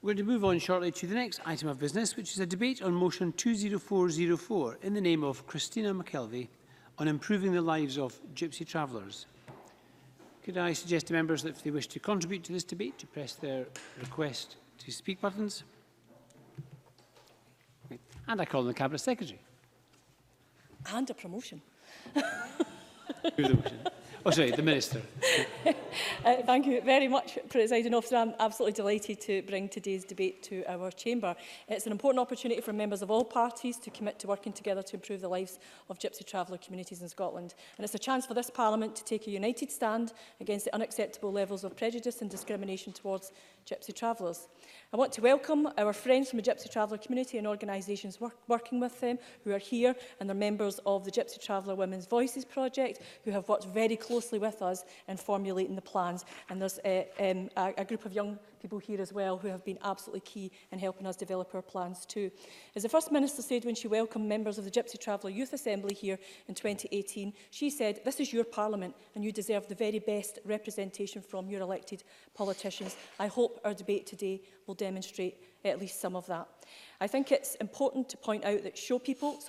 We're going to move on shortly to the next item of business, which is a debate on motion 20404 in the name of Christina McKelvey on improving the lives of Gypsy Travelers. Could I suggest to members that if they wish to contribute to this debate, to press their request to speak buttons? And I call on the Cabinet Secretary. And a promotion. Move the motion. Oh, sorry, the Minister. Thank you very much, Presiding Officer. I'm absolutely delighted to bring today's debate to our chamber. It's an important opportunity for members of all parties to commit to working together to improve the lives of Gypsy Traveller communities in Scotland. And it's a chance for this Parliament to take a united stand against the unacceptable levels of prejudice and discrimination towards Gypsy Travellers. I want to welcome our friends from the Gypsy Traveller community and organisations working with them who are here, and they're members of the Gypsy Traveller Women's Voices project who have worked very closely with us in formulating the plans. And there's a group of young people here as well who have been absolutely key in helping us develop our plans too. As the First Minister said when she welcomed members of the Gypsy Traveller Youth Assembly here in 2018, she said, "This is your Parliament and you deserve the very best representation from your elected politicians." I hope our debate today will demonstrate at least some of that. I think it's important to point out that show people,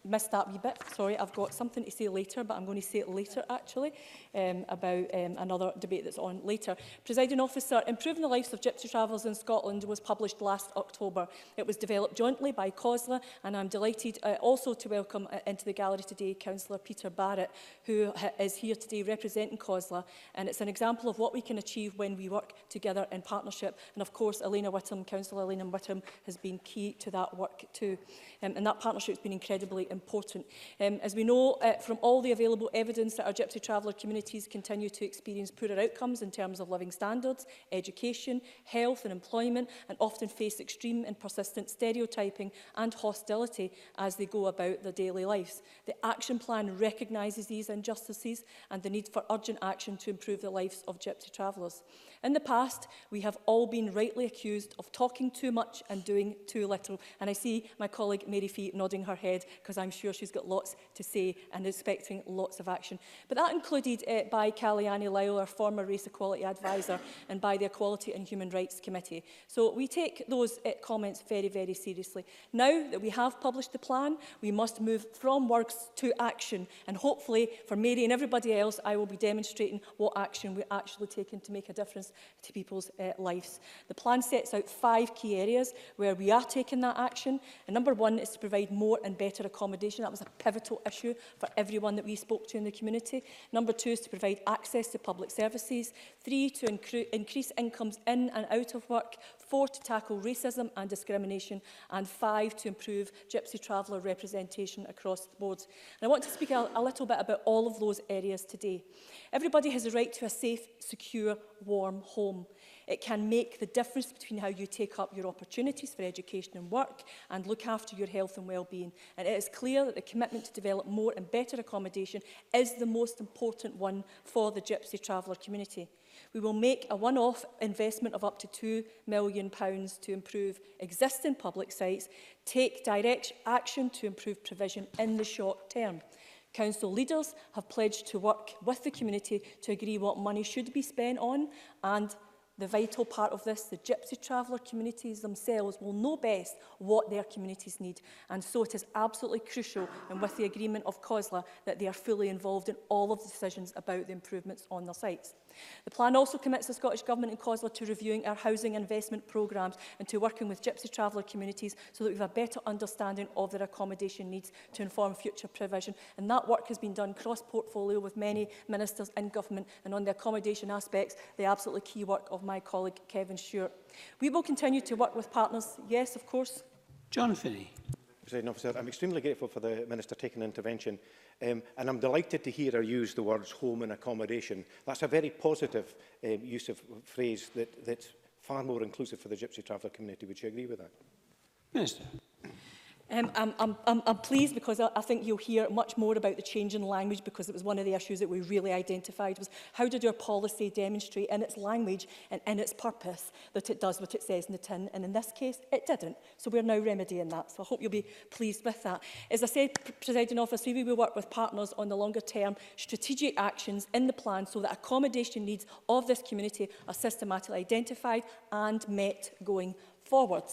missed that wee bit. Sorry, I've got something to say later, but I'm going to say it later, actually, about another debate that's on later. Presiding Officer, Improving the Lives of Gypsy Travellers in Scotland was published last October. It was developed jointly by COSLA, and I'm delighted also to welcome into the gallery today Councillor Peter Barrett, who is here today representing COSLA, and it's an example of what we can achieve when we work together in partnership. And of course, Councillor Elena Whittam has been key to that work too, and that partnership has been incredibly important. As we know from all the available evidence that our Gypsy Traveller communities continue to experience poorer outcomes in terms of living standards, education, health and employment, and often face extreme and persistent stereotyping and hostility as they go about their daily lives. The action plan recognises these injustices and the need for urgent action to improve the lives of Gypsy Travellers. In the past, we have all been rightly accused of talking too much and doing too little. And I see my colleague Mary Fee nodding her head because I'm sure she's got lots to say and expecting lots of action. But that included by Caliani Lyle, our former Race Equality Advisor, and by the Equality and Human Rights Committee. So we take those comments very, very seriously. Now that we have published the plan, we must move from words to action. And hopefully, for Mary and everybody else, I will be demonstrating what action we're actually taking to make a difference to people's lives. The plan sets out 5 key areas where we are taking that action. And number 1 is to provide more and better accommodation. That was a pivotal issue for everyone that we spoke to in the community. Number 2 is to provide access to public services. 3, to increase incomes in and out of work. 4, to tackle racism and discrimination. And 5, to improve Gypsy Traveller representation across the board. And I want to speak a little bit about all of those areas today. Everybody has a right to a safe, secure, warm home. It can make the difference between how you take up your opportunities for education and work and look after your health and well-being. And it is clear that the commitment to develop more and better accommodation is the most important one for the Gypsy Traveller community. We will make a one-off investment of up to £2 million to improve existing public sites, take direct action to improve provision in the short term. Council leaders have pledged to work with the community to agree what money should be spent on, and the vital part of this, the Gypsy Traveller communities themselves will know best what their communities need. And so it is absolutely crucial, and with the agreement of COSLA, that they are fully involved in all of the decisions about the improvements on their sites. The plan also commits the Scottish Government and COSLA to reviewing our housing investment programmes and to working with Gypsy Traveller communities so that we have a better understanding of their accommodation needs to inform future provision. And that work has been done cross-portfolio with many ministers in government, and on the accommodation aspects, the absolutely key work of my colleague Kevin Stewart. We will continue to work with partners, yes, of course. John Finney. Presiding Officer, I'm extremely grateful for the Minister taking intervention, and I'm delighted to hear her use the words home and accommodation. That's a very positive use of phrase that's far more inclusive for the Gypsy Traveller community. Would you agree with that? Minister. I'm pleased because I think you'll hear much more about the change in language, because it was one of the issues that we really identified was how did our policy demonstrate in its language and in its purpose that it does what it says in the tin, and in this case it didn't. So we're now remedying that. So I hope you'll be pleased with that. As I said, Presiding Officer, we will work with partners on the longer term strategic actions in the plan so that accommodation needs of this community are systematically identified and met going forward.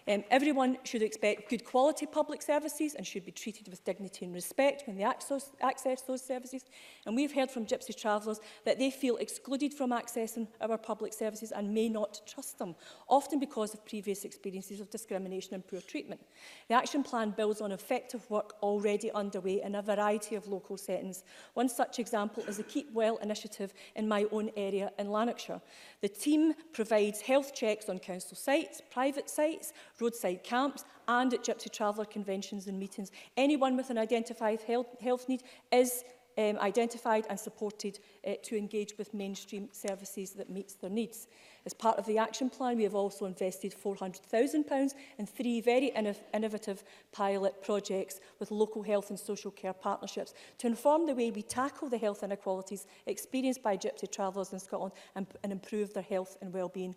Everyone should expect good quality public services and should be treated with dignity and respect when they access those services. And we've heard from Gypsy Travelers that they feel excluded from accessing our public services and may not trust them, often because of previous experiences of discrimination and poor treatment. The action plan builds on effective work already underway in a variety of local settings. One such example is the Keep Well initiative in my own area in Lanarkshire. The team provides health checks on council sites, private sites, roadside camps and at Gypsy Traveller conventions and meetings. Anyone with an identified health need is identified and supported to engage with mainstream services that meets their needs. As part of the action plan, we have also invested £400,000 in 3 very innovative pilot projects with local health and social care partnerships to inform the way we tackle the health inequalities experienced by Gypsy Travellers in Scotland and improve their health and well-being.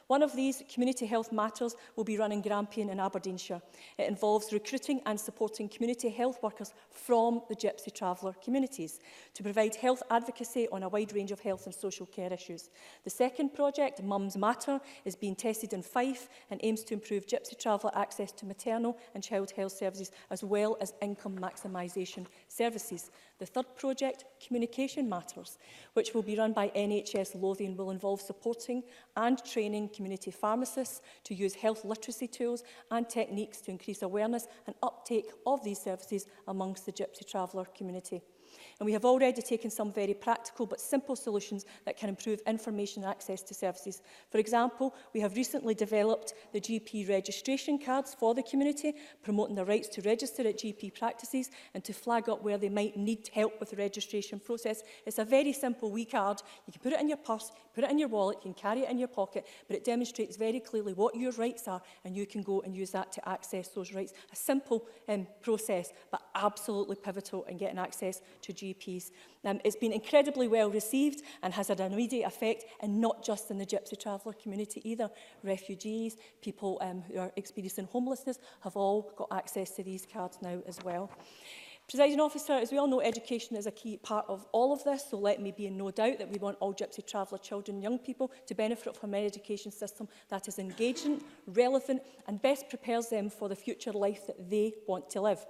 One of these, Community Health Matters, will be run in Grampian in Aberdeenshire. It involves recruiting and supporting community health workers from the Gypsy Traveller communities to provide health advocacy on a wide range of health and social care issues. The second project, Mums Matter, is being tested in Fife and aims to improve Gypsy Traveller access to maternal and child health services as well as income maximisation services. The third project, Communication Matters, which will be run by NHS Lothian, will involve supporting and training community pharmacists to use health literacy tools and techniques to increase awareness and uptake of these services amongst the Gypsy Traveller community. And we have already taken some very practical but simple solutions that can improve information and access to services. For example, we have recently developed the GP registration cards for the community, promoting the rights to register at GP practices and to flag up where they might need help with the registration process. It's a very simple wee card. You can put it in your purse, put it in your wallet, you can carry it in your pocket, but it demonstrates very clearly what your rights are and you can go and use that to access those rights. A simple process, but absolutely pivotal in getting access to GPs. It's been incredibly well received and has had an immediate effect, and not just in the Gypsy Traveller community either. Refugees, people who are experiencing homelessness have all got access to these cards now as well. Presiding Officer, as we all know, education is a key part of all of this, so let me be in no doubt that we want all Gypsy Traveller children and young people to benefit from an education system that is engaging, relevant and best prepares them for the future life that they want to live.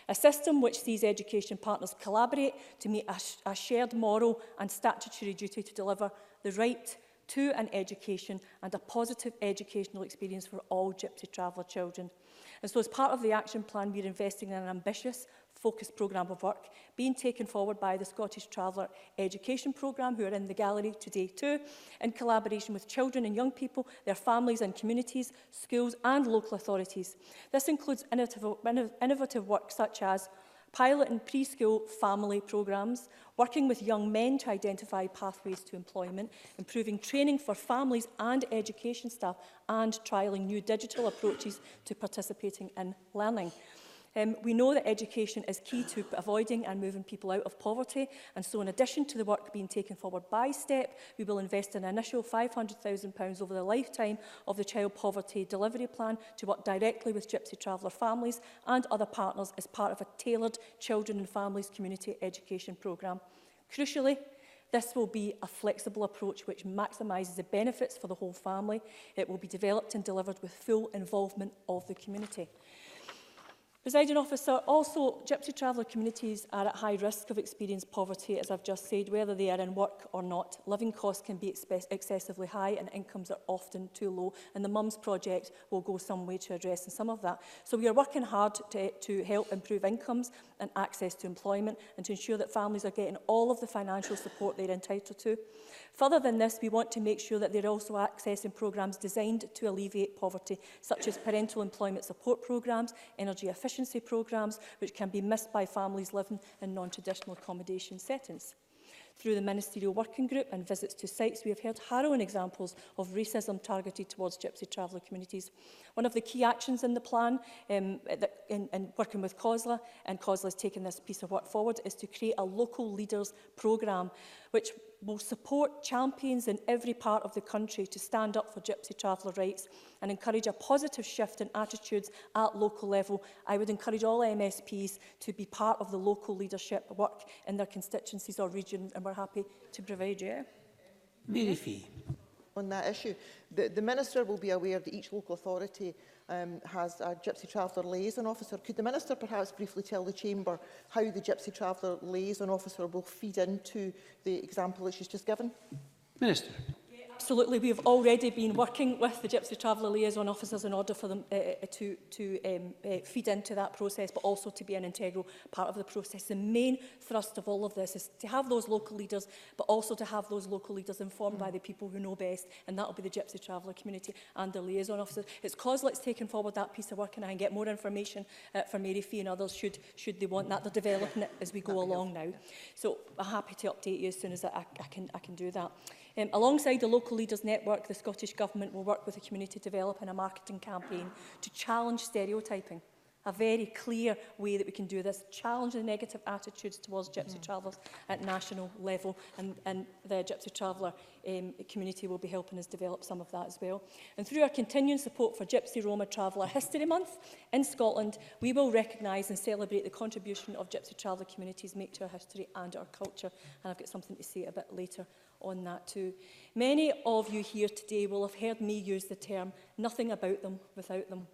A system which sees education partners collaborate to meet a shared moral and statutory duty to deliver the right to an education and a positive educational experience for all Gypsy Traveller children. And so as part of the action plan, we're investing in an ambitious, focused programme of work being taken forward by the Scottish Traveller Education Programme, who are in the gallery today too, in collaboration with children and young people, their families and communities, schools and local authorities. This includes innovative work such as pilot and preschool family programmes, working with young men to identify pathways to employment, improving training for families and education staff, and trialling new digital approaches to participating in learning. We know that education is key to avoiding and moving people out of poverty, and so in addition to the work being taken forward by STEP, we will invest an initial £500,000 over the lifetime of the Child Poverty Delivery Plan to work directly with Gypsy Traveller families and other partners as part of a tailored children and families community education programme. Crucially, this will be a flexible approach which maximises the benefits for the whole family. It will be developed and delivered with full involvement of the community. Presiding Officer, also Gypsy Traveller communities are at high risk of experiencing poverty, as I've just said, whether they are in work or not. Living costs can be excessively high and incomes are often too low, and the Mums Project will go some way to addressing some of that. So we are working hard to help improve incomes and access to employment and to ensure that families are getting all of the financial support they're entitled to. Further than this, we want to make sure that they're also accessing programmes designed to alleviate poverty, such as parental employment support programmes, energy efficiency programmes, which can be missed by families living in non-traditional accommodation settings. Through the Ministerial Working Group and visits to sites, we have heard harrowing examples of racism targeted towards Gypsy Traveller communities. One of the key actions in the plan, in working with COSLA, and COSLA has taken this piece of work forward, is to create a local leaders programme which will support champions in every part of the country to stand up for Gypsy Traveller rights and encourage a positive shift in attitudes at local level. I would encourage all MSPs to be part of the local leadership work in their constituencies or regions, and we're happy to provide you. Mary Fee. On that issue, the Minister will be aware that each local authority has a Gypsy Traveller liaison officer. Could the Minister perhaps briefly tell the Chamber how the Gypsy Traveller liaison officer will feed into the example that she's just given? Minister. Absolutely. We have already been working with the Gypsy Traveller liaison officers in order for them to feed into that process, but also to be an integral part of the process. The main thrust of all of this is to have those local leaders, but also to have those local leaders informed by the people who know best, and that will be the Gypsy Traveller community and the liaison officers. It's COSLA that's taken forward that piece of work, and I can get more information from Mary Fee and others should they want that. They're developing it as we go along now. So I'm happy to update you as soon as I can do that. Alongside the Local Leaders Network, the Scottish Government will work with the community to develop a marketing campaign to challenge stereotyping. A very clear way that we can do this, challenge the negative attitudes towards Gypsy Travellers at national level, and the Gypsy Traveller community will be helping us develop some of that as well. And through our continuing support for Gypsy Roma Traveller History Month in Scotland, we will recognise and celebrate the contribution of Gypsy Traveller communities make to our history and our culture, and I've got something to say a bit later on that too. Many of you here today will have heard me use the term nothing about them without them.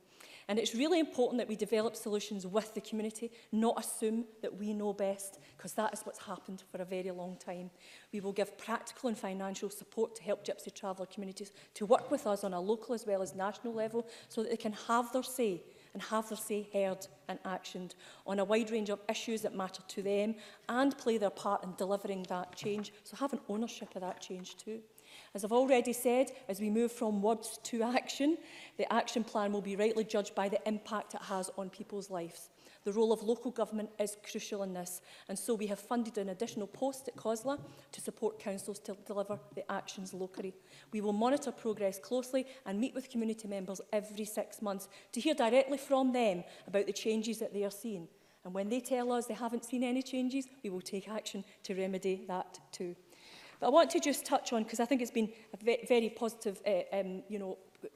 And it's really important that we develop solutions with the community, not assume that we know best, because that is what's happened for a very long time. We will give practical and financial support to help Gypsy Traveller communities to work with us on a local as well as national level so that they can have their say and have their say heard and actioned on a wide range of issues that matter to them and play their part in delivering that change, so have an ownership of that change too. As I've already said, as we move from words to action, the action plan will be rightly judged by the impact it has on people's lives. The role of local government is crucial in this, and so we have funded an additional post at COSLA to support councils to deliver the actions locally. We will monitor progress closely and meet with community members every 6 months to hear directly from them about the changes that they are seeing. And when they tell us they haven't seen any changes, we will take action to remedy that too. But I want to just touch on, because I think it's been a very positive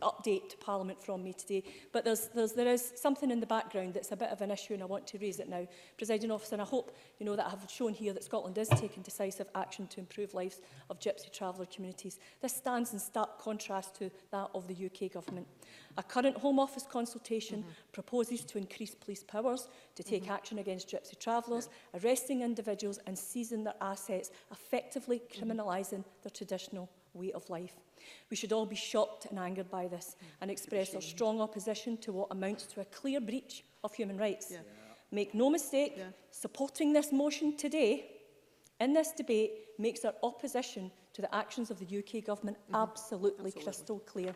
update to Parliament from me today, but there is something in the background that's a bit of an issue, and I want to raise it now. Presiding Officer, and I hope that I have shown here that Scotland is taking decisive action to improve lives of Gypsy Traveller communities. This stands in stark contrast to that of the UK Government. A current Home Office consultation proposes to increase police powers to take action against Gypsy Travellers, arresting individuals and seizing their assets, effectively criminalising their traditional way of life. We should all be shocked and angered by this and express our strong opposition to what amounts to a clear breach of human rights. Make no mistake, supporting this motion today in this debate makes our opposition to the actions of the UK Government absolutely crystal clear.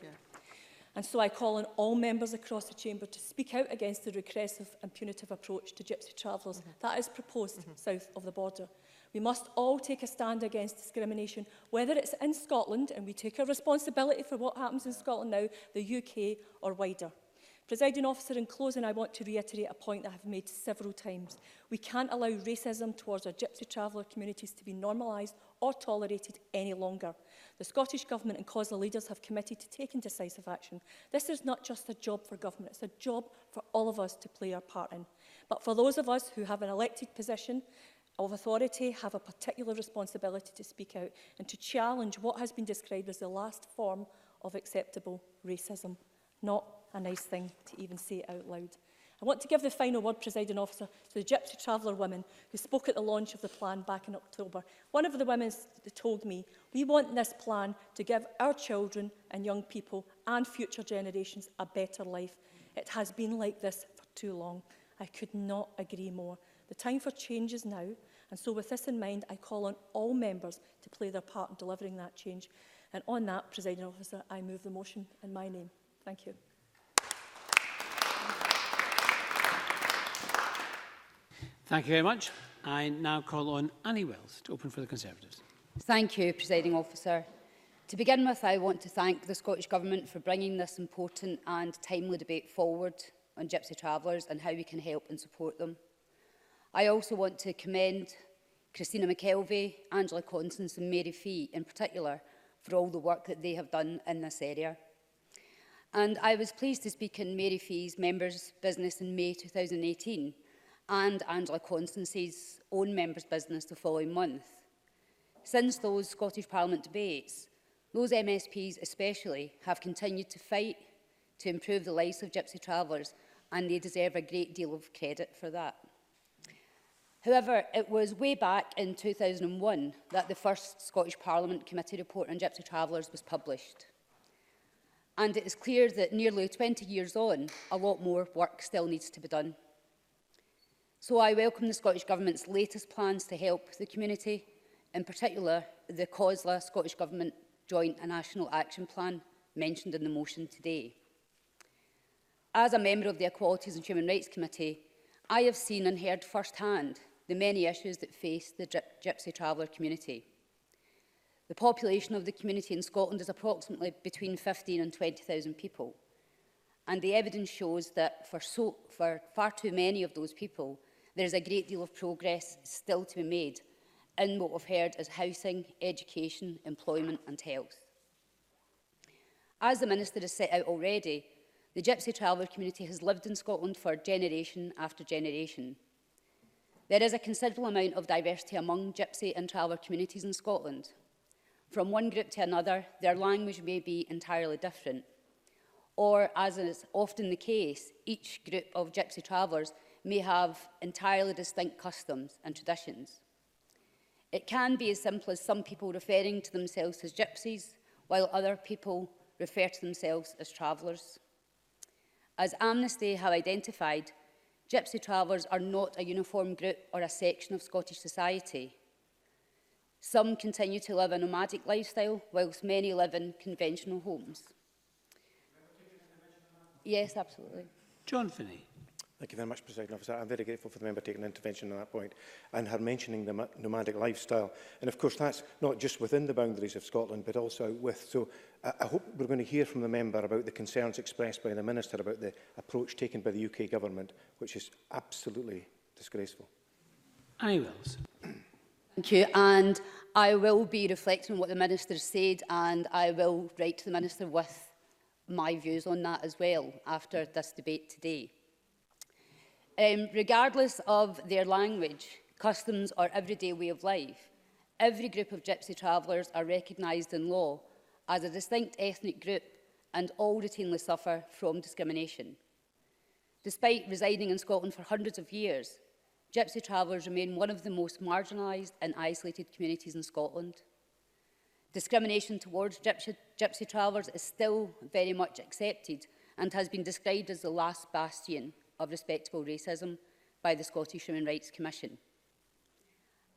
And so I call on all members across the chamber to speak out against the regressive and punitive approach to Gypsy Travellers that is proposed south of the border. We must all take a stand against discrimination, whether it's in Scotland, and we take our responsibility for what happens in Scotland now, the UK or wider. Presiding Officer, in closing, I want to reiterate a point that I've made several times. We can't allow racism towards our Gypsy Traveller communities to be normalised or tolerated any longer. The Scottish Government and COSLA leaders have committed to taking decisive action. This is not just a job for government, it's a job for all of us to play our part in. But for those of us who have an elected position of authority, have a particular responsibility to speak out and to challenge what has been described as the last form of acceptable racism. Not a nice thing to even say out loud. I want to give the final word, Presiding Officer, to the Gypsy Traveller women who spoke at the launch of the plan back in October. One of the women told me, "We want this plan to give our children and young people and future generations a better life. It has been like this for too long." I could not agree more. The time for change is now, and so with this in mind, I call on all members to play their part in delivering that change. And on that, Presiding Officer, I move the motion in my name. Thank you. Thank you very much. I now call on Annie Wells to open for the Conservatives. Thank you, Presiding Officer. To begin with, I want to thank the Scottish Government for bringing this important and timely debate forward on Gypsy Travellers and how we can help and support them. I also want to commend Christina McKelvey, Angela Constance and Mary Fee in particular for all the work that they have done in this area. And I was pleased to speak in Mary Fee's members' business in May 2018 and Angela Constance's own members' business the following month. Since those Scottish Parliament debates, those MSPs especially have continued to fight to improve the lives of Gypsy Travellers, and they deserve a great deal of credit for that. However, it was way back in 2001 that the first Scottish Parliament Committee report on Gypsy Travellers was published. And it is clear that nearly 20 years on, a lot more work still needs to be done. So I welcome the Scottish Government's latest plans to help the community, in particular the COSLA Scottish Government Joint and National Action Plan mentioned in the motion today. As a member of the Equalities and Human Rights Committee, I have seen and heard firsthand the many issues that face the Gypsy Traveller community. The population of the community in Scotland is approximately between 15 and 20,000 people. And the evidence shows that for far too many of those people, there is a great deal of progress still to be made in what we've heard as housing, education, employment and health. As the Minister has set out already, the Gypsy Traveller community has lived in Scotland for generation after generation. There is a considerable amount of diversity among Gypsy and Traveller communities in Scotland. From one group to another, their language may be entirely different. Or, as is often the case, each group of Gypsy Travellers may have entirely distinct customs and traditions. It can be as simple as some people referring to themselves as gypsies, while other people refer to themselves as travellers. As Amnesty have identified, Gypsy Travellers are not a uniform group or a section of Scottish society. Some continue to live a nomadic lifestyle, whilst many live in conventional homes. Yes, absolutely. John Finney. Thank you very much, President Officer. I'm very grateful for the member taking an intervention on that point and her mentioning the nomadic lifestyle. And of course, that's not just within the boundaries of Scotland, but also out with. So I hope we're going to hear from the member about the concerns expressed by the Minister about the approach taken by the UK Government, which is absolutely disgraceful. Annie Wells. Thank you. And I will be reflecting on what the Minister said, and I will write to the Minister with my views on that as well after this debate today. Regardless of their language, customs or everyday way of life, every group of Gypsy Travellers are recognised in law as a distinct ethnic group and all routinely suffer from discrimination. Despite residing in Scotland for hundreds of years, Gypsy Travellers remain one of the most marginalised and isolated communities in Scotland. Discrimination towards Gypsy Travellers is still very much accepted and has been described as the last bastion of respectable racism by the Scottish Human Rights Commission.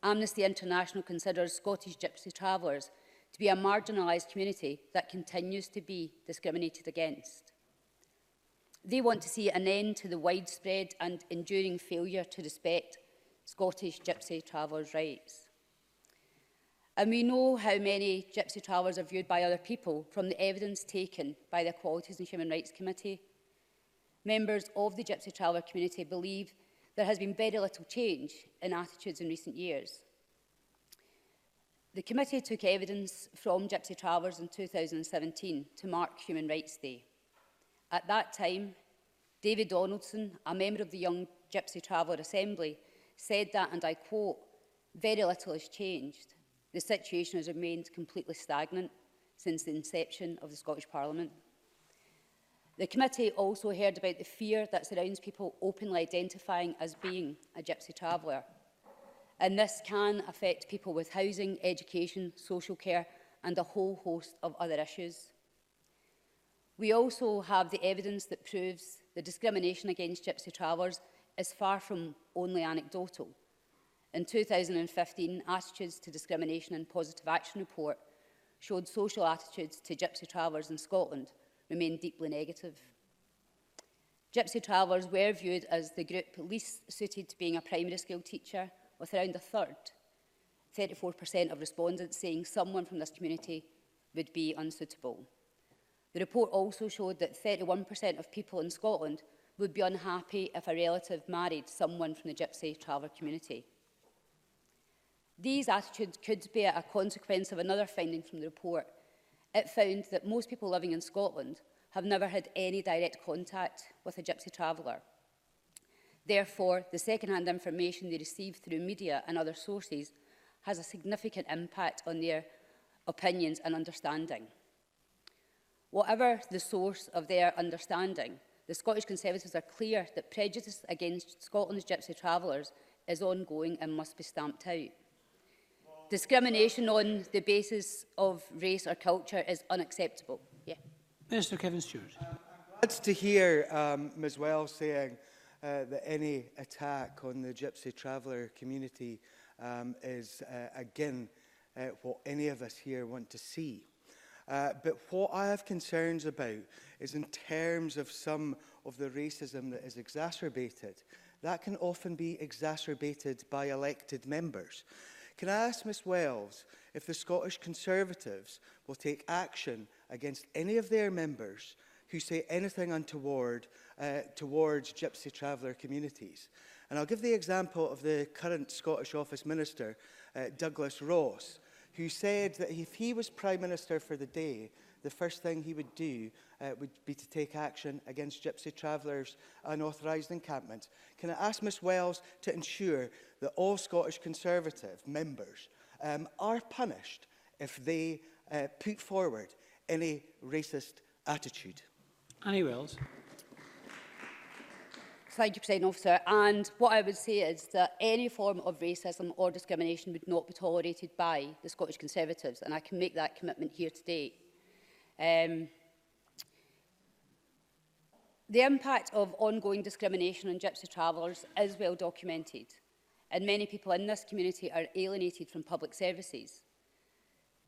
Amnesty International considers Scottish Gypsy Travellers to be a marginalised community that continues to be discriminated against. They want to see an end to the widespread and enduring failure to respect Scottish Gypsy Travellers' rights. And we know how many Gypsy Travellers are viewed by other people from the evidence taken by the Equalities and Human Rights Committee. Members of the Gypsy Traveller community believe there has been very little change in attitudes in recent years. The committee took evidence from Gypsy Travellers in 2017 to mark Human Rights Day. At that time, David Donaldson, a member of the Young Gypsy Traveller Assembly, said that, and I quote, "Very little has changed. The situation has remained completely stagnant since the inception of the Scottish Parliament." The committee also heard about the fear that surrounds people openly identifying as being a Gypsy Traveller. And this can affect people with housing, education, social care and a whole host of other issues. We also have the evidence that proves the discrimination against Gypsy Travellers is far from only anecdotal. In 2015, Attitudes to Discrimination and Positive Action report showed social attitudes to Gypsy Travellers in Scotland remain deeply negative. Gypsy Travellers were viewed as the group least suited to being a primary school teacher with around a third, 34% of respondents saying someone from this community would be unsuitable. The report also showed that 31% of people in Scotland would be unhappy if a relative married someone from the Gypsy Traveller community. These attitudes could be a consequence of another finding from the report. It found that most people living in Scotland have never had any direct contact with a Gypsy Traveller. Therefore, the second-hand information they receive through media and other sources has a significant impact on their opinions and understanding. Whatever the source of their understanding, the Scottish Conservatives are clear that prejudice against Scotland's Gypsy Travellers is ongoing and must be stamped out. Discrimination on the basis of race or culture is unacceptable. Minister Kevin Stewart. Glad to hear Ms Wells saying that any attack on the Gypsy Traveller community is, again, what any of us here want to see. But what I have concerns about is in terms of some of the racism that is exacerbated. That can often be exacerbated by elected members. Can I ask Ms Wells if the Scottish Conservatives will take action against any of their members who say anything untoward towards Gypsy Traveller communities? And I'll give the example of the current Scottish Office Minister, Douglas Ross, who said that if he was Prime Minister for the day, the first thing he would do would be to take action against Gypsy Travellers' unauthorised encampments. Can I ask Ms Wells to ensure that all Scottish Conservative members are punished if they put forward any racist attitude? Annie Wells. Thank you, President Officer. And what I would say is that any form of racism or discrimination would not be tolerated by the Scottish Conservatives, and I can make that commitment here today. The impact of ongoing discrimination on Gypsy Travellers is well documented, and many people in this community are alienated from public services.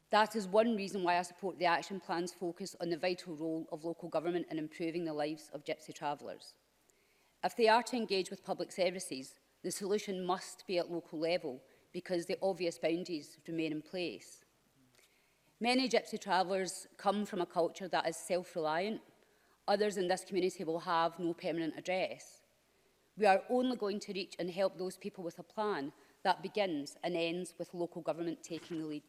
That is one reason why I support the action plan's focus on the vital role of local government in improving the lives of Gypsy Travellers. If they are to engage with public services, the solution must be at local level because the obvious boundaries remain in place. Many Gypsy Travellers come from a culture that is self-reliant. Others in this community will have no permanent address. We are only going to reach and help those people with a plan that begins and ends with local government taking the lead.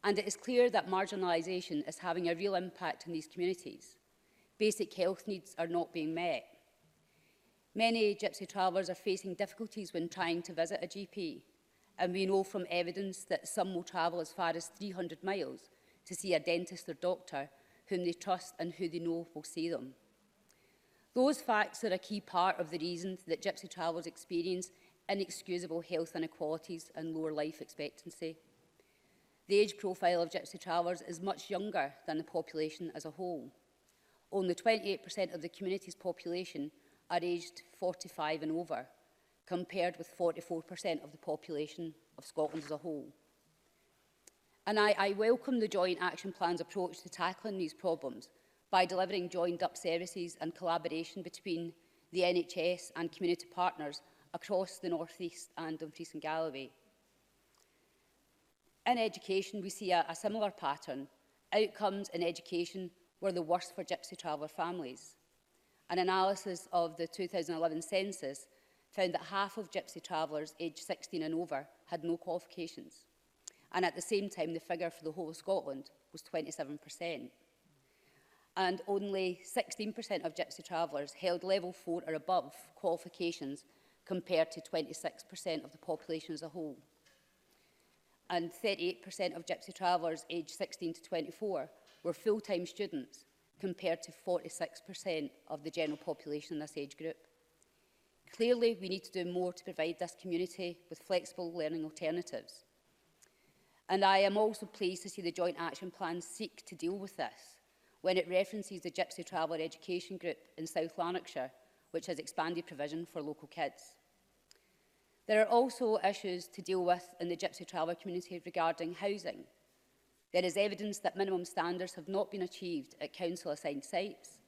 And it is clear that marginalisation is having a real impact on these communities. Basic health needs are not being met. Many Gypsy Travellers are facing difficulties when trying to visit a GP, and we know from evidence that some will travel as far as 300 miles to see a dentist or doctor whom they trust and who they know will see them. Those facts are a key part of the reason that Gypsy Travellers experience inexcusable health inequalities and lower life expectancy. The age profile of Gypsy Travellers is much younger than the population as a whole. Only 28% of the community's population are aged 45 and over, compared with 44% of the population of Scotland as a whole. And I welcome the Joint Action Plan's approach to tackling these problems by delivering joined-up services and collaboration between the NHS and community partners across the North East and Dumfries and Galloway. In education, we see a similar pattern. Outcomes in education were the worst for Gypsy Traveller families. An analysis of the 2011 census found that half of Gypsy Travellers aged 16 and over had no qualifications. And at the same time, the figure for the whole of Scotland was 27%. And only 16% of Gypsy Travellers held level 4 or above qualifications compared to 26% of the population as a whole. And 38% of Gypsy Travellers aged 16 to 24 were full-time students compared to 46% of the general population in this age group. Clearly, we need to do more to provide this community with flexible learning alternatives. And I am also pleased to see the Joint Action Plan seek to deal with this when it references the Gypsy Traveller Education Group in South Lanarkshire, which has expanded provision for local kids. There are also issues to deal with in the Gypsy Traveller community regarding housing. There is evidence that minimum standards have not been achieved at council-assigned sites,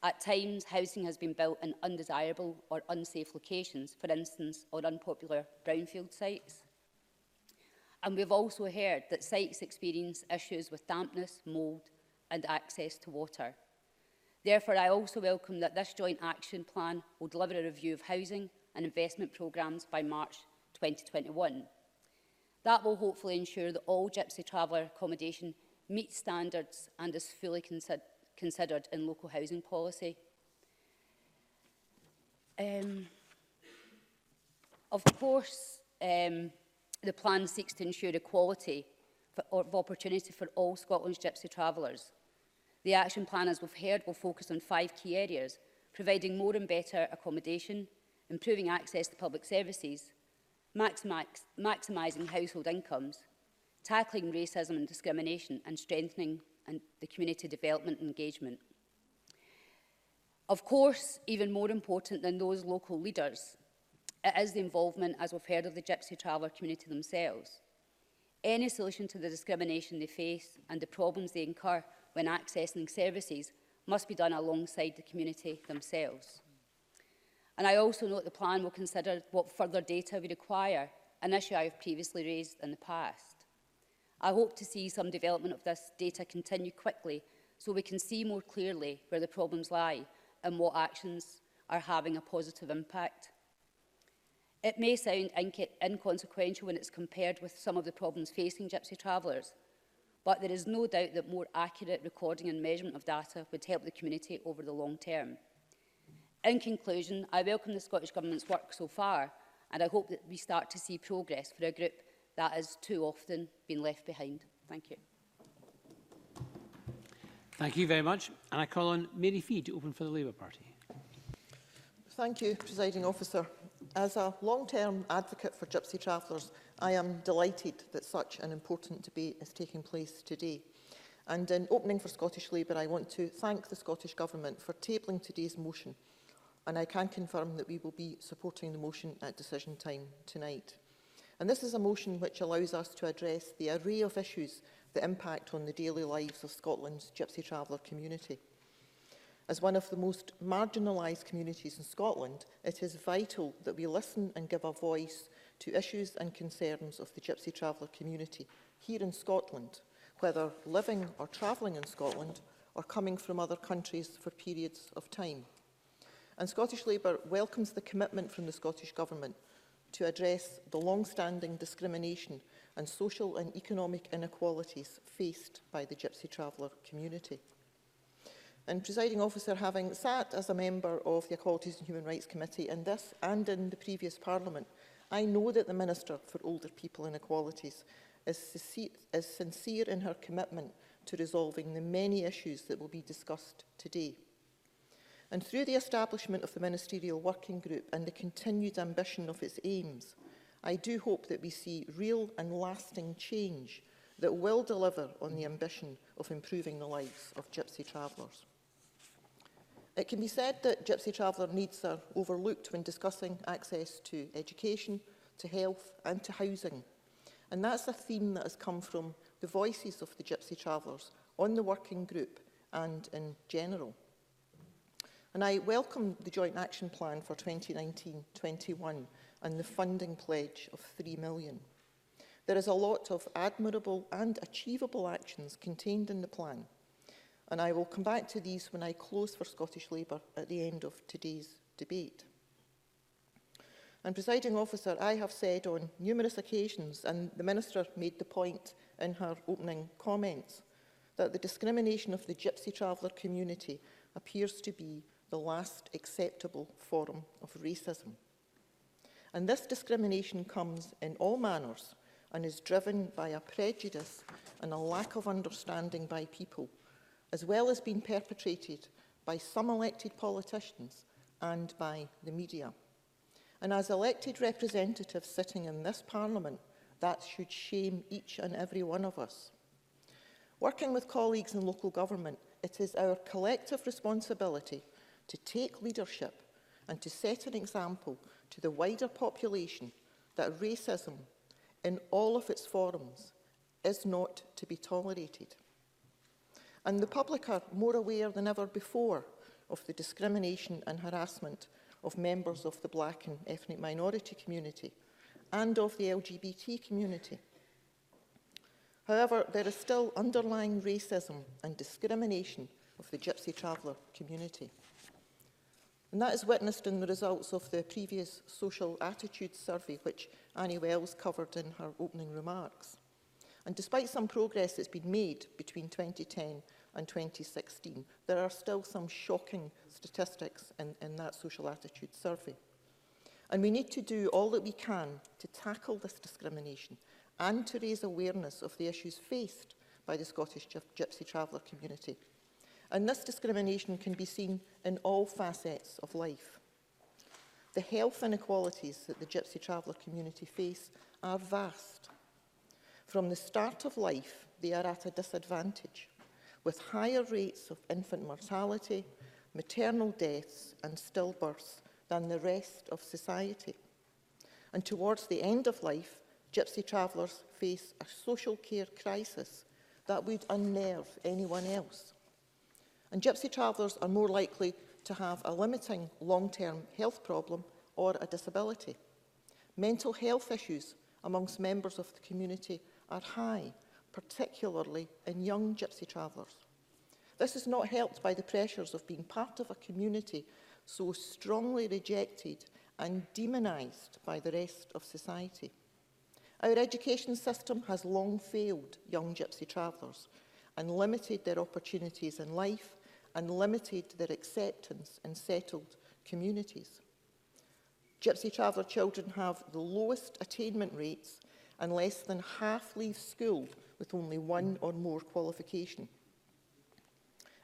At times, housing has been built in undesirable or unsafe locations, for instance, on unpopular brownfield sites. And we've also heard that sites experience issues with dampness, mould and access to water. Therefore, I also welcome that this joint action plan will deliver a review of housing and investment programmes by March 2021. That will hopefully ensure that all Gypsy Traveller accommodation meets standards and is fully considered in local housing policy. Of course, the plan seeks to ensure equality of opportunity for all Scotland's Gypsy Travellers. The action plan, as we've heard, will focus on 5 key areas: providing more and better accommodation, improving access to public services, maximising household incomes, tackling racism and discrimination, and strengthening the community development and engagement. Of course, even more important than those local leaders, it is the involvement, as we've heard, of the Gypsy Traveller community themselves. Any solution to the discrimination they face and the problems they incur when accessing services must be done alongside the community themselves. And I also note the plan will consider what further data we require, an issue I have previously raised in the past. I hope to see some development of this data continue quickly so we can see more clearly where the problems lie and what actions are having a positive impact. It may sound inconsequential when it's compared with some of the problems facing Gypsy Travellers, but there is no doubt that more accurate recording and measurement of data would help the community over the long term. In conclusion, I welcome the Scottish Government's work so far, and I hope that we start to see progress for a group that has too often been left behind. Thank you. Thank you very much. And I call on Mary Fee to open for the Labour Party. Thank you, Presiding Officer. As a long-term advocate for Gypsy Travellers, I am delighted that such an important debate is taking place today. And in opening for Scottish Labour, I want to thank the Scottish Government for tabling today's motion. And I can confirm that we will be supporting the motion at decision time tonight. And this is a motion which allows us to address the array of issues that impact on the daily lives of Scotland's Gypsy Traveller community. As one of the most marginalised communities in Scotland, it is vital that we listen and give a voice to issues and concerns of the Gypsy Traveller community here in Scotland, whether living or travelling in Scotland or coming from other countries for periods of time. And Scottish Labour welcomes the commitment from the Scottish Government to address the long-standing discrimination and social and economic inequalities faced by the Gypsy Traveller community. And, Presiding Officer, having sat as a member of the Equalities and Human Rights Committee in this and in the previous Parliament, I know that the Minister for Older People and Equalities is sincere in her commitment to resolving the many issues that will be discussed today. And through the establishment of the Ministerial Working Group and the continued ambition of its aims, I do hope that we see real and lasting change that will deliver on the ambition of improving the lives of Gypsy Travellers. It can be said that Gypsy Traveller needs are overlooked when discussing access to education, to health and to housing. And that's a theme that has come from the voices of the Gypsy Travellers on the working group and in general. And I welcome the Joint Action Plan for 2019-21 and the funding pledge of £3 million. There is a lot of admirable and achievable actions contained in the plan, and I will come back to these when I close for Scottish Labour at the end of today's debate. And, Presiding Officer, I have said on numerous occasions, and the Minister made the point in her opening comments, that the discrimination of the Gypsy Traveller community appears to be the last acceptable form of racism. And this discrimination comes in all manners and is driven by a prejudice and a lack of understanding by people, as well as being perpetrated by some elected politicians and by the media. And as elected representatives sitting in this Parliament, that should shame each and every one of us. Working with colleagues in local government, it is our collective responsibility to take leadership and to set an example to the wider population that racism, in all of its forms, is not to be tolerated. And the public are more aware than ever before of the discrimination and harassment of members of the black and ethnic minority community and of the LGBT community. However, there is still underlying racism and discrimination of the Gypsy Traveller community. And that is witnessed in the results of the previous social attitudes survey, which Annie Wells covered in her opening remarks. And despite some progress that's been made between 2010 and 2016, there are still some shocking statistics in that social attitudes survey. And we need to do all that we can to tackle this discrimination and to raise awareness of the issues faced by the Scottish Gypsy Traveller community. And this discrimination can be seen in all facets of life. The health inequalities that the Gypsy Traveller community face are vast. From the start of life, they are at a disadvantage, with higher rates of infant mortality, maternal deaths and stillbirths than the rest of society. And towards the end of life, Gypsy Travellers face a social care crisis that would unnerve anyone else. And Gypsy Travellers are more likely to have a limiting long-term health problem or a disability. Mental health issues amongst members of the community are high, particularly in young Gypsy Travellers. This is not helped by the pressures of being part of a community so strongly rejected and demonised by the rest of society. Our education system has long failed young Gypsy Travellers and limited their opportunities in life and limited their acceptance in settled communities. Gypsy Traveller children have the lowest attainment rates and less than half leave school with only one or more qualification.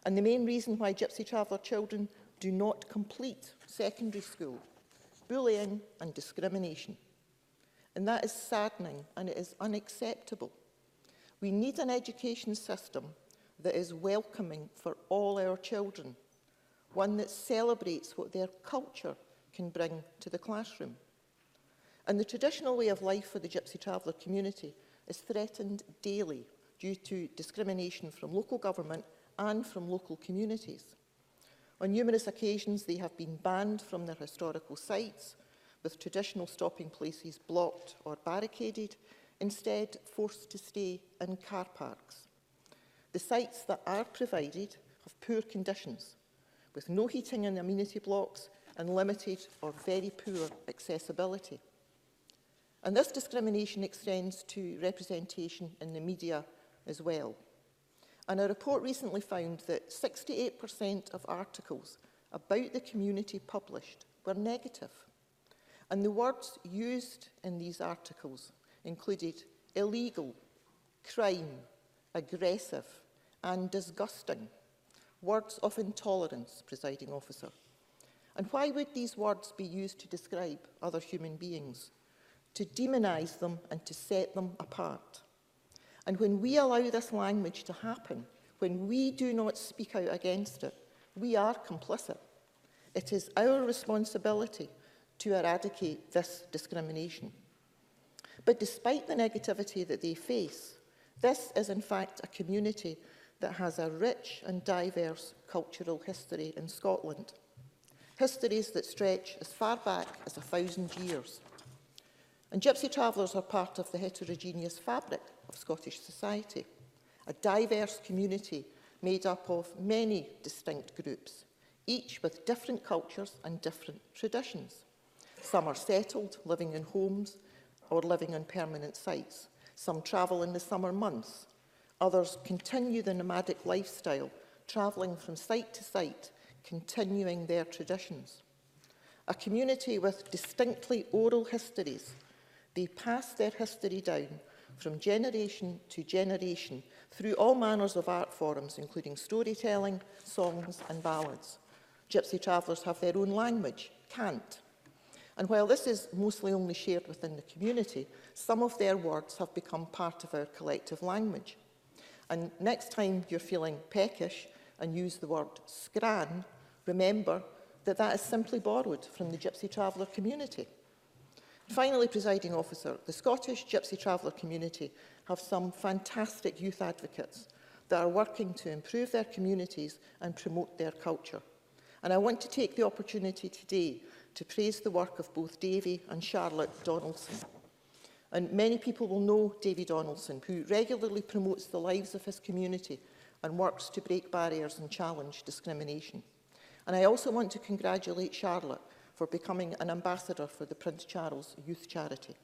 And the main reason why Gypsy Traveller children do not complete secondary school, bullying and discrimination. And that is saddening and it is unacceptable. We need an education system that is welcoming for all our children, one that celebrates what their culture can bring to the classroom. And the traditional way of life for the Gypsy Traveller community is threatened daily due to discrimination from local government and from local communities. On numerous occasions, they have been banned from their historical sites, with traditional stopping places blocked or barricaded, instead forced to stay in car parks. The sites that are provided have poor conditions, with no heating in amenity blocks and limited or very poor accessibility. And this discrimination extends to representation in the media as well. And a report recently found that 68% of articles about the community published were negative. And the words used in these articles included illegal, crime, aggressive and disgusting, words of intolerance, presiding officer. And why would these words be used to describe other human beings? To demonise them and to set them apart. And when we allow this language to happen, when we do not speak out against it, we are complicit. It is our responsibility to eradicate this discrimination. But despite the negativity that they face, this is in fact a community that has a rich and diverse cultural history in Scotland. Histories that stretch as far back as 1,000 years. And Gypsy Travellers are part of the heterogeneous fabric of Scottish society, a diverse community made up of many distinct groups, each with different cultures and different traditions. Some are settled, living in homes or living on permanent sites. Some travel in the summer months. Others continue the nomadic lifestyle, travelling from site to site, continuing their traditions. A community with distinctly oral histories. They pass their history down from generation to generation through all manners of art forms, including storytelling, songs and ballads. Gypsy Travellers have their own language, cant. And while this is mostly only shared within the community, some of their words have become part of our collective language. And next time you're feeling peckish and use the word scran, remember that that is simply borrowed from the Gypsy Traveller community. Finally, presiding officer, the Scottish Gypsy Traveller community have some fantastic youth advocates that are working to improve their communities and promote their culture. And I want to take the opportunity today to praise the work of both Davy and Charlotte Donaldson. And many people will know Davy Donaldson, who regularly promotes the lives of his community and works to break barriers and challenge discrimination. And I also want to congratulate Charlotte for becoming an ambassador for the Prince Charles Youth Charity.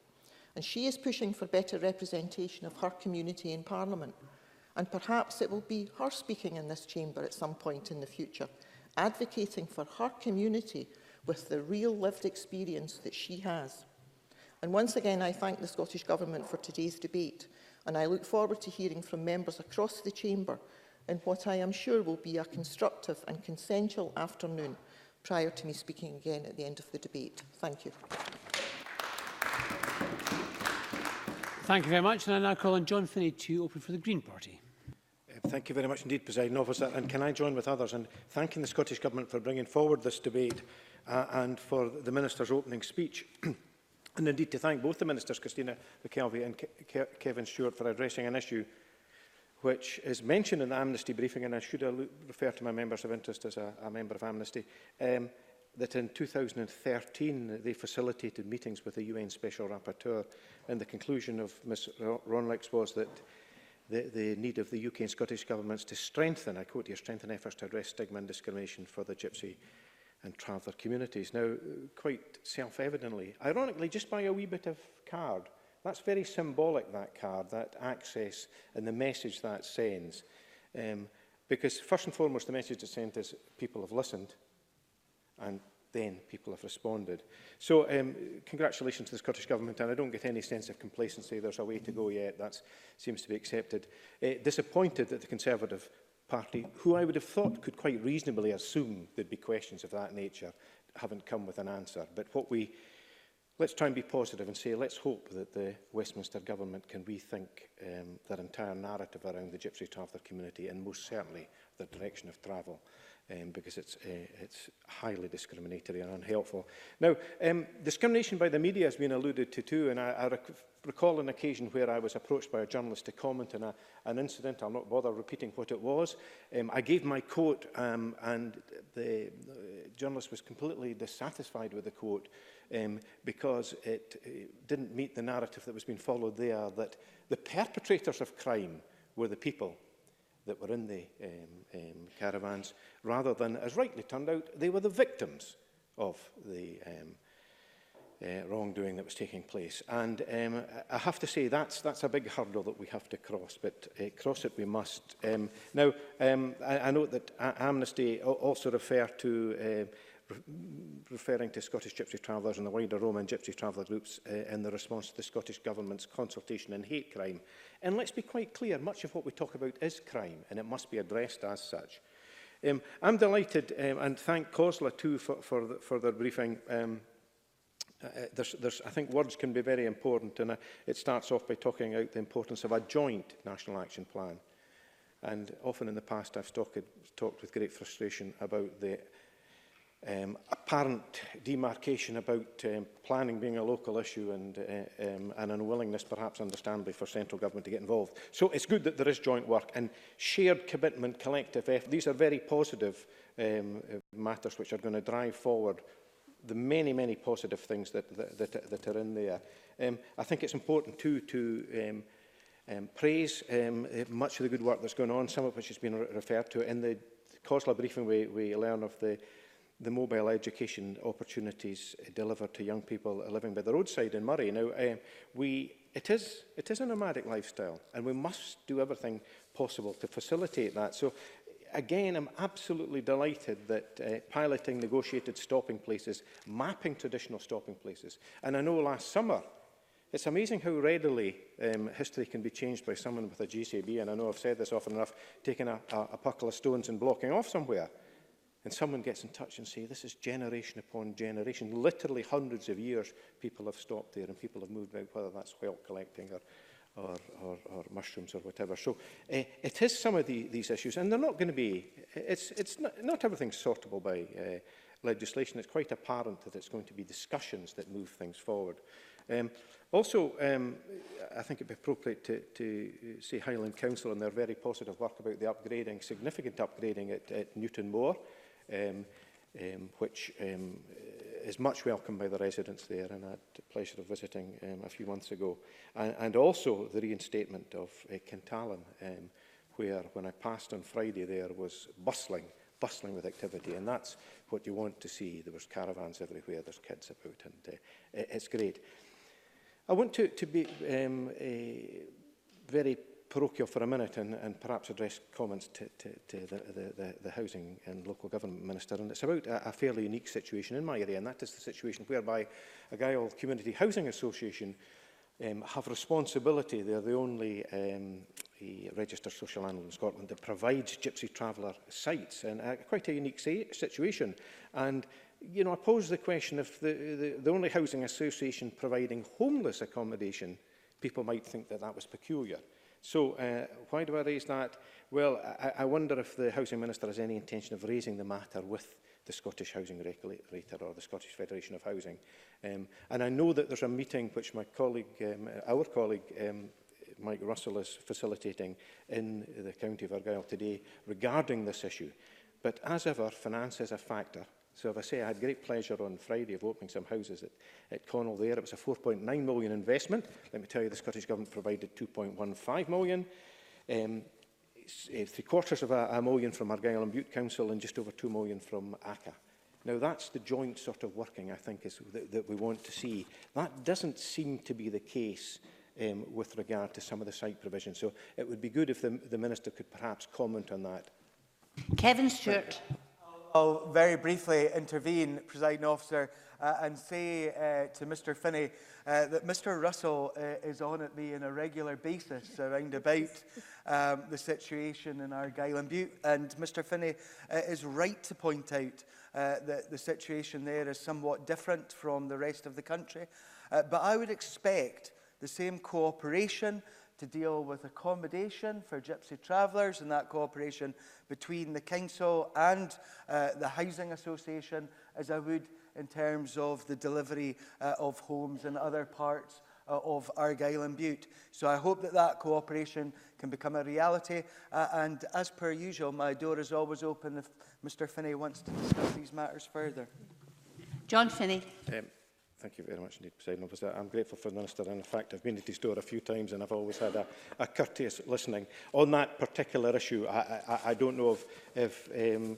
And she is pushing for better representation of her community in Parliament. And perhaps it will be her speaking in this chamber at some point in the future, advocating for her community with the real lived experience that she has. And once again, I thank the Scottish Government for today's debate, and I look forward to hearing from members across the chamber in what I am sure will be a constructive and consensual afternoon prior to me speaking again at the end of the debate. Thank you. Thank you very much. And I now call on John Finney to open for the Green Party. Thank you very much indeed, Presiding Officer. And can I join with others in thanking the Scottish Government for bringing forward this debate and for the Minister's opening speech. And indeed to thank both the Ministers, Christina McKelvey and Kevin Stewart, for addressing an issue which is mentioned in the Amnesty briefing, and I should refer to my members of interest as a member of Amnesty, that in 2013 they facilitated meetings with the UN Special Rapporteur, and the conclusion of Ms Ronlich's was that the need of the UK and Scottish governments to strengthen, I quote here, strengthen efforts to address stigma and discrimination for the Gypsy and Traveller communities. Now, quite self-evidently, ironically, just by a wee bit of card, that's very symbolic, that card, that access and the message that sends. Because first and foremost, the message it sent is people have listened and then people have responded. So congratulations to the Scottish Government, and I don't get any sense of complacency. There's a way to go yet. That seems to be accepted. Disappointed that the Conservative Party, who I would have thought could quite reasonably assume there'd be questions of that nature, haven't come with an answer. But let's try and be positive and say, let's hope that the Westminster Government can rethink their entire narrative around the Gypsy Traveller community, and most certainly the direction of travel, because it's highly discriminatory and unhelpful. Now, discrimination by the media has been alluded to too, and I recall an occasion where I was approached by a journalist to comment on an incident. I'll not bother repeating what it was. I gave my quote, and the journalist was completely dissatisfied with the quote because it didn't meet the narrative that was being followed there, that the perpetrators of crime were the people that were in the caravans, rather than, as rightly turned out, they were the victims of the wrongdoing that was taking place. And I have to say that's a big hurdle that we have to cross, but cross it we must. Now, I note that Amnesty also referring to Scottish Gypsy Travellers and the wider Roma and Gypsy Traveller groups in the response to the Scottish Government's consultation in hate crime. And let's be quite clear, much of what we talk about is crime, and it must be addressed as such. I'm delighted, and thank COSLA too for their briefing. I think words can be very important, and it starts off by talking about the importance of a joint national action plan. And often in the past I've talked with great frustration about the apparent demarcation about planning being a local issue and an unwillingness, perhaps understandably, for central government to get involved. So it's good that there is joint work and shared commitment, collective effort. These are very positive matters which are going to drive forward the many, many positive things that are in there. I think it's important too to praise much of the good work that's going on, some of which has been referred to. In the COSLA briefing, we learn of the mobile education opportunities delivered to young people living by the roadside in Murray. Now, it is a nomadic lifestyle, and we must do everything possible to facilitate that. So, again, I'm absolutely delighted that piloting negotiated stopping places, mapping traditional stopping places. And I know last summer, it's amazing how readily history can be changed by someone with a GCB, and I know I've said this often enough, taking a buckle of stones and blocking off somewhere. And someone gets in touch and say, this is generation upon generation, literally hundreds of years people have stopped there and people have moved out, whether that's whelk collecting or mushrooms or whatever. So it is some of these issues, and they're not going to be, it's not everything's sortable by legislation. It's quite apparent that it's going to be discussions that move things forward. Also, I think it would be appropriate to say Highland Council and their very positive work about the upgrading, significant upgrading at Newton Moor. which is much welcomed by the residents there, and I had the pleasure of visiting a few months ago. And also the reinstatement of Kintallen, where when I passed on Friday there was bustling with activity, and that's what you want to see. There was caravans everywhere, there's kids about, and it's great. I want to be very parochial for a minute and perhaps address comments to the Housing and Local Government Minister. And it's about a fairly unique situation in my area, and that is the situation whereby a Argyll Community Housing Association have responsibility. They're the only registered social landlord in Scotland that provides Gypsy Traveller sites, and quite a unique situation. And you know, I pose the question, if the only housing association providing homeless accommodation, people might think that that was peculiar. So why do I raise that? Well, I wonder if the Housing Minister has any intention of raising the matter with the Scottish Housing Regulator or the Scottish Federation of Housing. And I know that there's a meeting which my colleague, our colleague, Mike Russell is facilitating in the county of Argyll today regarding this issue. But as ever, finance is a factor. So, as I say, I had great pleasure on Friday of opening some houses at Connell there. It was a 4.9 million investment. Let me tell you, the Scottish Government provided 2.15 million. Three-quarters of a million from Argyll and Bute Council and just over 2 million from ACA. Now, that's the joint sort of working, I think, that we want to see. That doesn't seem to be the case with regard to some of the site provision. So it would be good if the Minister could perhaps comment on that. Kevin Stewart. I'll very briefly intervene, Presiding Officer, and say to Mr Finney that Mr Russell is on at me on a regular basis around about the situation in Argyll and Bute. And Mr Finney is right to point out that the situation there is somewhat different from the rest of the country. But I would expect the same cooperation to deal with accommodation for Gypsy Travellers, and that cooperation between the Council and the Housing Association as I would in terms of the delivery of homes in other parts of Argyll and Bute. So I hope that that cooperation can become a reality, and as per usual, my door is always open if Mr Finney wants to discuss these matters further. John Finney. Thank you very much indeed, President Officer. I'm grateful for the Minister, and in fact I've been at his door a few times and I've always had a courteous listening. On that particular issue, I don't know if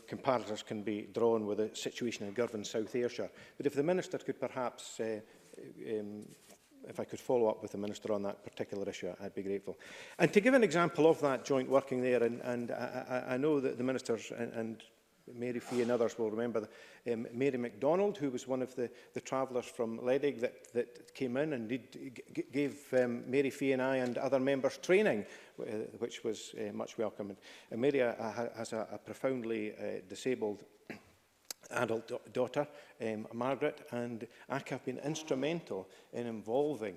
comparators can be drawn with the situation in Girvan, South Ayrshire, but if the Minister could perhaps, if I could follow up with the Minister on that particular issue, I'd be grateful. And to give an example of that joint working there, and I know that the Ministers and Mary Fee and others will remember Mary MacDonald, who was one of the travellers from Ledig that came in and gave Mary Fee and I and other members training, which was much welcome. And Mary has a profoundly disabled adult daughter, Margaret, and ACA have been instrumental in involving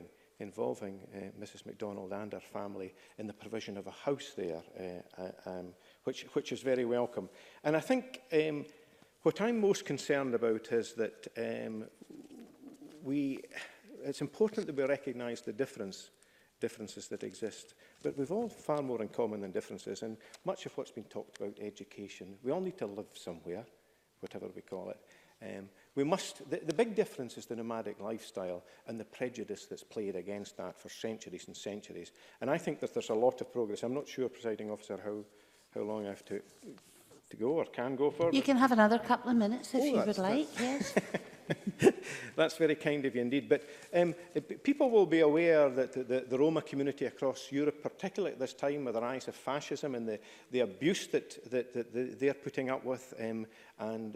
Mrs MacDonald and her family in the provision of a house there, which is very welcome. And I think what I'm most concerned about is that it's important that we recognise the differences that exist, but we've all far more in common than differences, and much of what's been talked about, education, we all need to live somewhere, whatever we call it. The big difference is the nomadic lifestyle and the prejudice that's played against that for centuries and centuries. And I think that there's a lot of progress. I'm not sure, Presiding Officer, how long I have to go or can go for. You can have another couple of minutes if you would like, yes. That's very kind of you indeed. But people will be aware that the Roma community across Europe, particularly at this time with the rise of fascism and the abuse that they're putting up with, and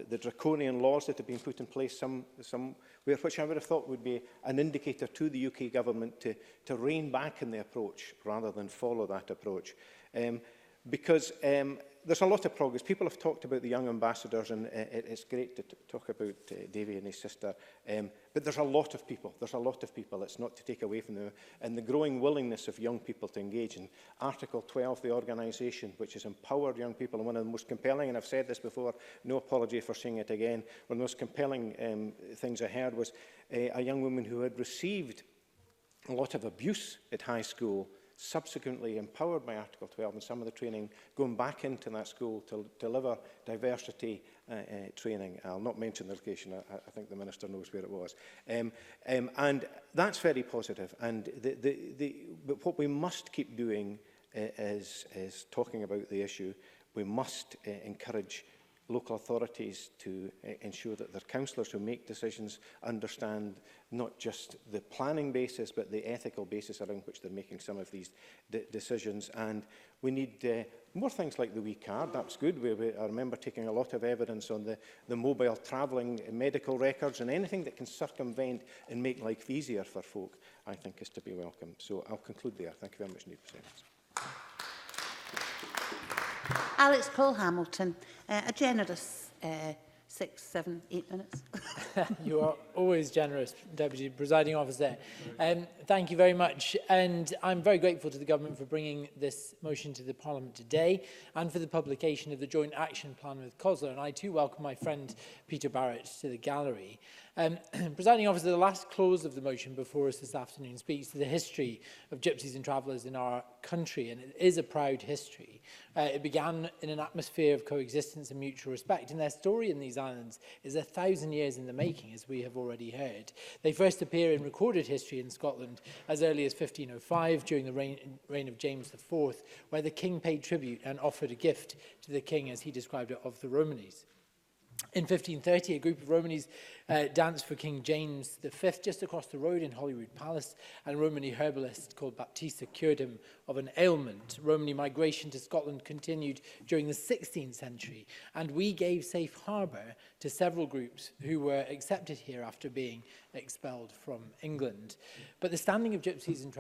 the draconian laws that have been put in place somewhere, which I would have thought would be an indicator to the UK government to rein back in the approach rather than follow that approach. Because there's a lot of progress. People have talked about the young ambassadors, and it's great to talk about Davy and his sister. But there's a lot of people. It's not to take away from them. And the growing willingness of young people to engage in Article 12, the organisation, which has empowered young people. And one of the most compelling, and I've said this before, no apology for saying it again, one of the most compelling things I heard was a young woman who had received a lot of abuse at high school, subsequently empowered by Article 12 and some of the training, going back into that school to deliver diversity training. I'll not mention the location. I think the Minister knows where it was. And that's very positive. And but what we must keep doing is talking about the issue. We must encourage local authorities to ensure that their councillors who make decisions understand not just the planning basis but the ethical basis around which they're making some of these decisions. And we need more things like the wee card. That's good. I remember taking a lot of evidence on the mobile travelling medical records, and anything that can circumvent and make life easier for folk, I think, is to be welcome. So I'll conclude there. Thank you very much indeed, President. Alex Cole-Hamilton, a generous 6, 7, 8 minutes. You are always generous, Deputy Presiding Officer. Thank you very much. And I'm very grateful to the Government for bringing this motion to the Parliament today and for the publication of the Joint Action Plan with COSLA. And I too welcome my friend Peter Barrett to the gallery. Presiding Officer, the last clause of the motion before us this afternoon speaks to the history of gypsies and travellers in our country, and it is a proud history. It began in an atmosphere of coexistence and mutual respect, and their story in these islands is 1,000 years in the making, as we have already heard. They first appear in recorded history in Scotland as early as 1505 during the reign of James IV, where the king paid tribute and offered a gift to the king, as he described it, of the Romanies. In 1530, a group of Romanies danced for King James V just across the road in Holyrood Palace, and a Romani herbalist called Baptista cured him of an ailment. Romani migration to Scotland continued during the 16th century, and we gave safe harbour to several groups who were accepted here after being expelled from England. But the standing of gypsy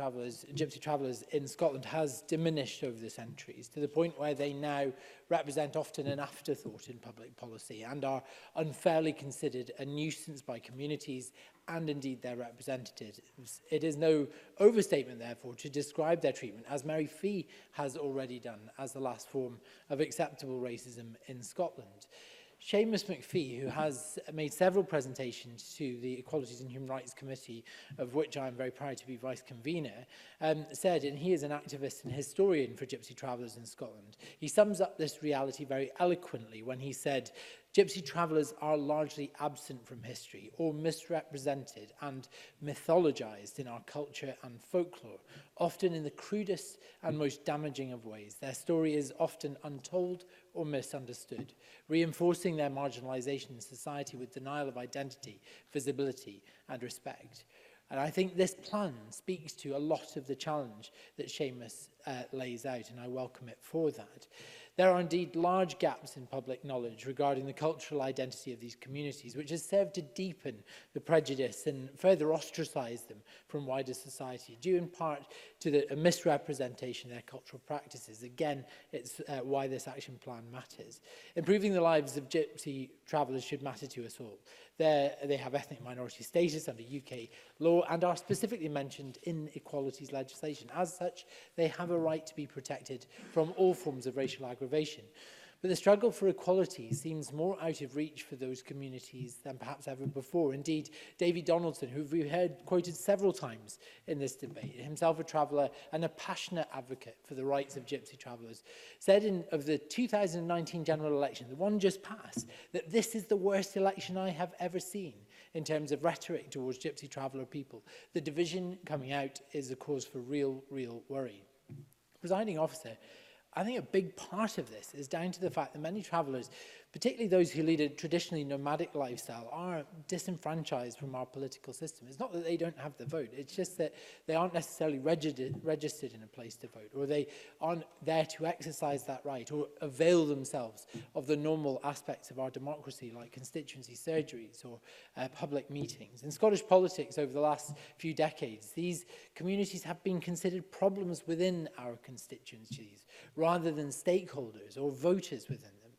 travellers in Scotland has diminished over the centuries, to the point where they now represent often an afterthought in public policy and are unfairly considered a nuisance by communities and indeed their representatives. It is no overstatement, therefore, to describe their treatment, as Mary Fee has already done, as the last form of acceptable racism in Scotland. Seamus McPhee, who has made several presentations to the Equalities and Human Rights Committee, of which I am very proud to be vice-convener, said, and he is an activist and historian for gypsy travellers in Scotland, he sums up this reality very eloquently when he said, "Gypsy travellers are largely absent from history or misrepresented and mythologized in our culture and folklore, often in the crudest and most damaging of ways. Their story is often untold or misunderstood, reinforcing their marginalization in society with denial of identity, visibility, and respect." And I think this plan speaks to a lot of the challenge that Seamus lays out, and I welcome it for that. There are indeed large gaps in public knowledge regarding the cultural identity of these communities, which has served to deepen the prejudice and further ostracize them from wider society, due in part to the misrepresentation of their cultural practices. Again, it's why this action plan matters. Improving the lives of gypsy travellers should matter to us all. They have ethnic minority status under UK law and are specifically mentioned in equalities legislation. As such, they have a right to be protected from all forms of racial aggravation. But the struggle for equality seems more out of reach for those communities than perhaps ever before. Indeed, Davy Donaldson, who we've heard quoted several times in this debate, himself a traveller and a passionate advocate for the rights of gypsy travellers, said of the 2019 general election, the one just passed, that this is the worst election I have ever seen in terms of rhetoric towards gypsy traveller people. The division coming out is a cause for real worry. Presiding Officer, I think a big part of this is down to the fact that many travellers, particularly those who lead a traditionally nomadic lifestyle, are disenfranchised from our political system. It's not that they don't have the vote, it's just that they aren't necessarily registered in a place to vote, or they aren't there to exercise that right, or avail themselves of the normal aspects of our democracy, like constituency surgeries or public meetings. In Scottish politics over the last few decades, these communities have been considered problems within our constituencies, rather than stakeholders or voters within them.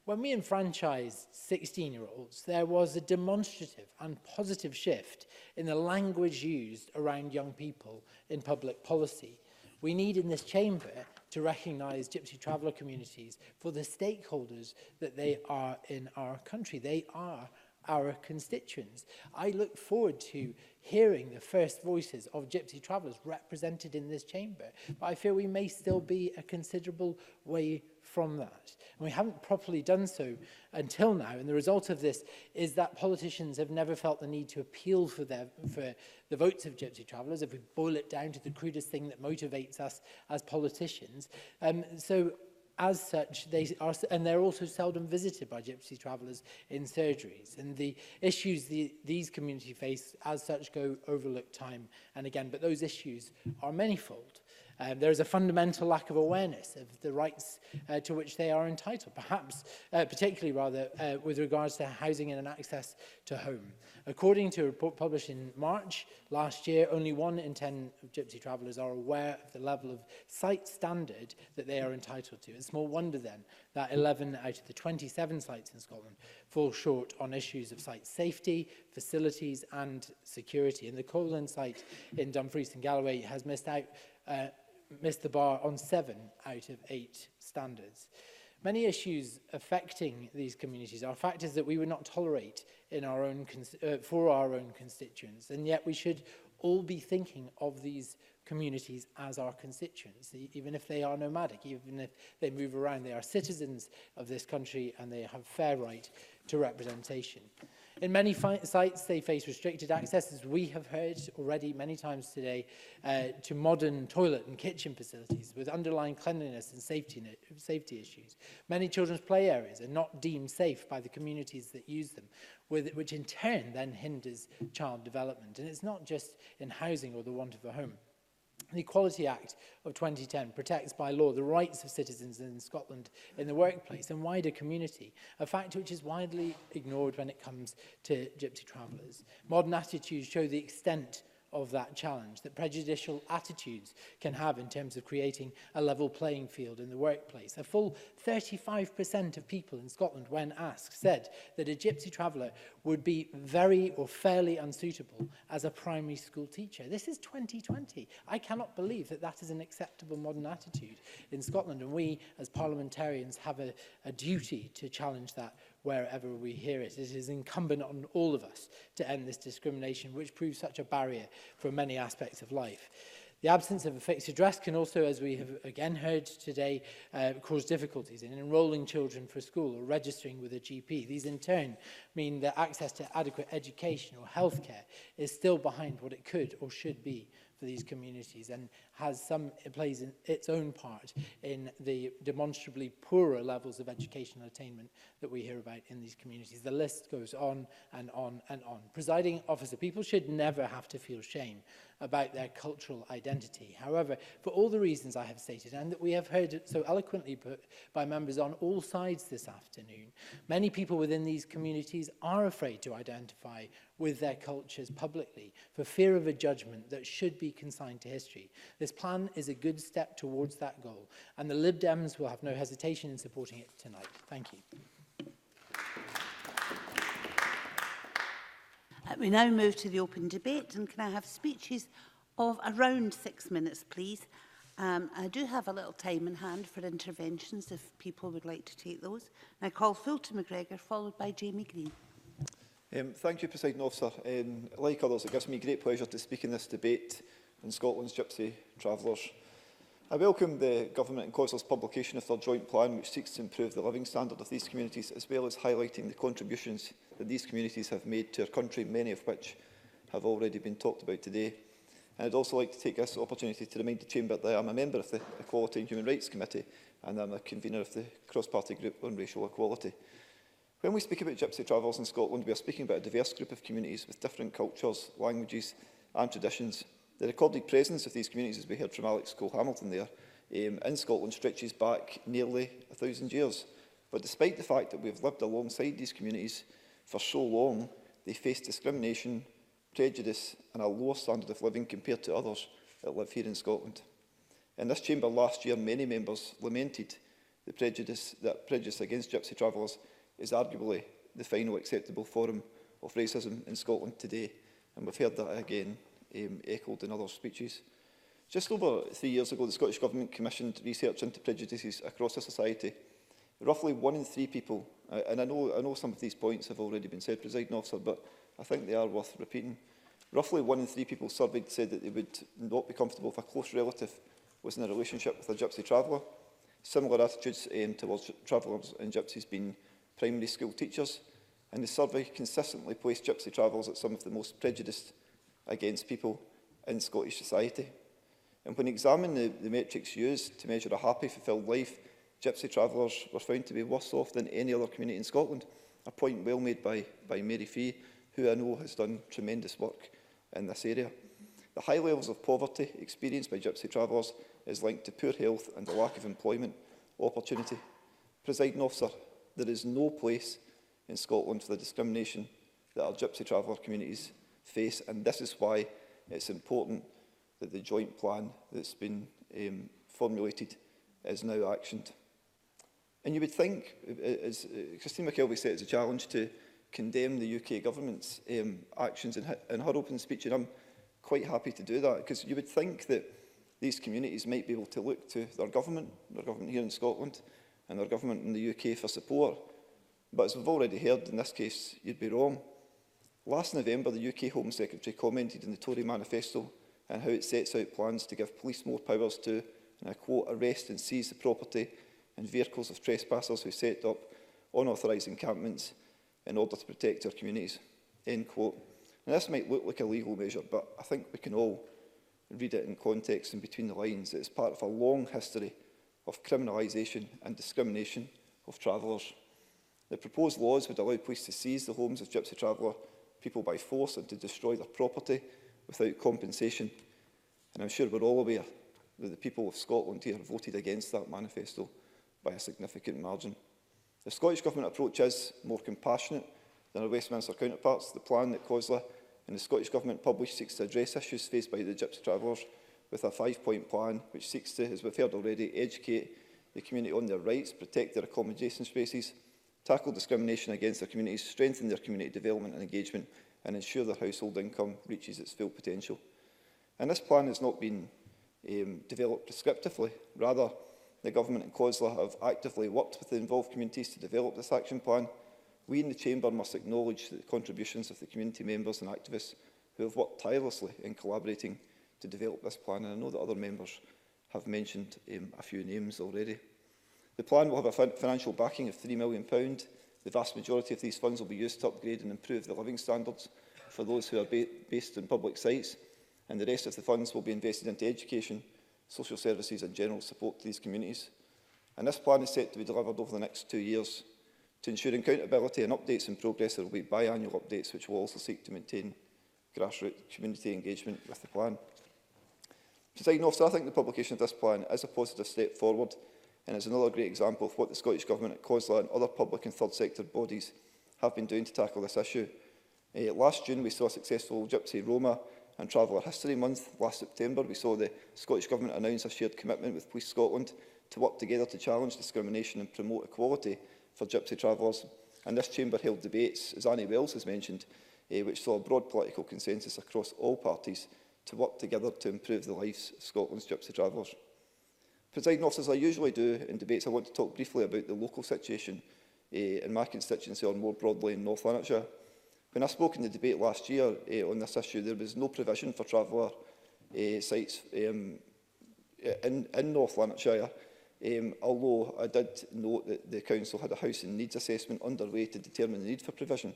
When we enfranchised 16-year-olds, there was a demonstrative and positive shift in the language used around young people in public policy. We need in this chamber to recognise gypsy traveller communities for the stakeholders that they are in our country. They are our constituents. I look forward to hearing the first voices of Gypsy Travelers represented in this chamber, but I feel we may still be a considerable way from that. And we haven't properly done so until now, and the result of this is that politicians have never felt the need to appeal for the votes of Gypsy Travelers, if we boil it down to the crudest thing that motivates us as politicians. As such, they're also seldom visited by Gypsy Travelers in surgeries. And the issues these communities face, as such, go overlooked time and again. But those issues are manifold. There is a fundamental lack of awareness of the rights to which they are entitled, perhaps particularly with regards to housing and access to home. According to a report published in March last year, only 1 in 10 of Gypsy Travelers are aware of the level of site standard that they are entitled to. It's small wonder then that 11 out of the 27 sites in Scotland fall short on issues of site safety, facilities and security. And the Colin site in Dumfries and Galloway has missed the bar on 7 out of 8 standards. Many issues affecting these communities are factors that we would not tolerate in our own for our own constituents, and yet we should all be thinking of these communities as our constituents, even if they are nomadic, even if they move around. They are citizens of this country and they have fair right to representation. In many sites, they face restricted access, as we have heard already many times today, to modern toilet and kitchen facilities with underlying cleanliness and safety issues. Many children's play areas are not deemed safe by the communities that use them, which in turn then hinders child development. And it's not just in housing or the want of a home. The Equality Act of 2010 protects by law the rights of citizens in Scotland in the workplace and wider community, a fact which is widely ignored when it comes to Gypsy Travellers. Modern attitudes show the extent of that challenge that prejudicial attitudes can have in terms of creating a level playing field in the workplace. A full 35% of people in Scotland, when asked, said that a Gypsy Traveller would be very or fairly unsuitable as a primary school teacher. This is 2020. I cannot believe that that is an acceptable modern attitude in Scotland, and we as parliamentarians have a duty to challenge that wherever we hear it. It is incumbent on all of us to end this discrimination, which proves such a barrier for many aspects of life. The absence of a fixed address can also, as we have again heard today, cause difficulties in enrolling children for school or registering with a GP. These in turn mean that access to adequate education or healthcare is still behind what it could or should be for these communities, and it plays its own part in the demonstrably poorer levels of educational attainment that we hear about in these communities. The list goes on and on and on. Presiding officer, people should never have to feel shame about their cultural identity. However, for all the reasons I have stated, and that we have heard so eloquently put by members on all sides this afternoon, many people within these communities are afraid to identify with their cultures publicly for fear of a judgment that should be consigned to history. This plan is a good step towards that goal, and the Lib Dems will have no hesitation in supporting it tonight. Thank you. We now move to the open debate, and can I have speeches of around 6 minutes, please? I do have a little time in hand for interventions if people would like to take those. And I call Fulton McGregor, followed by Jamie Green. Thank you, Presiding Officer. Like others, it gives me great pleasure to speak in this debate on Scotland's Gypsy Travellers. I welcome the Government and COSLA's publication of their joint plan, which seeks to improve the living standard of these communities, as well as highlighting the contributions that these communities have made to our country, many of which have already been talked about today. And I'd also like to take this opportunity to remind the Chamber that I am a member of the Equality and Human Rights Committee, and I'm a convener of the cross-party group on racial equality. When we speak about Gypsy Travellers in Scotland, we are speaking about a diverse group of communities with different cultures, languages and traditions. The recorded presence of these communities, as we heard from Alex Cole-Hamilton there, in Scotland stretches back nearly 1,000 years. But despite the fact that we've lived alongside these communities for so long, they face discrimination, prejudice and a lower standard of living compared to others that live here in Scotland. In this chamber last year, many members lamented the prejudice against Gypsy Travellers is arguably the final acceptable form of racism in Scotland today, and we've heard that again echoed in other speeches. Just over 3 years ago, the Scottish Government commissioned research into prejudices across the society, roughly 1 in 3 people, and I know some of these points have already been said, Presiding Officer, but I think they are worth repeating. Roughly 1 in 3 people surveyed said that they would not be comfortable if a close relative was in a relationship with a Gypsy traveller. Similar attitudes towards travellers and Gypsies being primary school teachers, and the survey consistently placed Gypsy travellers at some of the most prejudiced against people in Scottish society. And when examining the metrics used to measure a happy, fulfilled life, Gypsy travellers were found to be worse off than any other community in Scotland, a point well made by Mary Fee, who I know has done tremendous work in this area. The high levels of poverty experienced by Gypsy travellers is linked to poor health and a lack of employment opportunity. Presiding Officer, there is no place in Scotland for the discrimination that our Gypsy traveller communities face, and this is why it's important that the joint plan that's been formulated is now actioned. And you would think, as Christine McKelvey said, it's a challenge to condemn the UK government's actions in her opening speech, and I'm quite happy to do that, because you would think that these communities might be able to look to their government here in Scotland and their government in the UK for support. But as we've already heard, in this case, you'd be wrong. Last November, the UK Home Secretary commented in the Tory manifesto on how it sets out plans to give police more powers to, and I quote, arrest and seize the property and vehicles of trespassers who set up unauthorised encampments in order to protect our communities, end quote. Now, this might look like a legal measure, but I think we can all read it in context and between the lines. It is part of a long history of criminalisation and discrimination of travellers. The proposed laws would allow police to seize the homes of Gypsy traveller people by force and to destroy their property without compensation. And I'm sure we're all aware that the people of Scotland here voted against that manifesto by a significant margin. The Scottish Government approach is more compassionate than our Westminster counterparts. The plan that COSLA and the Scottish Government published seeks to address issues faced by the Gypsy travellers with a 5-point plan which seeks to, as we've heard already, educate the community on their rights, protect their accommodation spaces, tackle discrimination against their communities, strengthen their community development and engagement, and ensure their household income reaches its full potential. And this plan has not been developed prescriptively. Rather, the Government and COSLA have actively worked with the involved communities to develop this action plan. We in the Chamber must acknowledge the contributions of the community members and activists who have worked tirelessly in collaborating to develop this plan, and I know that other members have mentioned a few names already. The plan will have a financial backing of £3 million. The vast majority of these funds will be used to upgrade and improve the living standards for those who are based in public sites, and the rest of the funds will be invested into education, social services and general support to these communities. And this plan is set to be delivered over the next 2 years. To ensure accountability and updates in progress, there will be biannual updates which will also seek to maintain grassroots community engagement with the plan. Presiding Officer, I think the publication of this plan is a positive step forward and is another great example of what the Scottish Government at COSLA and other public and third sector bodies have been doing to tackle this issue. Last June we saw a successful Gypsy, Roma and Traveller History Month. Last September we saw the Scottish Government announce a shared commitment with Police Scotland to work together to challenge discrimination and promote equality for Gypsy travellers. And this chamber held debates, as Annie Wells has mentioned, which saw a broad political consensus across all parties to work together to improve the lives of Scotland's Gypsy travellers. Presiding Officers, I usually do in debates, I want to talk briefly about the local situation in my constituency or more broadly in North Lanarkshire. When I spoke in the debate last year on this issue, there was no provision for traveller sites in North Lanarkshire, although I did note that the Council had a housing needs assessment underway to determine the need for provision.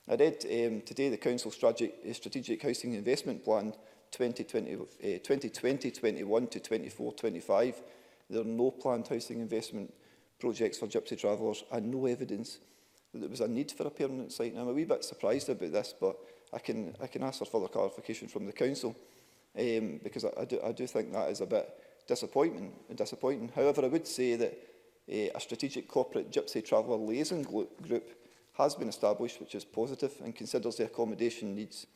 I read today the Council's Strategic Housing Investment Plan 2020-21 to 24-25. There are no planned housing investment projects for Gypsy travellers and no evidence that there was a need for a permanent site. And I'm a wee bit surprised about this, but I can ask for further clarification from the Council because I do think that is a bit disappointing. However, I would say that a strategic corporate Gypsy traveller liaison group has been established, which is positive, and considers the accommodation needs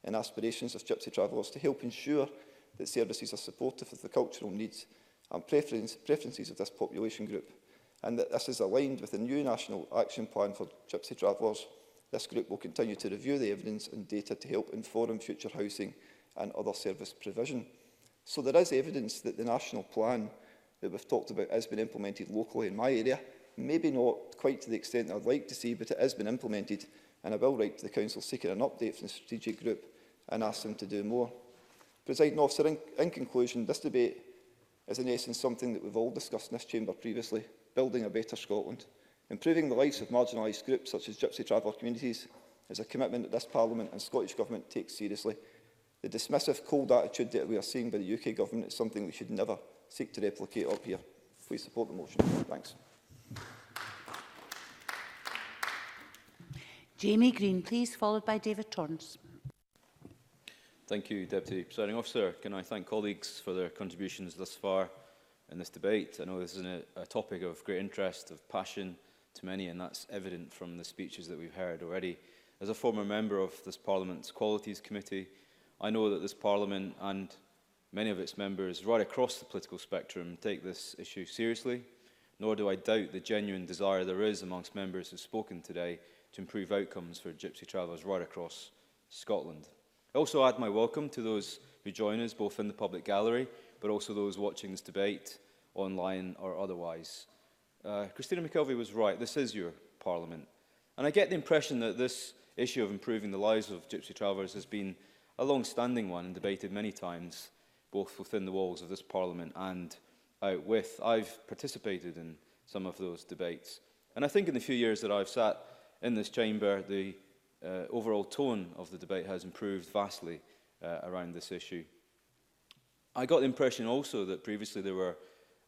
and aspirations of Gypsy travellers to help ensure that services are supportive of the cultural needs and preferences of this population group, and that this is aligned with the new National Action Plan for Gypsy travellers. This group will continue to review the evidence and data to help inform future housing and other service provision. So there is evidence that the national plan that we've talked about has been implemented locally in my area, maybe not quite to the extent I'd like to see, but it has been implemented, and I will write to the Council seeking an update from the strategic group and ask them to do more. Presiding Officer, in conclusion, this debate is in essence something that we've all discussed in this chamber previously: building a better Scotland. Improving the lives of marginalised groups such as Gypsy Traveller communities is a commitment that this Parliament and Scottish Government takes seriously. The dismissive, cold attitude that we are seeing by the UK Government is something we should never seek to replicate up here. Please support the motion. Thanks. Jamie Green, please, followed by David Torrance. Thank you, Deputy Presiding Officer. Can I thank colleagues for their contributions thus far in this debate? I know this is a topic of great interest, of passion to many, and that's evident from the speeches that we've heard already. As a former member of this Parliament's Qualities Committee, I know that this Parliament and many of its members right across the political spectrum take this issue seriously, nor do I doubt the genuine desire there is amongst members who've spoken today to improve outcomes for Gypsy Travellers right across Scotland. I also add my welcome to those who join us both in the public gallery, but also those watching this debate online or otherwise. Christina McKelvey was right, this is your Parliament. And I get the impression that this issue of improving the lives of Gypsy Travellers has been a long-standing one and debated many times, both within the walls of this Parliament and out with. I've participated in some of those debates. And I think in the few years that I've sat in this chamber, the overall tone of the debate has improved vastly around this issue. I got the impression also that previously there were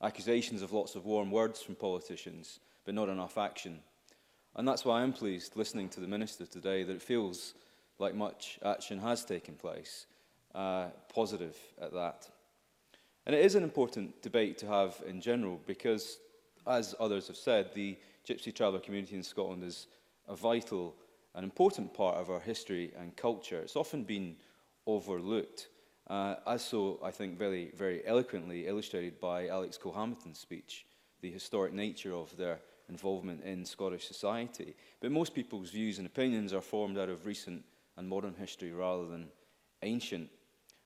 accusations of lots of warm words from politicians, but not enough action. And that's why I'm pleased, listening to the Minister today, that it feels like much action has taken place, positive at that. And it is an important debate to have in general because, as others have said, the Gypsy Traveller community in Scotland is a vital and important part of our history and culture. It's often been overlooked, as so, I think, very, very eloquently illustrated by Alex Cole-Hamilton's speech, the historic nature of their involvement in Scottish society. But most people's views and opinions are formed out of recent and modern history rather than ancient.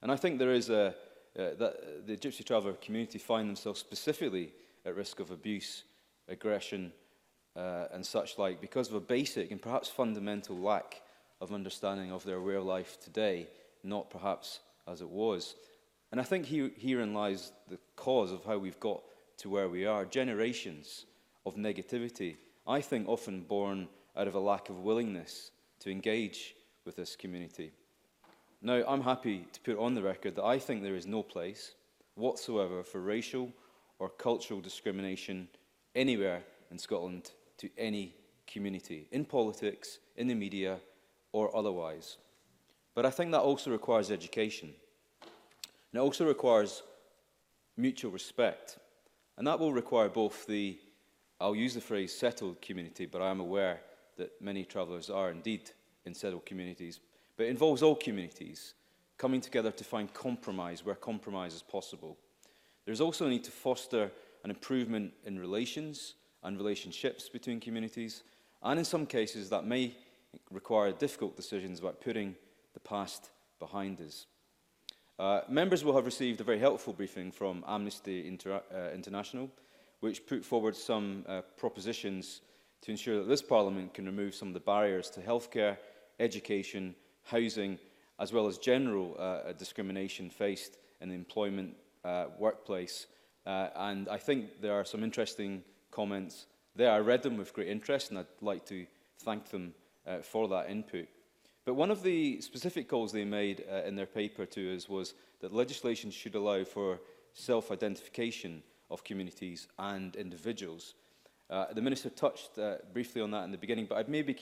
And I think there is that the Gypsy Traveller community find themselves specifically at risk of abuse, aggression, and such like, because of a basic and perhaps fundamental lack of understanding of their way of life today, not perhaps as it was. And I think herein lies the cause of how we've got to where we are. Generations of negativity, I think often born out of a lack of willingness to engage with this community. Now, I'm happy to put on the record that I think there is no place whatsoever for racial or cultural discrimination anywhere in Scotland to any community, in politics, in the media, or otherwise. But I think that also requires education. And it also requires mutual respect. And that will require both the, I'll use the phrase settled community, but I am aware that many travellers are indeed in settled communities, but it involves all communities coming together to find compromise where compromise is possible. There's also a need to foster an improvement in relations and relationships between communities, and in some cases that may require difficult decisions about putting the past behind us. Members will have received a very helpful briefing from Amnesty International, which put forward some propositions to ensure that this Parliament can remove some of the barriers to healthcare, education, housing, as well as general discrimination faced in the employment workplace. And I think there are some interesting comments there. I read them with great interest, and I'd like to thank them for that input. But one of the specific calls they made in their paper to us was that legislation should allow for self-identification of communities and individuals. The Minister touched briefly on that in the beginning, but I'd maybe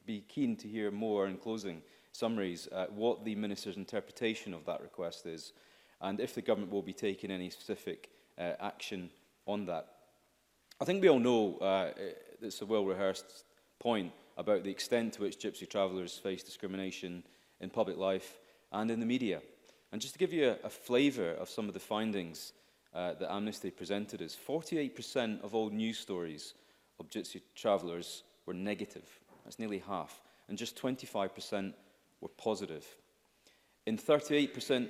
be keen to hear more in closing summaries what the Minister's interpretation of that request is, and if the Government will be taking any specific action on that. I think we all know it's a well-rehearsed point about the extent to which Gypsy Travellers face discrimination in public life and in the media. And just to give you a flavour of some of the findings that Amnesty presented us, 48% of all news stories of Gypsy Travellers were negative. That's nearly half. And just 25% were positive. In 38%,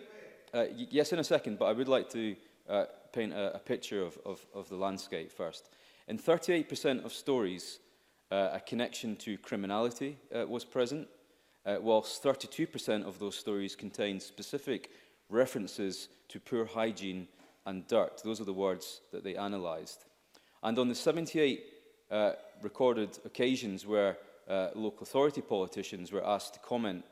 yes, in a second, but I would like to paint a picture of the landscape first. In 38% of stories, a connection to criminality was present, whilst 32% of those stories contained specific references to poor hygiene and dirt. Those are the words that they analysed. And on the 78 recorded occasions where local authority politicians were asked to comment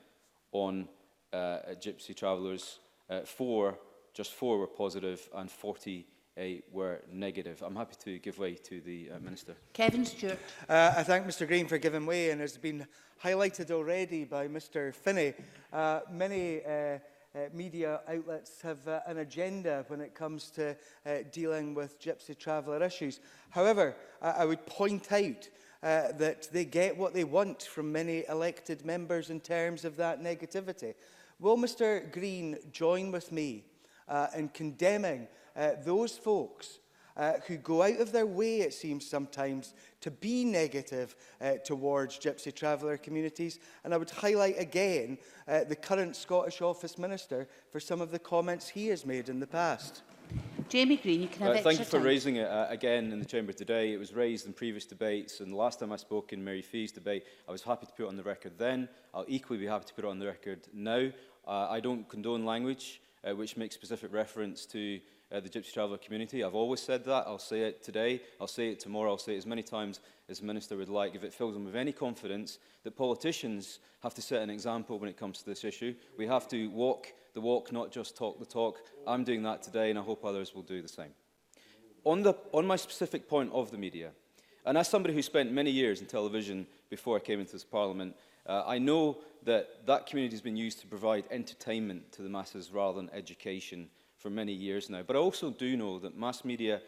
on Gypsy Travelers, just four were positive and 48 were negative. I'm happy to give way to the Minister. Kevin Stewart. I thank Mr Green for giving way, and has been highlighted already by Mr Finney. Many media outlets have an agenda when it comes to dealing with Gypsy Traveller issues. However, I would point out that they get what they want from many elected members in terms of that negativity. Will Mr Green join with me in condemning those folks who go out of their way, it seems sometimes, to be negative towards Gypsy Traveller communities? And I would highlight again the current Scottish Office Minister for some of the comments he has made in the past. Jamie Green, you can have extra Thank you for time. raising it again in the Chamber today. It was raised in previous debates, and the last time I spoke in Mary Fee's debate, I was happy to put it on the record then. I'll equally be happy to put it on the record now. I don't condone language which makes specific reference to the Gypsy Traveller community. I've always said that. I'll say it today. I'll say it tomorrow. I'll say it as many times as the Minister would like, if it fills him with any confidence that politicians have to set an example when it comes to this issue. We have to walk the walk, not just talk the talk. I'm doing that today, and I hope others will do the same. On my specific point of the media, and as somebody who spent many years in television before I came into this Parliament, I know that that community has been used to provide entertainment to the masses rather than education for many years now. But I also do know that mass media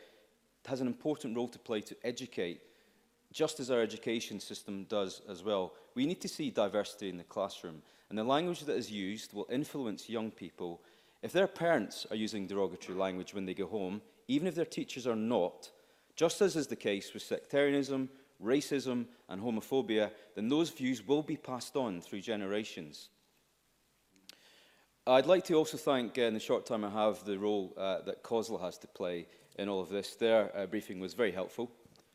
has an important role to play to educate, just as our education system does as well. We need to see diversity in the classroom, and the language that is used will influence young people. If their parents are using derogatory language when they go home, even if their teachers are not, just as is the case with sectarianism, racism and homophobia, then those views will be passed on through generations. I'd like to also thank, in the short time I have, the role that COSLA has to play in all of this. Their briefing was very helpful.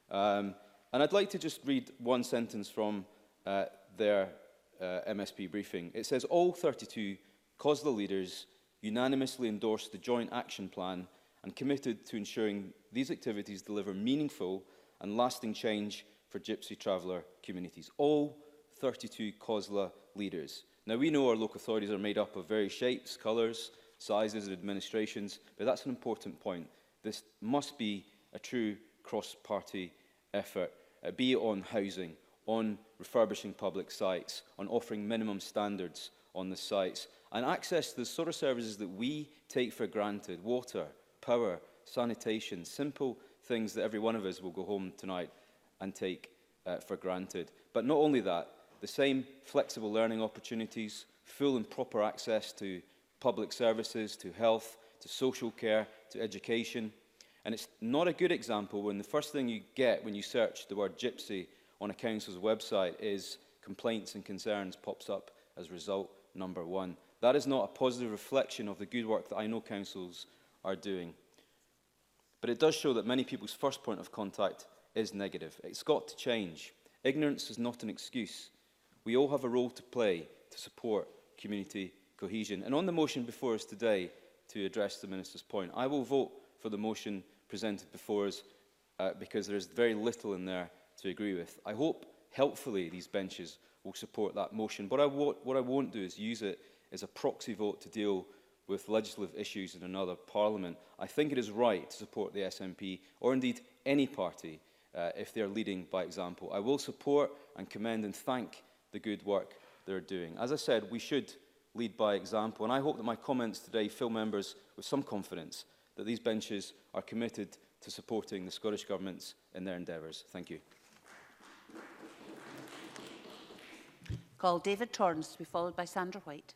And I'd like to just read one sentence from their MSP briefing. It says, all 32 COSLA leaders unanimously endorsed the Joint Action Plan and committed to ensuring these activities deliver meaningful and lasting change for Gypsy Traveller communities. All 32 COSLA leaders. Now, we know our local authorities are made up of various shapes, colours, sizes and administrations, but that's an important point. This must be a true cross-party effort, be it on housing, on refurbishing public sites, on offering minimum standards on the sites, and access to the sort of services that we take for granted: water, power, sanitation, simple things that every one of us will go home tonight and take for granted. But not only that, the same flexible learning opportunities, full and proper access to public services, to health, to social care, to education. And it's not a good example when the first thing you get when you search the word gypsy on a council's website is complaints and concerns pops up as result number one. That is not a positive reflection of the good work that I know councils are doing. But it does show that many people's first point of contact is negative. It's got to change. Ignorance is not an excuse. We all have a role to play to support community cohesion. And on the motion before us today, to address the Minister's point, I will vote for the motion presented before us because there is very little in there to agree with. I hope, helpfully, these benches will support that motion. But what I won't do is use it as a proxy vote to deal with legislative issues in another parliament. I think it is right to support the SNP, or indeed any party, if they are leading by example. I will support and commend and thank the good work they're doing. As I said, we should lead by example, and I hope that my comments today fill members with some confidence that these benches are committed to supporting the Scottish Governments in their endeavours. Thank you. Call David Torrance to be followed by Sandra White.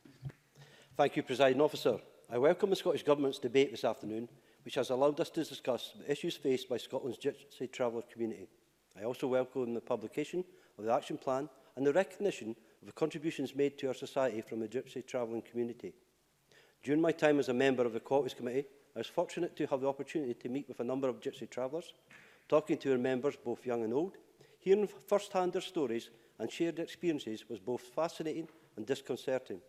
Thank you, Presiding Officer. I welcome the Scottish Government's debate this afternoon, which has allowed us to discuss the issues faced by Scotland's Gypsy Traveller community. I also welcome the publication of the Action Plan and the recognition of the contributions made to our society from the Gypsy travelling community. During my time as a member of the Equalities Committee, I was fortunate to have the opportunity to meet with a number of Gypsy travellers, Talking to our members, both young and old, hearing first-hand their stories and shared experiences was both fascinating and disconcerting.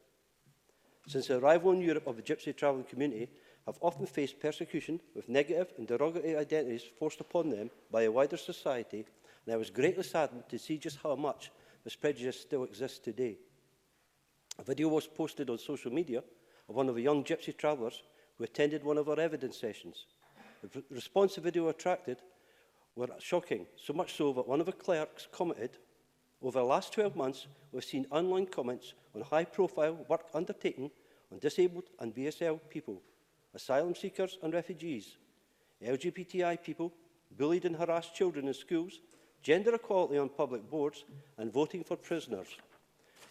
Since the arrival in Europe of the Gypsy travelling community, have often faced persecution with negative and derogatory identities forced upon them by a wider society, and I was greatly saddened to see just how much this prejudice still exists today. A video was posted on social media of one of the young Gypsy travellers who attended one of our evidence sessions. The response the video attracted were shocking, so much so that one of the clerks commented, "Over the last 12 months, we've seen online comments on high-profile work undertaken on disabled and BSL people, asylum seekers and refugees, LGBTI people, bullied and harassed children in schools, gender equality on public boards, and voting for prisoners.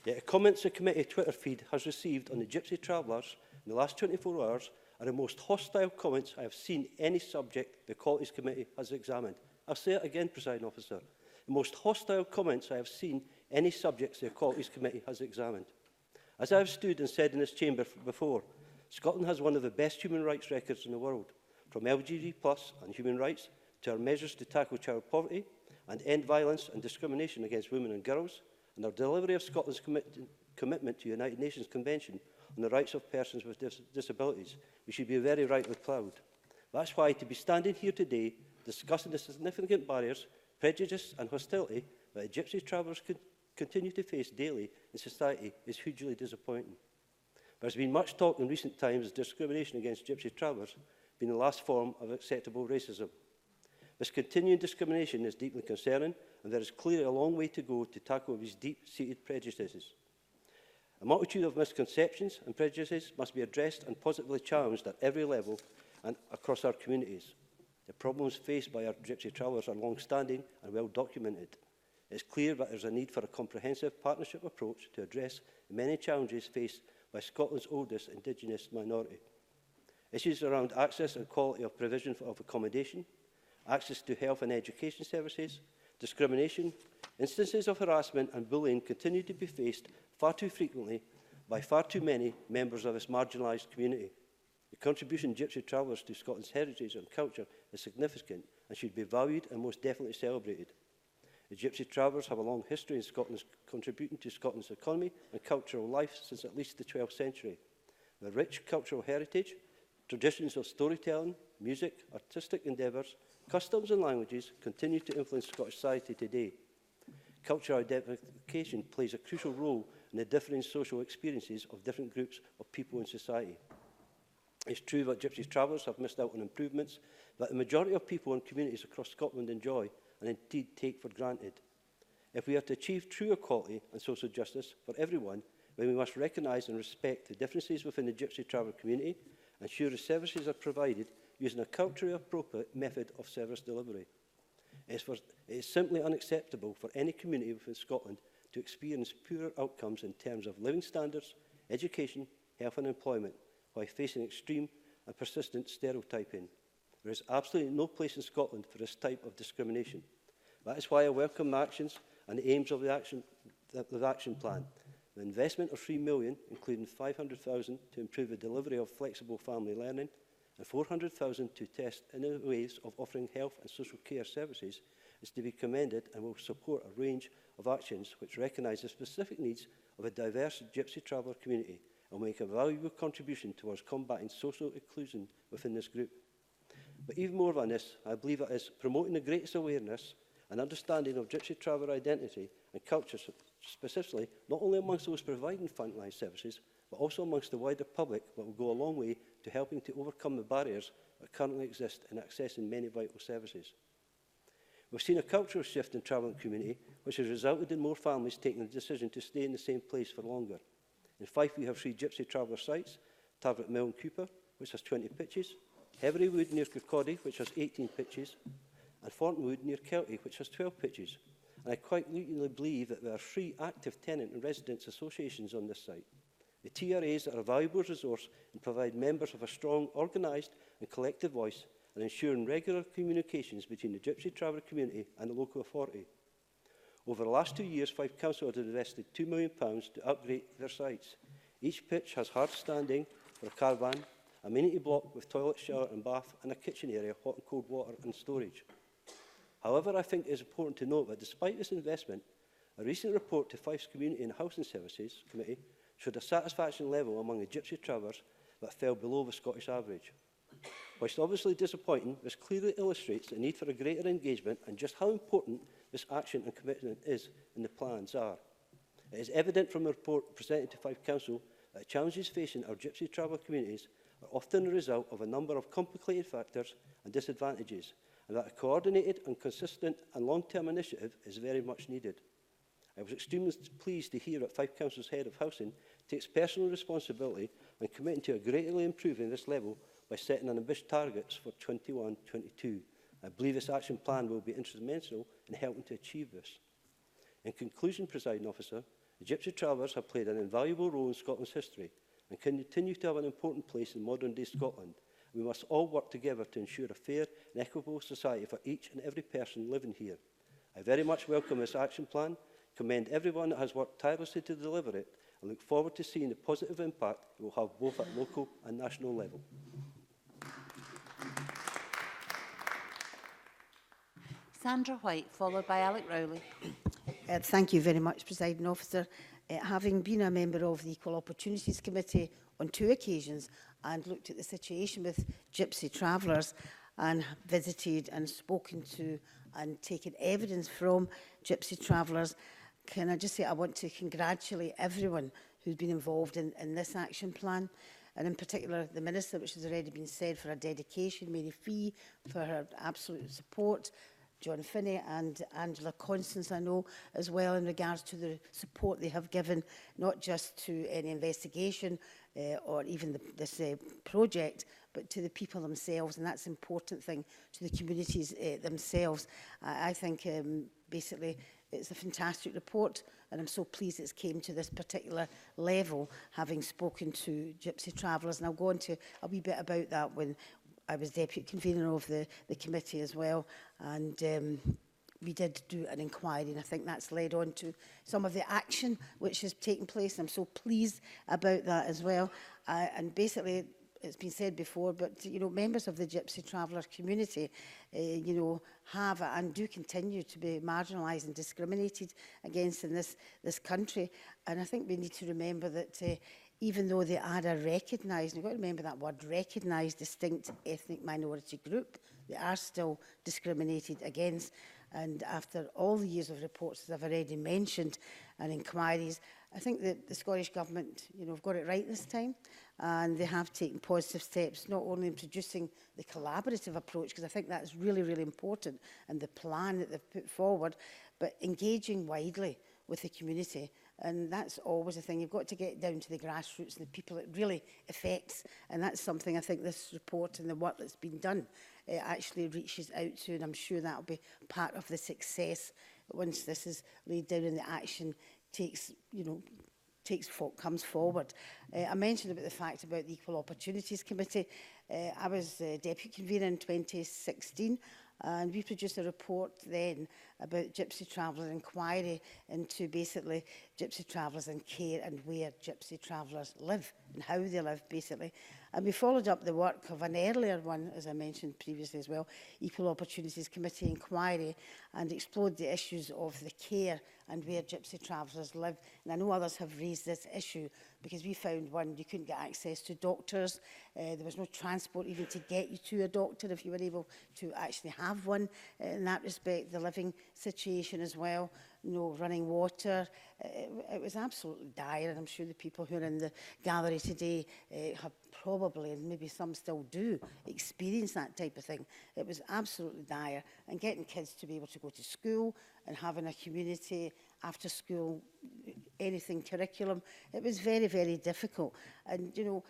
Yet the comments the committee Twitter feed has received on the Gypsy Travellers in the last 24 hours are the most hostile comments I have seen any subject the Equalities Committee has examined." I'll say it again, Presiding Officer. The most hostile comments I have seen any subjects the Equalities Committee has examined. As I have stood and said in this chamber before, Scotland has one of the best human rights records in the world, from LGBT+ and human rights to our measures to tackle child poverty and end violence and discrimination against women and girls, and our delivery of Scotland's commitment to the United Nations Convention on the Rights of Persons with Disabilities. We should be very rightly proud. That's why to be standing here today discussing the significant barriers, prejudice and hostility that the Gypsy travellers continue to face daily in society is hugely disappointing. There has been much talk in recent times of discrimination against Gypsy travellers being the last form of acceptable racism. This continuing discrimination is deeply concerning, and there is clearly a long way to go to tackle these deep-seated prejudices. A multitude of misconceptions and prejudices must be addressed and positively challenged at every level and across our communities. The problems faced by our Gypsy travellers are long-standing and well documented. It is clear that there is a need for a comprehensive partnership approach to address the many challenges faced by Scotland's oldest Indigenous minority. Issues around access and quality of provision of accommodation, access to health and education services, discrimination, instances of harassment and bullying continue to be faced far too frequently by far too many members of this marginalised community. The contribution of Gypsy travellers to Scotland's heritage and culture is significant and should be valued and most definitely celebrated. The Gypsy travellers have a long history in Scotland's contributing to Scotland's economy and cultural life since at least the 12th century. Their rich cultural heritage, traditions of storytelling, music, artistic endeavours, customs and languages continue to influence Scottish society today. Cultural identification plays a crucial role in the differing social experiences of different groups of people in society. It's true that Gypsy travellers have missed out on improvements that the majority of people and communities across Scotland enjoy and indeed take for granted. If we are to achieve true equality and social justice for everyone, then we must recognise and respect the differences within the Gypsy traveller community and ensure the services are provided using a culturally appropriate method of service delivery. It is simply unacceptable for any community within Scotland to experience poorer outcomes in terms of living standards, education, health and employment, while facing extreme and persistent stereotyping. There is absolutely no place in Scotland for this type of discrimination. That is why I welcome the actions and the aims of the action plan. The investment of £3 million, including £500,000 to improve the delivery of flexible family learning, and £400,000 to test innovative ways of offering health and social care services, is to be commended and will support a range of actions which recognise the specific needs of a diverse Gypsy traveller community and will make a valuable contribution towards combating social exclusion within this group. But even more than this, I believe it is promoting the greatest awareness and understanding of Gypsy traveller identity and culture, specifically not only amongst those providing frontline services, but also amongst the wider public, that will go a long way to helping to overcome the barriers that currently exist in accessing many vital services. We've seen a cultural shift in the travelling community, which has resulted in more families taking the decision to stay in the same place for longer. In Fife, we have 3 Gypsy traveller sites: Tarvet Mill and Cooper, which has 20 pitches, Heverywood near Kirkcaldy, which has 18 pitches, and Thorntonwood near Kelty, which has 12 pitches. And I quite legally believe that there are 3 active tenant and residents associations on this site. The TRAs are a valuable resource and provide members of a strong, organised and collective voice and ensuring regular communications between the Gypsy traveller community and the local authority. Over the last 2 years, Fife Council has invested £2 million to upgrade their sites. Each pitch has hard standing for a caravan, amenity block with toilet, shower and bath, and a kitchen area, hot and cold water and storage. However, I think it is important to note that despite this investment, a recent report to Fife's Community and Housing Services Committee showed a satisfaction level among the Gypsy Travellers that fell below the Scottish average. Whilst obviously disappointing, this clearly illustrates the need for a greater engagement and just how important this action and commitment is and the plans are. It is evident from the report presented to Fife Council that the challenges facing our Gypsy Traveller communities are often the result of a number of complicated factors and disadvantages, and that a coordinated and consistent and long-term initiative is very much needed. I was extremely pleased to hear that Fife Council's Head of Housing takes personal responsibility and committing to greatly improving this level by setting ambitious targets for 21-22. I believe this action plan will be instrumental in helping to achieve this. In conclusion, Presiding Officer, the Gypsy Travellers have played an invaluable role in Scotland's history and continue to have an important place in modern-day Scotland. We must all work together to ensure a fair and equitable society for each and every person living here. I very much welcome this action plan, commend everyone that has worked tirelessly to deliver it, and look forward to seeing the positive impact it will have both at local and national level. Sandra White, followed by Alec Rowley. Thank you very much, Presiding Officer. Having been a member of the Equal Opportunities Committee on 2 occasions and looked at the situation with Gypsy Travellers and visited and spoken to and taken evidence from Gypsy Travellers, can I just say I want to congratulate everyone who's been involved in this action plan, and in particular the Minister, which has already been said, for her dedication, Mary Fee for her absolute support, John Finney and Angela Constance, I know, as well, in regards to the support they have given, not just to any investigation or even this project, but to the people themselves, and that's an important thing, to the communities themselves. I think basically it's a fantastic report, and I'm so pleased it's came to this particular level, having spoken to Gypsy Travellers, and I'll go on to a wee bit about that when I was deputy convener of the committee as well, and we did do an inquiry, and I think that's led on to some of the action which has taken place. I'm so pleased about that as well. And basically, it's been said before, but you know, members of the Gypsy Traveller community, you know, have and do continue to be marginalised and discriminated against in this country. And I think we need to remember that even though they are a recognised, you've got to remember that word, recognised distinct ethnic minority group, they are still discriminated against. And after all the years of reports that I've already mentioned and inquiries, I think that the Scottish Government, you know, have got it right this time, and they have taken positive steps, not only in producing the collaborative approach, because I think that's really, really important, and the plan that they've put forward, but engaging widely with the community. And that's always a thing. You've got to get down to the grassroots and the people it really affects. And that's something I think this report and the work that's been done actually reaches out to. And I'm sure that'll be part of the success once this is laid down and the action takes, you know, comes forward. I mentioned about the fact about the Equal Opportunities Committee. I was deputy convener in 2016. And we produced a report then about Gypsy Travellers inquiry into basically Gypsy Travellers and care and where Gypsy Travellers live and how they live basically. And we followed up the work of an earlier one, as I mentioned previously as well, Equal Opportunities Committee inquiry, and explored the issues of the care and where Gypsy Travellers live. And I know others have raised this issue because we found, one, you couldn't get access to doctors, there was no transport even to get you to a doctor if you were able to actually have one. In that respect, the living situation as well, no running water, it was absolutely dire, and I'm sure the people who are in the gallery today have probably, and maybe some still do, experience that type of thing. It was absolutely dire, and getting kids to be able to go to school and having a community after school, anything curriculum, it was very, very difficult. And, you know,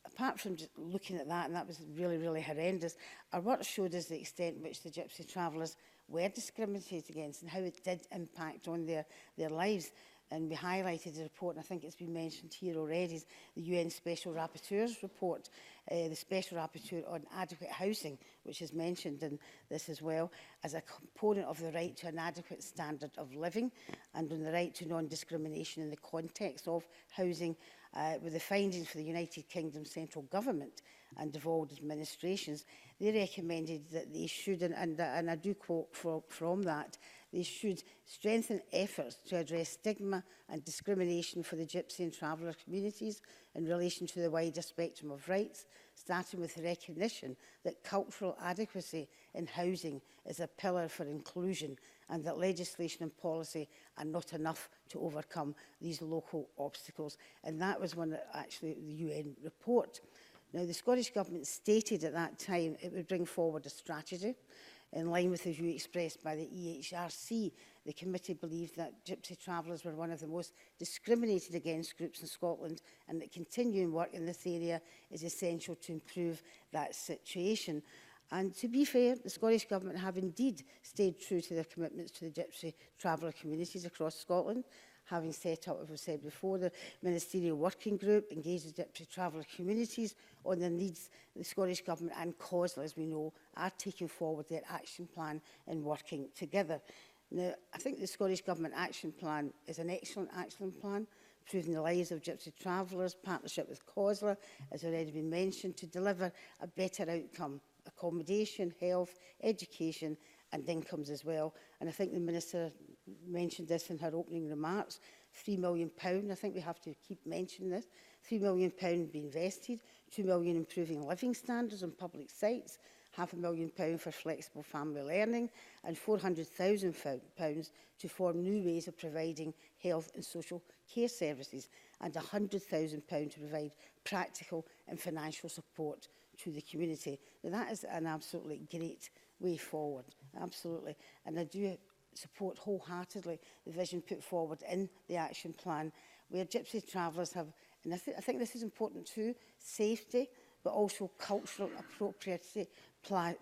apart from just looking at that, and that was really, really horrendous, our work showed us the extent in which the Gypsy Travellers were discriminated against and how it did impact on their lives. And we highlighted the report, and I think it's been mentioned here already, the UN Special Rapporteur's report, the Special Rapporteur on adequate housing, which is mentioned in this as well, as a component of the right to an adequate standard of living and on the right to non-discrimination in the context of housing, with the findings for the United Kingdom central government and devolved administrations. they recommended that they should, and I do quote from that, they should strengthen efforts to address stigma and discrimination for the Gypsy and Traveller communities in relation to the wider spectrum of rights, starting with the recognition that cultural adequacy in housing is a pillar for inclusion and that legislation and policy are not enough to overcome these local obstacles. And that was one that actually the UN report. Now, the Scottish Government stated at that time it would bring forward a strategy in line with the view expressed by the EHRC. The committee believed that Gypsy Travellers were one of the most discriminated against groups in Scotland and that continuing work in this area is essential to improve that situation. And to be fair, the Scottish Government have indeed stayed true to their commitments to the Gypsy Traveller communities across Scotland, having set up, as I said before, the Ministerial Working Group engaged the Gypsy Traveller communities on their needs. The Scottish Government and COSLA, as we know, are taking forward their action plan and working together. Now, I think the Scottish Government action plan is an excellent action plan, improving the lives of Gypsy Travellers, partnership with COSLA, as already been mentioned, to deliver a better outcome, accommodation, health, education and incomes as well. And I think the Minister mentioned this in her opening remarks, £3 million, I think we have to keep mentioning this, £3 million be invested, £2 million improving living standards on public sites, £500,000 for flexible family learning and £400,000 to form new ways of providing health and social care services and £100,000 to provide practical and financial support to the community. Now, that is an absolutely great way forward, absolutely. And I do support wholeheartedly the vision put forward in the action plan, where Gypsy Travellers have, and I think this is important too, safety, but also cultural appropriacy,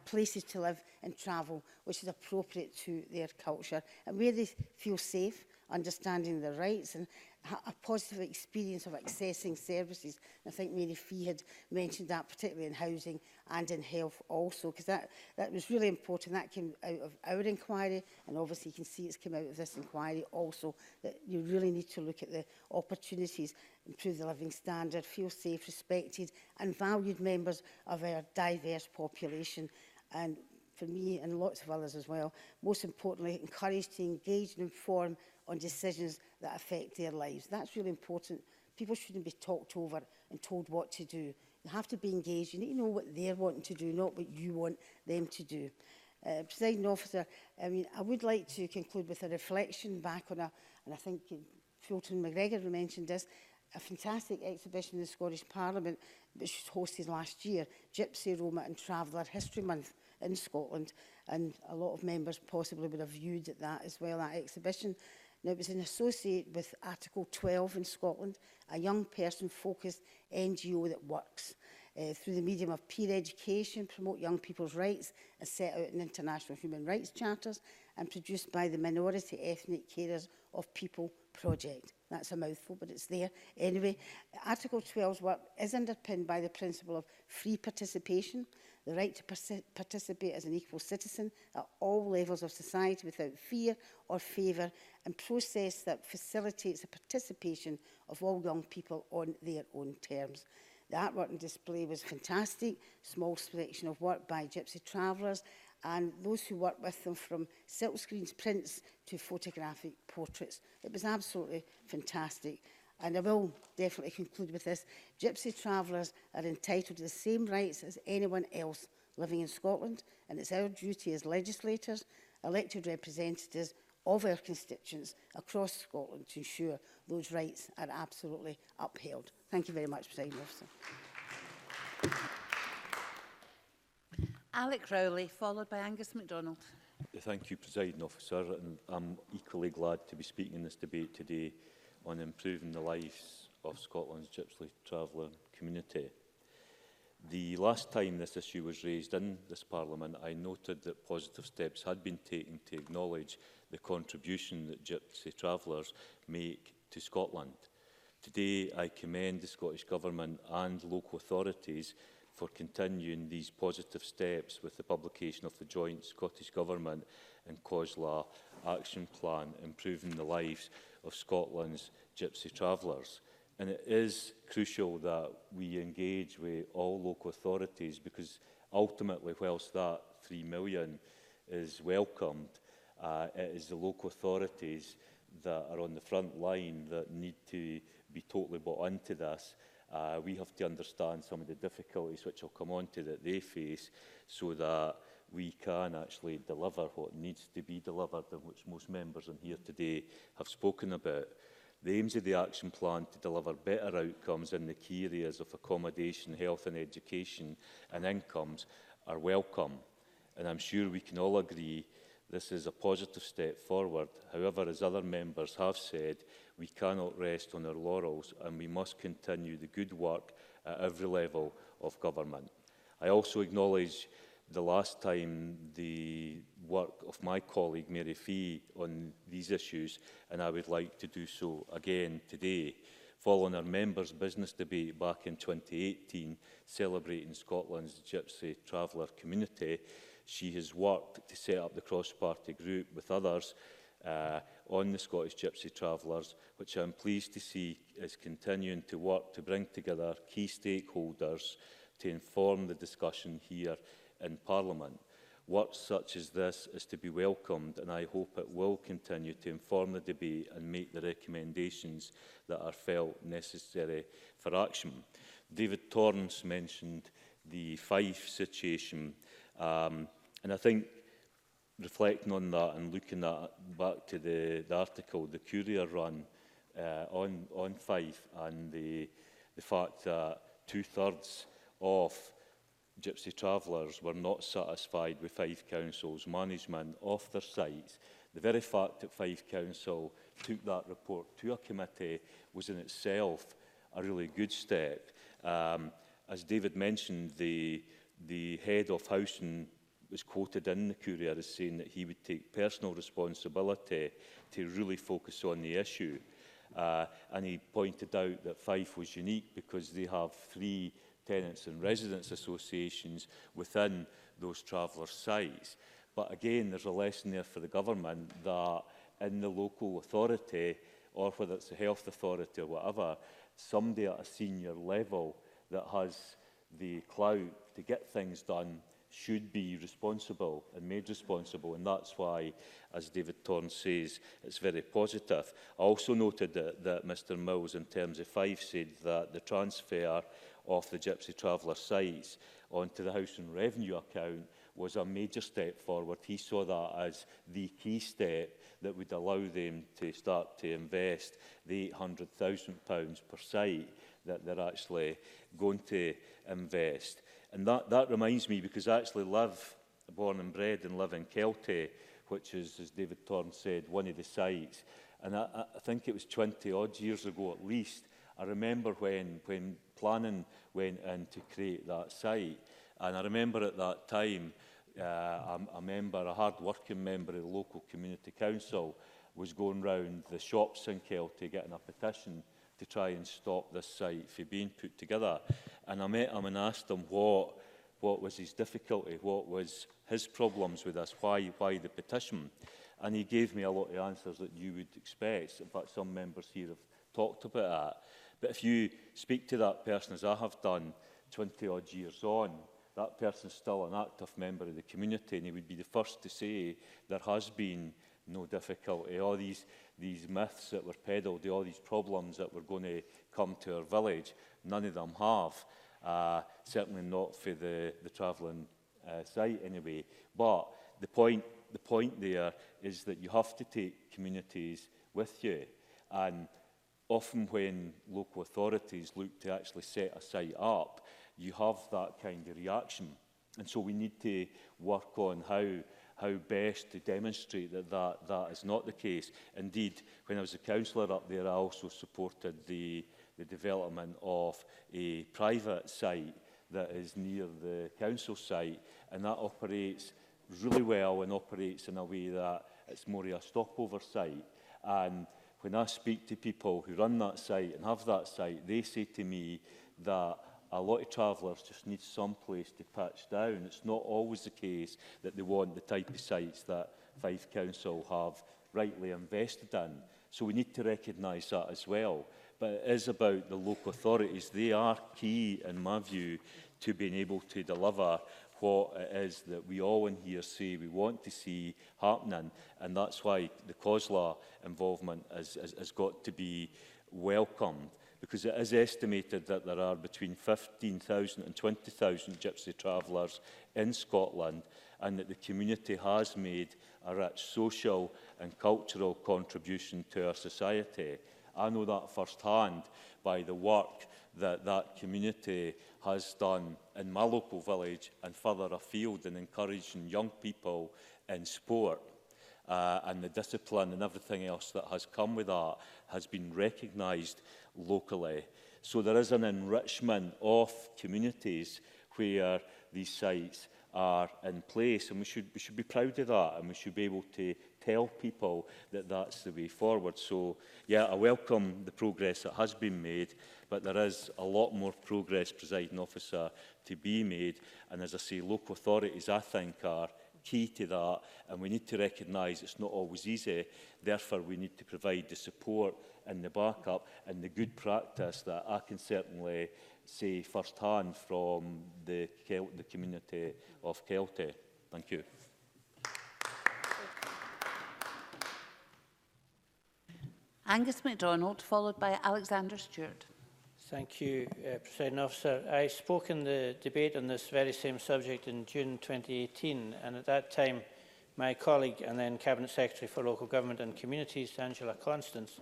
places to live and travel, which is appropriate to their culture, and where they feel safe, understanding their rights and a positive experience of accessing services. I think Mary Fee had mentioned that, particularly in housing and in health also, because that was really important. That came out of our inquiry, and obviously you can see it's come out of this inquiry also, that you really need to look at the opportunities, improve the living standard, feel safe, respected and valued members of our diverse population. And for me and lots of others as well, most importantly, encouraged to engage and inform on decisions that affect their lives. That's really important. People shouldn't be talked over and told what to do. You have to be engaged. You need to know what they're wanting to do, not what you want them to do. Presiding officer, I would like to conclude with a reflection back on and I think Fulton McGregor mentioned this, a fantastic exhibition in the Scottish Parliament, which was hosted last year, Gypsy, Roma and Traveller History Month in Scotland, and a lot of members possibly would have viewed that as well, that exhibition. Now, it was in associate with Article 12 in Scotland, a young person-focused NGO that works through the medium of peer education, promote young people's rights, and set out in international human rights charters, and produced by the Minority Ethnic Carers of People project. That's a mouthful, but it's there. Anyway, Article 12's work is underpinned by the principle of free participation, the right to participate as an equal citizen at all levels of society without fear or favour, and process that facilitates the participation of all young people on their own terms. The artwork and display was fantastic, small selection of work by Gypsy Travellers and those who work with them, from silkscreens, prints to photographic portraits. It was absolutely fantastic. And I will definitely conclude with this. Gypsy Travellers are entitled to the same rights as anyone else living in Scotland, and it's our duty as legislators, elected representatives of our constituents across Scotland to ensure those rights are absolutely upheld. Thank you very much, Presiding Officer. Alec Rowley, followed by Angus MacDonald. Thank you, Presiding Officer, and I'm equally glad to be speaking in this debate today on improving the lives of Scotland's Gypsy Traveller community. The last time this issue was raised in this Parliament, I noted that positive steps had been taken to acknowledge the contribution that Gypsy Travellers make to Scotland. Today, I commend the Scottish Government and local authorities for continuing these positive steps with the publication of the joint Scottish Government and COSLA action plan, improving the lives of Scotland's Gypsy Travellers. And it is crucial that we engage with all local authorities, because Ultimately, whilst that £3 million is welcomed, it is the local authorities that are on the front line that need to be totally bought into this. We have to understand some of the difficulties which I'll come on to that they face, so that we can actually deliver what needs to be delivered, and which most members in here today have spoken about. The aims of the action plan to deliver better outcomes in the key areas of accommodation, health and education and incomes are welcome. And I'm sure we can all agree this is a positive step forward. However, as other members have said, we cannot rest on our laurels, and we must continue the good work at every level of government. I also acknowledge the last time the work of my colleague Mary Fee on these issues, and I would like to do so again today. Following our members' business debate back in 2018, celebrating Scotland's Gypsy Traveller community, she has worked to set up the cross-party group with others on the Scottish Gypsy Travellers, which I'm pleased to see is continuing to work to bring together key stakeholders to inform the discussion here in Parliament. Work such as this is to be welcomed, and I hope it will continue to inform the debate and make the recommendations that are felt necessary for action. David Torrance mentioned the Fife situation, and I think reflecting on that and looking at back to the article, the Courier run on Fife, and the fact that 2/3 of Gypsy Travellers were not satisfied with Fife Council's management of their sites. The very fact that Fife Council took that report to a committee was in itself a really good step. As David mentioned, the head of housing was quoted in the Courier as saying that he would take personal responsibility to really focus on the issue. And he pointed out that Fife was unique because they have 3 tenants and residents associations within those traveller sites. But again, there's a lesson there for the government that in the local authority, or whether it's the health authority or whatever, somebody at a senior level that has the clout to get things done should be responsible and made responsible, and that's why, as David Torrance says, it's very positive. I also noted that Mr Mills, in terms of Fife, said that the transfer of the Gypsy Traveller sites onto the House and Revenue account was a major step forward. He saw that as the key step that would allow them to start to invest the £800,000 per site that they're actually going to invest. And that reminds me, because I actually live, born and bred, and live in Kelty, which is, as David Torrance said, one of the sites. And I think it was 20-odd years ago at least, I remember when planning went in to create that site. And I remember at that time, a hard-working member of the local community council was going round the shops in Kelty getting a petition to try and stop this site from being put together. And I met him and asked him what was his difficulty, what was his problems with this, why the petition. And he gave me a lot of answers that you would expect. In fact, some members here have talked about that. But if you speak to that person, as I have done, 20-odd years on, that person's still an active member of the community, and he would be the first to say there has been no difficulty. All these myths that were peddled, all these problems that were going to come to our village, none of them have. Certainly not for the travelling site anyway. But the point there is that you have to take communities with you. And often when local authorities look to actually set a site up, you have that kind of reaction. And so we need to work on how best to demonstrate that is not the case. Indeed, when I was a councillor up there, I also supported the development of a private site that is near the council site, and that operates really well and operates in a way that it's more of a stopover site. And when I speak to people who run that site and have that site, they say to me that a lot of travellers just need some place to pitch down. It's not always the case that they want the type of sites that Fife Council have rightly invested in. So we need to recognise that as well. But it is about the local authorities. They are key, in my view, to being able to deliver what it is that we all in here say we want to see happening, and that's why the COSLA involvement has got to be welcomed, because it is estimated that there are between 15,000 and 20,000 Gypsy Travellers in Scotland, and that the community has made a rich social and cultural contribution to our society. I know that firsthand by the work that that community has done in my local village and further afield in encouraging young people in sport. And the discipline and everything else that has come with that has been recognised locally. So there is an enrichment of communities where these sites are in place, and we should be proud of that, and we should be able to tell people that that's the way forward. So, yeah, I welcome the progress that has been made, but there is a lot more progress, Presiding Officer, to be made. And as I say, local authorities, I think, are key to that, and we need to recognise it's not always easy. Therefore, we need to provide the support and the backup and the good practice that I can certainly say firsthand from the community of Kelty. Thank you. Angus MacDonald, followed by Alexander Stewart. Thank you, Presiding Officer. I spoke in the debate on this very same subject in June 2018, and at that time my colleague and then Cabinet Secretary for Local Government and Communities, Angela Constance,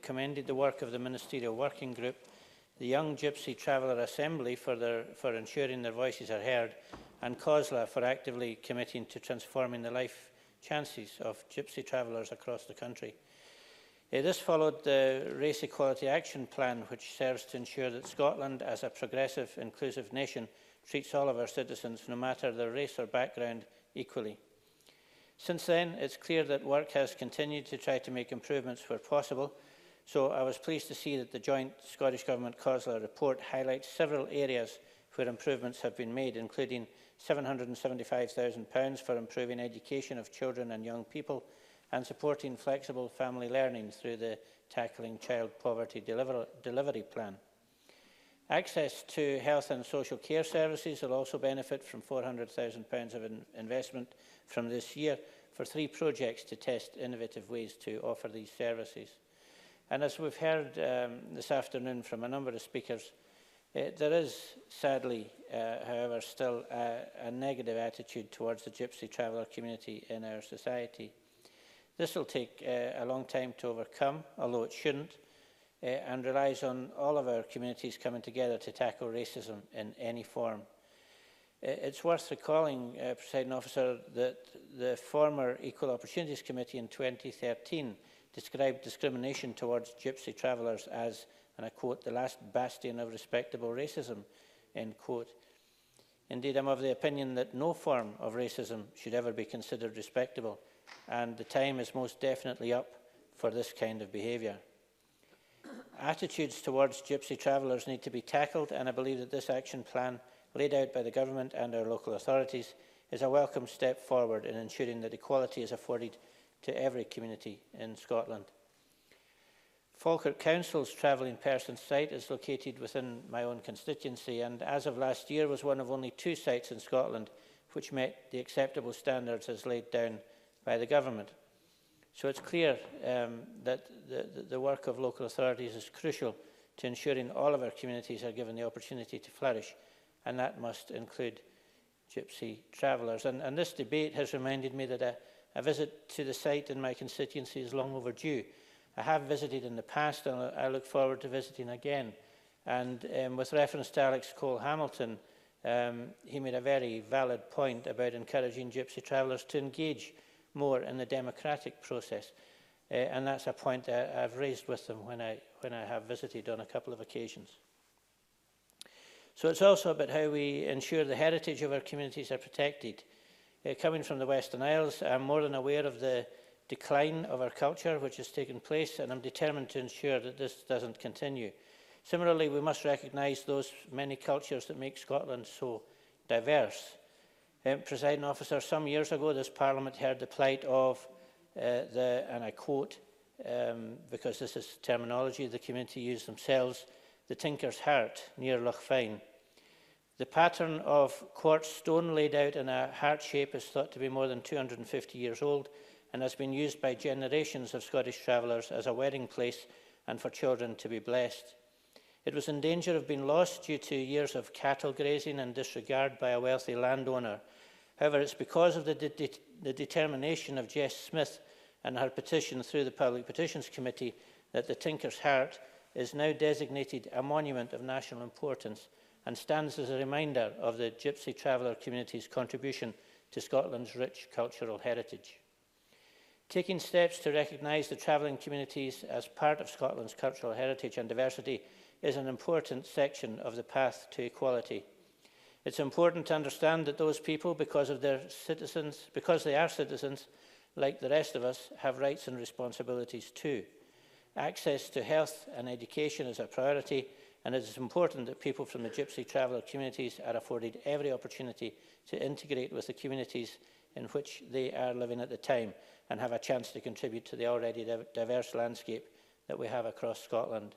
commended the work of the Ministerial Working Group, the Young Gypsy Traveller Assembly for ensuring their voices are heard, and COSLA for actively committing to transforming the life chances of Gypsy travellers across the country. This followed the Race Equality Action Plan, which serves to ensure that Scotland, as a progressive, inclusive nation, treats all of our citizens, no matter their race or background, equally. Since then, it's clear that work has continued to try to make improvements where possible, so I was pleased to see that the joint Scottish Government COSLA report highlights several areas where improvements have been made, including £775,000 for improving education of children and young people, and supporting flexible family learning through the Tackling Child Poverty Delivery Plan. Access to health and social care services will also benefit from £400,000 of investment from this year for 3 projects to test innovative ways to offer these services. And as we've heard this afternoon from a number of speakers, there is sadly, however, still a negative attitude towards the Gypsy traveller community in our society. This will take a long time to overcome, although it shouldn't, and relies on all of our communities coming together to tackle racism in any form. It's worth recalling, Presiding Officer, that the former Equal Opportunities Committee in 2013 described discrimination towards Gypsy travellers as, and I quote, the last bastion of respectable racism, end quote. Indeed, I'm of the opinion that no form of racism should ever be considered respectable, and the time is most definitely up for this kind of behaviour. Attitudes towards Gypsy travellers need to be tackled, and I believe that this action plan laid out by the Government and our local authorities is a welcome step forward in ensuring that equality is afforded to every community in Scotland. Falkirk Council's travelling persons site is located within my own constituency, and as of last year was one of only 2 sites in Scotland which met the acceptable standards as laid down by the Government. So it's clear that the work of local authorities is crucial to ensuring all of our communities are given the opportunity to flourish, and that must include Gypsy travellers. And this debate has reminded me that a visit to the site in my constituency is long overdue. I have visited in the past, and I look forward to visiting again. And with reference to Alex Cole-Hamilton, he made a very valid point about encouraging Gypsy travellers to engage more in the democratic process. And that's a point that I've raised with them when I have visited on a couple of occasions. So it's also about how we ensure the heritage of our communities are protected. Coming from the Western Isles, I'm more than aware of the decline of our culture which has taken place, and I'm determined to ensure that this doesn't continue. Similarly, we must recognise those many cultures that make Scotland so diverse. Presiding Officer, some years ago this Parliament heard the plight of and I quote, because this is terminology the community use themselves, the Tinker's Heart near Loch Fyne. The pattern of quartz stone laid out in a heart shape is thought to be more than 250 years old and has been used by generations of Scottish travellers as a wedding place and for children to be blessed. It was in danger of being lost due to years of cattle grazing and disregard by a wealthy landowner. However, it's because of the determination of Jess Smith and her petition through the Public Petitions Committee that the Tinker's Heart is now designated a monument of national importance and stands as a reminder of the Gypsy Traveller community's contribution to Scotland's rich cultural heritage. Taking steps to recognise the travelling communities as part of Scotland's cultural heritage and diversity is an important section of the path to equality. It's important to understand that those people, because they are citizens, like the rest of us, have rights and responsibilities too. Access to health and education is a priority, and it is important that people from the Gypsy Traveller communities are afforded every opportunity to integrate with the communities in which they are living at the time and have a chance to contribute to the already diverse landscape that we have across Scotland.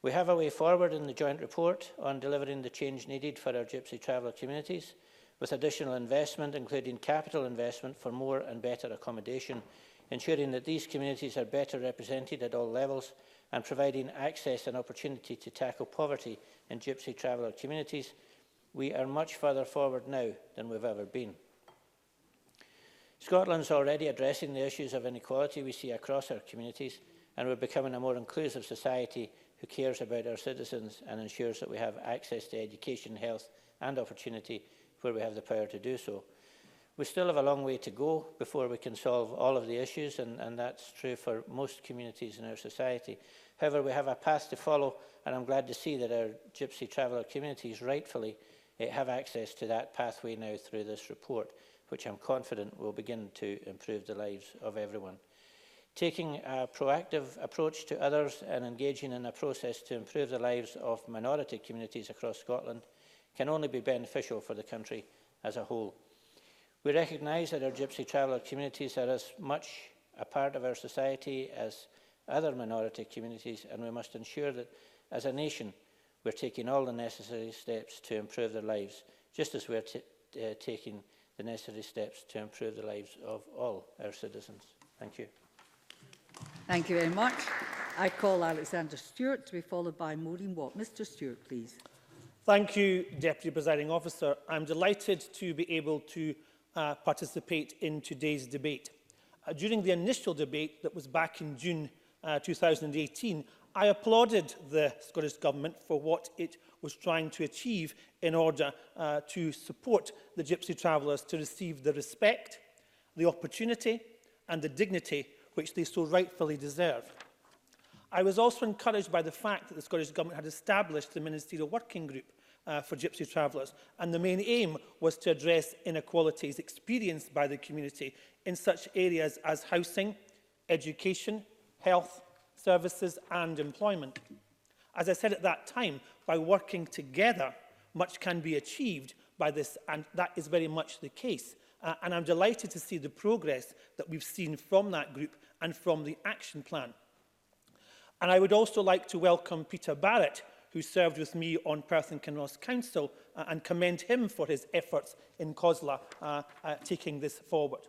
We have a way forward in the joint report on delivering the change needed for our Gypsy Traveller communities, with additional investment, including capital investment for more and better accommodation, ensuring that these communities are better represented at all levels, and providing access and opportunity to tackle poverty in Gypsy Traveller communities. We are much further forward now than we've ever been. Scotland's already addressing the issues of inequality we see across our communities, and we're becoming a more inclusive society who cares about our citizens and ensures that we have access to education, health and opportunity where we have the power to do so. We still have a long way to go before we can solve all of the issues, and that's true for most communities in our society. However, we have a path to follow, and I'm glad to see that our Gypsy Traveller communities rightfully have access to that pathway now through this report, which I'm confident will begin to improve the lives of everyone. Taking a proactive approach to others and engaging in a process to improve the lives of minority communities across Scotland can only be beneficial for the country as a whole. We recognise that our Gypsy Traveller communities are as much a part of our society as other minority communities, and we must ensure that as a nation we're taking all the necessary steps to improve their lives, just as we're taking the necessary steps to improve the lives of all our citizens. Thank you. Thank you very much. I call Alexander Stewart to be followed by Maureen Watt. Mr. Stewart, please. Thank you, Deputy Presiding Officer. I'm delighted to be able to participate in today's debate. During the initial debate that was back in June 2018, I applauded the Scottish Government for what it was trying to achieve in order to support the Gypsy Travellers to receive the respect, the opportunity and the dignity which they so rightfully deserve. I was also encouraged by the fact that the Scottish Government had established the Ministerial Working Group for Gypsy Travellers, and the main aim was to address inequalities experienced by the community in such areas as housing, education, health, services and employment. As I said at that time, by working together, much can be achieved by this, and that is very much the case. And I'm delighted to see the progress that we've seen from that group and from the action plan. And I would also like to welcome Peter Barrett, who served with me on Perth and Kinross Council, and commend him for his efforts in COSLA taking this forward.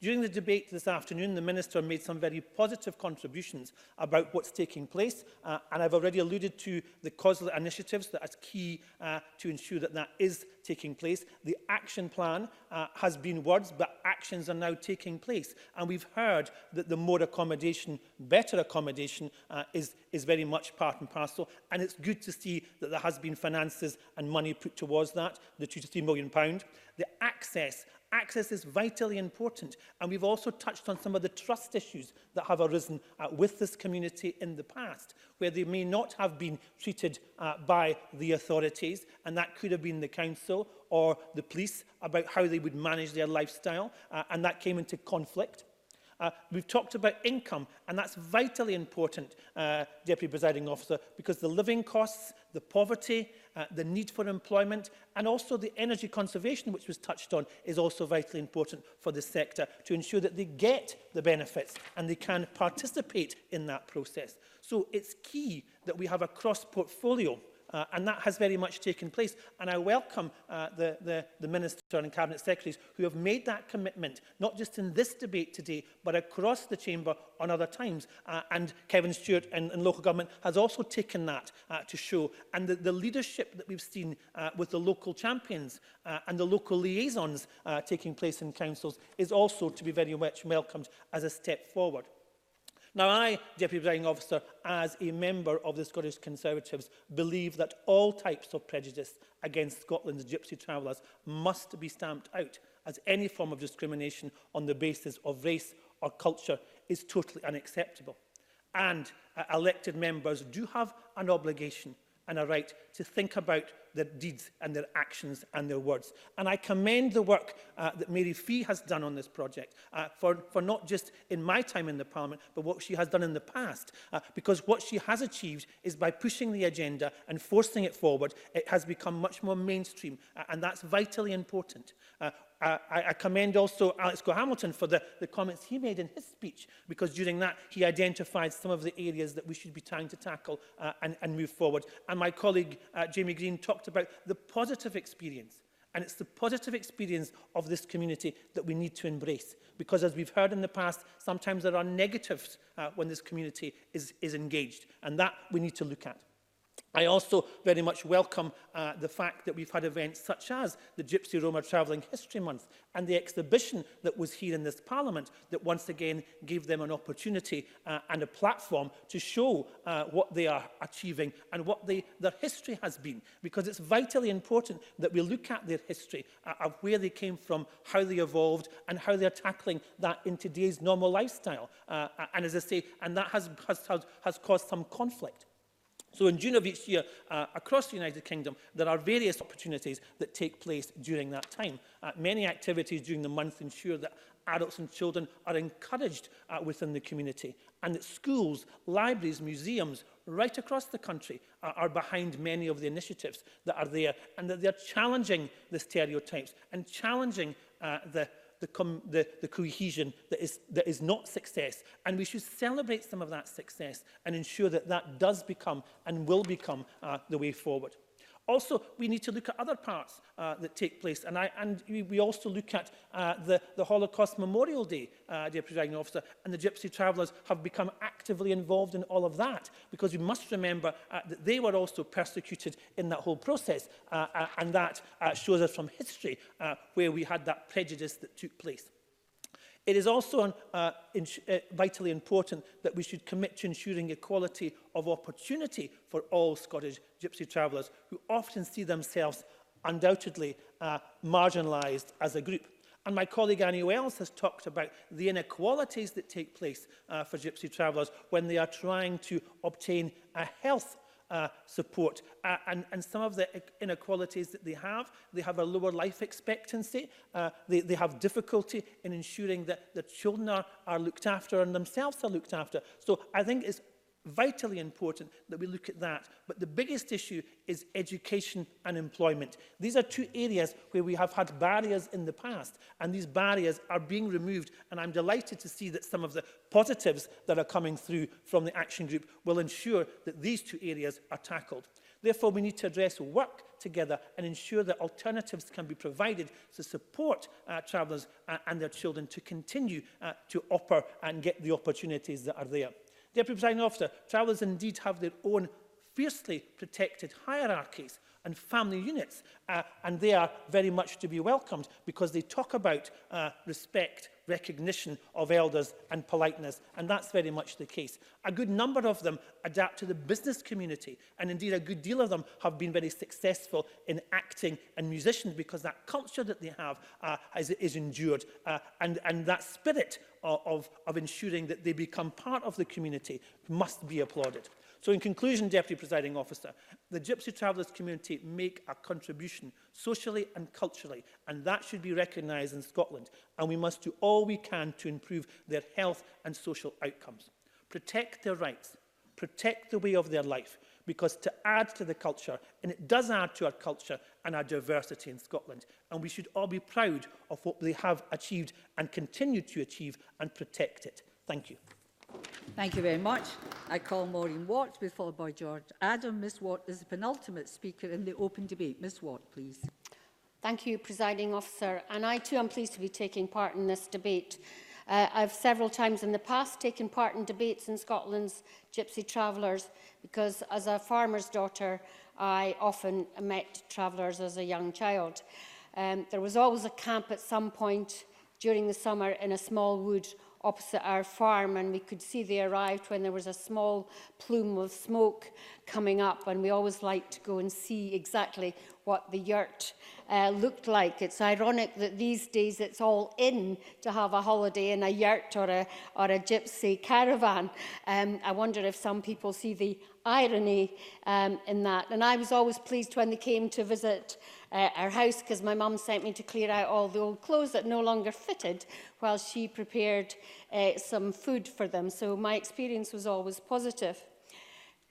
During the debate this afternoon, the Minister made some very positive contributions about what's taking place, and I've already alluded to the COSLA initiatives that are key to ensure that that is taking place. The action plan has been words, but actions are now taking place, and we've heard that the more accommodation, better accommodation is very much part and parcel, and it's good to see that there has been finances and money put towards that, the £2 to £3 million. The Access is vitally important, and we've also touched on some of the trust issues that have arisen with this community in the past, where they may not have been treated by the authorities, and that could have been the council or the police about how they would manage their lifestyle, and that came into conflict. We've talked about income, and that's vitally important, Deputy Presiding Officer, because the living costs, the poverty, the need for employment, and also the energy conservation, which was touched on, is also vitally important for the sector to ensure that they get the benefits and they can participate in that process. So it's key that we have a cross-portfolio and that has very much taken place. And I welcome the Minister and Cabinet Secretaries who have made that commitment, not just in this debate today, but across the Chamber on other times. And Kevin Stewart and local government has also taken that to show. And the leadership that we've seen with the local champions and the local liaisons taking place in councils is also to be very much welcomed as a step forward. Now, I, Deputy Presiding Officer, as a member of the Scottish Conservatives, believe that all types of prejudice against Scotland's Gypsy Travellers must be stamped out, as any form of discrimination on the basis of race or culture is totally unacceptable. And elected members do have an obligation and a right to think about their deeds and their actions and their words. And I commend the work that Mary Fee has done on this project, for not just in my time in the Parliament, but what she has done in the past. Because what she has achieved is by pushing the agenda and forcing it forward, it has become much more mainstream, and that's vitally important. I commend also Alex Hamilton for the comments he made in his speech, because during that he identified some of the areas that we should be trying to tackle and move forward. And my colleague Jamie Green talked about the positive experience. And it's the positive experience of this community that we need to embrace. Because as we've heard in the past, sometimes there are negatives when this community is engaged. And that we need to look at. I also very much welcome the fact that we've had events such as the Gypsy Roma Travelling History Month and the exhibition that was here in this Parliament that once again gave them an opportunity and a platform to show what they are achieving and what their history has been. Because it's vitally important that we look at their history, of where they came from, how they evolved and how they're tackling that in today's normal lifestyle. And as I say, and that has caused some conflict. So in June of each year, across the United Kingdom, there are various opportunities that take place during that time. Many activities during the month ensure that adults and children are encouraged within the community, and that schools, libraries, museums, right across the country are behind many of the initiatives that are there, and that they're challenging the stereotypes and challenging the cohesion that is not success. And we should celebrate some of that success and ensure that that does become and will become the way forward. Also, we need to look at other parts that take place. And we also look at the Holocaust Memorial Day, Deputy Presiding Officer, and the Gypsy Travellers have become actively involved in all of that, because we must remember that they were also persecuted in that whole process. And that shows us from history where we had that prejudice that took place. It is also vitally important that we should commit to ensuring equality of opportunity for all Scottish Gypsy Travellers, who often see themselves undoubtedly marginalised as a group. And my colleague Annie Wells has talked about the inequalities that take place for Gypsy Travellers when they are trying to obtain a health support, and some of the inequalities that they have a lower life expectancy, they have difficulty in ensuring that the children are looked after and themselves are looked after. So I think it's vitally important that we look at that. But the biggest issue is education and employment. These are two areas where we have had barriers in the past, and these barriers are being removed, and I'm delighted to see that some of the positives that are coming through from the Action Group will ensure that these two areas are tackled. Therefore, we need to address work together and ensure that alternatives can be provided to support travellers and their children to continue to offer and get the opportunities that are there. Deputy Presiding Officer, travellers indeed have their own fiercely protected hierarchies and family units, and they are very much to be welcomed because they talk about respect, recognition of elders and politeness, and that's very much the case. A good number of them adapt to the business community, and indeed a good deal of them have been very successful in acting and musicians because that culture that they have is endured, and that spirit of ensuring that they become part of the community must be applauded. So in conclusion, Deputy Presiding Officer, the Gypsy Travellers community make a contribution socially and culturally, and that should be recognised in Scotland, and we must do all we can to improve their health and social outcomes. Protect their rights, protect the way of their life, because to add to the culture, and it does add to our culture and our diversity in Scotland, and we should all be proud of what they have achieved and continue to achieve and protect it. Thank you. Thank you very much. I call Maureen Watt to be followed by George Adam. Ms Watt is the penultimate speaker in the open debate. Ms Watt, please. Thank you, Presiding Officer. And I too am pleased to be taking part in this debate. I've several times in the past taken part in debates in Scotland's Gypsy Travelers because as a farmer's daughter, I often met travellers as a young child. There was always a camp at some point during the summer in a small wood opposite our farm, and we could see they arrived when there was a small plume of smoke coming up, and we always liked to go and see exactly what the yurt looked like. It's ironic that these days it's all in to have a holiday in a yurt or a gypsy caravan. I wonder if some people see the irony in that. And I was always pleased when they came to visit our house because my mum sent me to clear out all the old clothes that no longer fitted while she prepared some food for them. So my experience was always positive.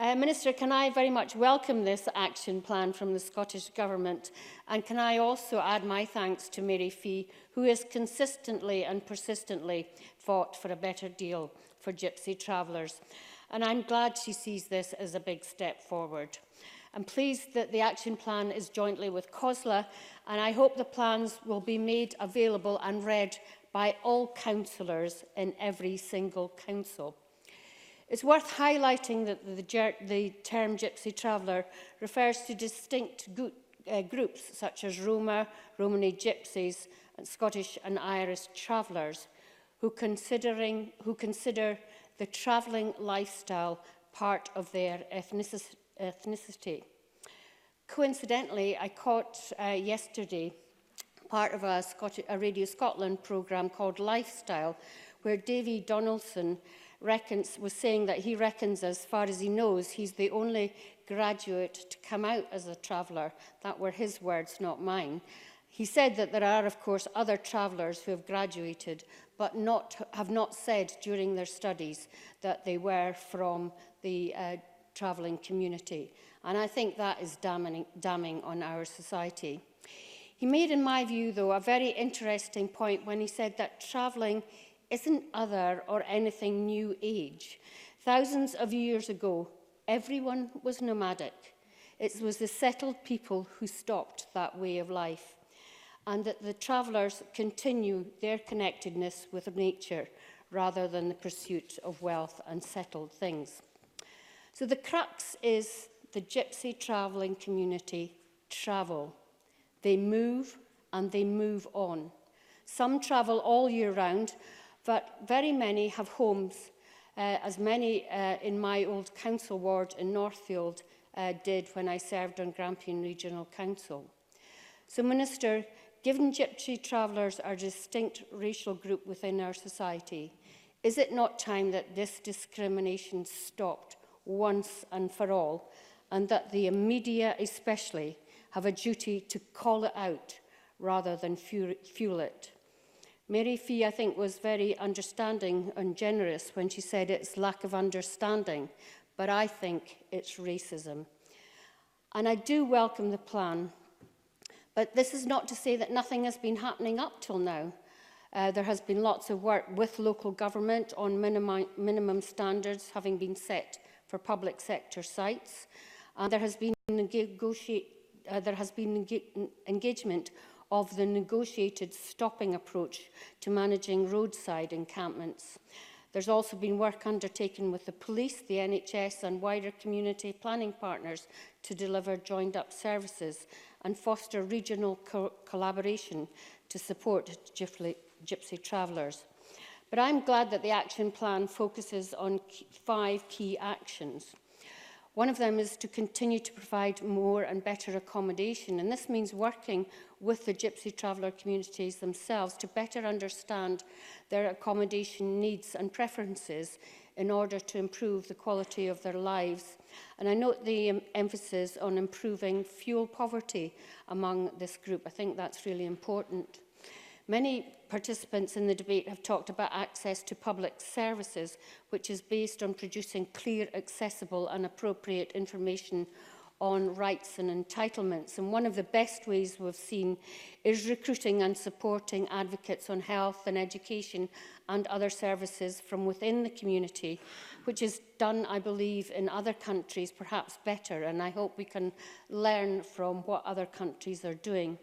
Minister, can I very much welcome this action plan from the Scottish Government, and can I also add my thanks to Mary Fee, who has consistently and persistently fought for a better deal for Gypsy Travellers. And I'm glad she sees this as a big step forward. I'm pleased that the action plan is jointly with COSLA, and I hope the plans will be made available and read by all councillors in every single council. It's worth highlighting that the term Gypsy Traveller refers to distinct groups such as Roma, Romani Gypsies, and Scottish and Irish travellers who consider the travelling lifestyle part of their ethnicity. Coincidentally, I caught yesterday part of a Radio Scotland programme called Lifestyle, where Davy Donaldson was saying that he reckons, as far as he knows, he's the only graduate to come out as a traveller. That were his words, not mine. He said that there are, of course, other travellers who have graduated, but have not said during their studies that they were from the travelling community. And I think that is damning on our society. He made, in my view, though, a very interesting point when he said that travelling isn't other or anything new age. Thousands of years ago, everyone was nomadic. It was the settled people who stopped that way of life, and that the travellers continue their connectedness with nature rather than the pursuit of wealth and settled things. So the crux is the Gypsy travelling community travel. They move and they move on. Some travel all year round, but very many have homes, as many in my old council ward in Northfield did when I served on Grampian Regional Council. So, Minister, given Gypsy travellers are a distinct racial group within our society, is it not time that this discrimination stopped once and for all, and that the media especially have a duty to call it out rather than fuel it? Mary Fee, I think, was very understanding and generous when she said it's lack of understanding, but I think it's racism. And I do welcome the plan, but this is not to say that nothing has been happening up till now. There has been lots of work with local government on minimum standards having been set for public sector sites, and there has been engagement of the negotiated stopping approach to managing roadside encampments. There's also been work undertaken with the police, the NHS and wider community planning partners to deliver joined-up services and foster regional collaboration to support Gypsy travellers. But I'm glad that the action plan focuses on 5 key actions. One of them is to continue to provide more and better accommodation, and this means working with the Gypsy traveller communities themselves to better understand their accommodation needs and preferences in order to improve the quality of their lives. And I note the emphasis on improving fuel poverty among this group. I think that's really important. Many participants in the debate have talked about access to public services, which is based on producing clear, accessible and appropriate information on rights and entitlements. And one of the best ways we've seen is recruiting and supporting advocates on health and education and other services from within the community, which is done, I believe, in other countries perhaps better, and I hope we can learn from what other countries are doing.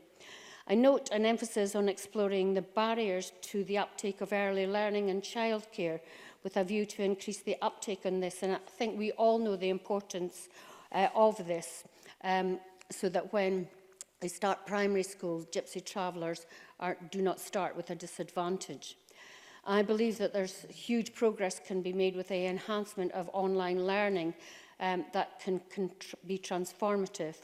I note an emphasis on exploring the barriers to the uptake of early learning and childcare with a view to increase the uptake on this, and I think we all know the importance of this, so that when they start primary school, Gypsy Travelers do not start with a disadvantage. I believe that there's huge progress can be made with the enhancement of online learning that can be transformative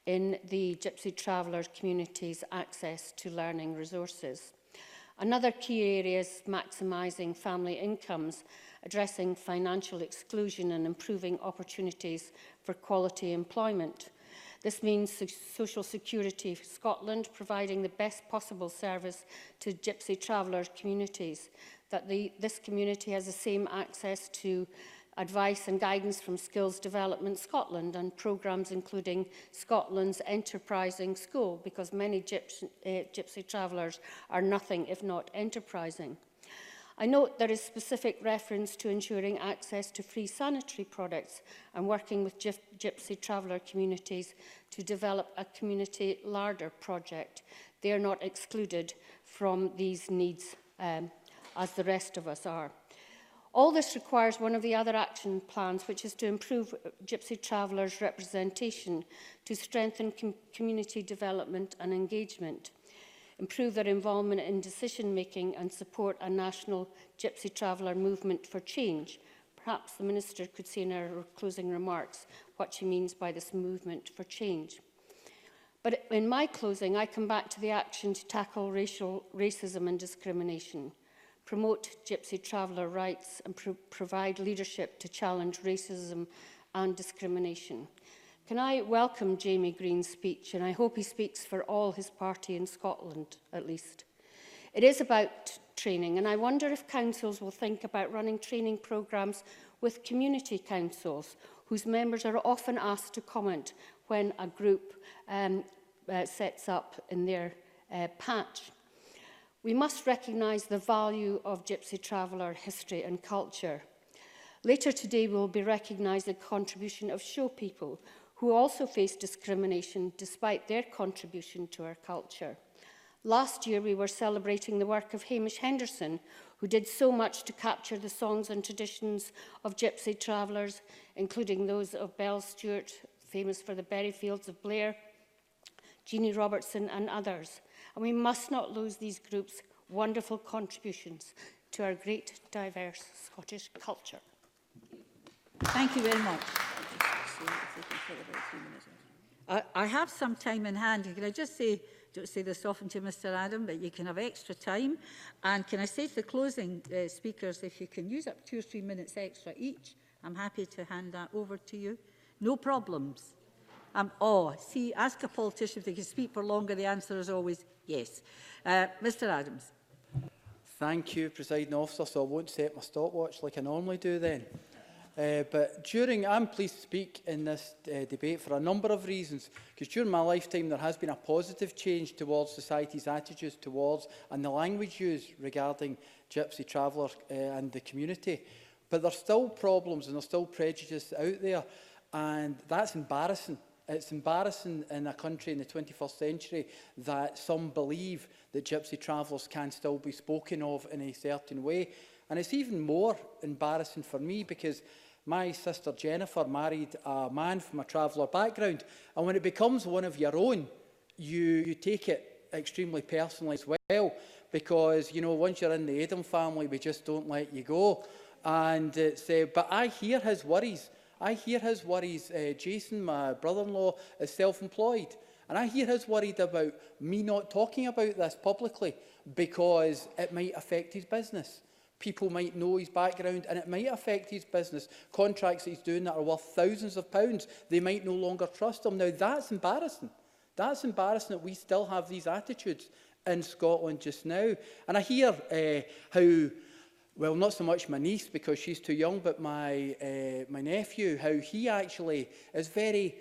in the Gypsy Travellers community's access to learning resources. Another key area is maximising family incomes, addressing financial exclusion and improving opportunities for quality employment. This means Social Security Scotland providing the best possible service to Gypsy Travellers communities, that this community has the same access to advice and guidance from Skills Development Scotland and programmes including Scotland's Enterprising School, because many Gypsy Travellers are nothing if not enterprising. I note there is specific reference to ensuring access to free sanitary products and working with Gypsy Traveller communities to develop a community larder project. They are not excluded from these needs as the rest of us are. All this requires one of the other action plans, which is to improve Gypsy Travellers' representation, to strengthen community development and engagement, improve their involvement in decision-making and support a national Gypsy Traveller movement for change. Perhaps the Minister could say in her closing remarks what she means by this movement for change. But in my closing, I come back to the action to tackle racism and discrimination, promote Gypsy Traveller rights and provide leadership to challenge racism and discrimination. Can I welcome Jamie Green's speech, and I hope he speaks for all his party in Scotland, at least. It is about training, and I wonder if councils will think about running training programmes with community councils, whose members are often asked to comment when a group sets up in their patch. We must recognise the value of Gypsy Traveller history and culture. Later today, we will be recognising the contribution of show people who also face discrimination despite their contribution to our culture. Last year, we were celebrating the work of Hamish Henderson, who did so much to capture the songs and traditions of Gypsy Travellers, including those of Belle Stewart, famous for the berry fields of Blair, Jeannie Robertson and others. And we must not lose these groups' wonderful contributions to our great, diverse Scottish culture. Thank you very much. I have some time in hand. Can I just say, don't say this often to Mr Adam, but you can have extra time. And can I say to the closing speakers, if you can use up 2 or 3 minutes extra each, I'm happy to hand that over to you. No problems. See, ask a politician if they can speak for longer. The answer is always yes. Mr Adams. Thank you, Presiding Officer. So I won't set my stopwatch like I normally do then. But I'm pleased to speak in this debate for a number of reasons, because during my lifetime there has been a positive change towards society's attitudes towards and the language used regarding Gypsy Travellers and the community. But there's still problems and there's still prejudice out there, and that's embarrassing. It's embarrassing in a country in the 21st century that some believe that Gypsy Travellers can still be spoken of in a certain way. And it's even more embarrassing for me because my sister Jennifer married a man from a traveller background, and when it becomes one of your own, you take it extremely personally as well, because, you know, once you're in the Adam family, we just don't let you go. And it's, but I hear his worries. Jason, my brother-in-law, is self-employed, and I hear his worried about me not talking about this publicly because it might affect his business. People might know his background and it might affect his business. Contracts that he's doing that are worth thousands of pounds, they might no longer trust him. Now, that's embarrassing. That's embarrassing that we still have these attitudes in Scotland just now. And I hear how, well, not so much my niece because she's too young, but my nephew, how he actually is very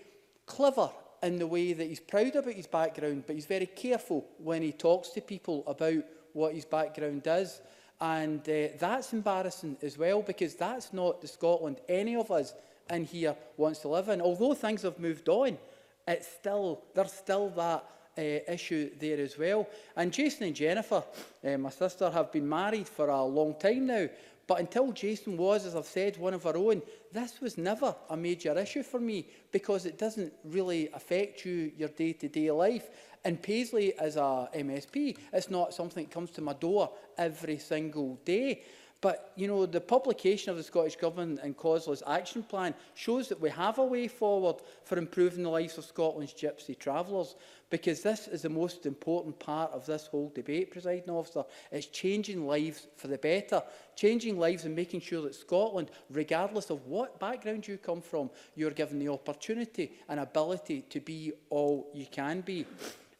clever in the way that he's proud about his background, but he's very careful when he talks to people about what his background is. And that's embarrassing as well, because that's not the Scotland any of us in here wants to live in. Although things have moved on, there's still that issue there as well. And Jason and Jennifer, my sister, have been married for a long time now. But until Jason was, as I've said, one of our own, this was never a major issue for me, because it doesn't really affect you, your day-to-day life. And Paisley, as a MSP, it's not something that comes to my door every single day. But, you know, the publication of the Scottish Government and COSLA's action plan shows that we have a way forward for improving the lives of Scotland's Gypsy Travellers, because this is the most important part of this whole debate, Presiding Officer. It's changing lives for the better, changing lives and making sure that Scotland, regardless of what background you come from, you're given the opportunity and ability to be all you can be.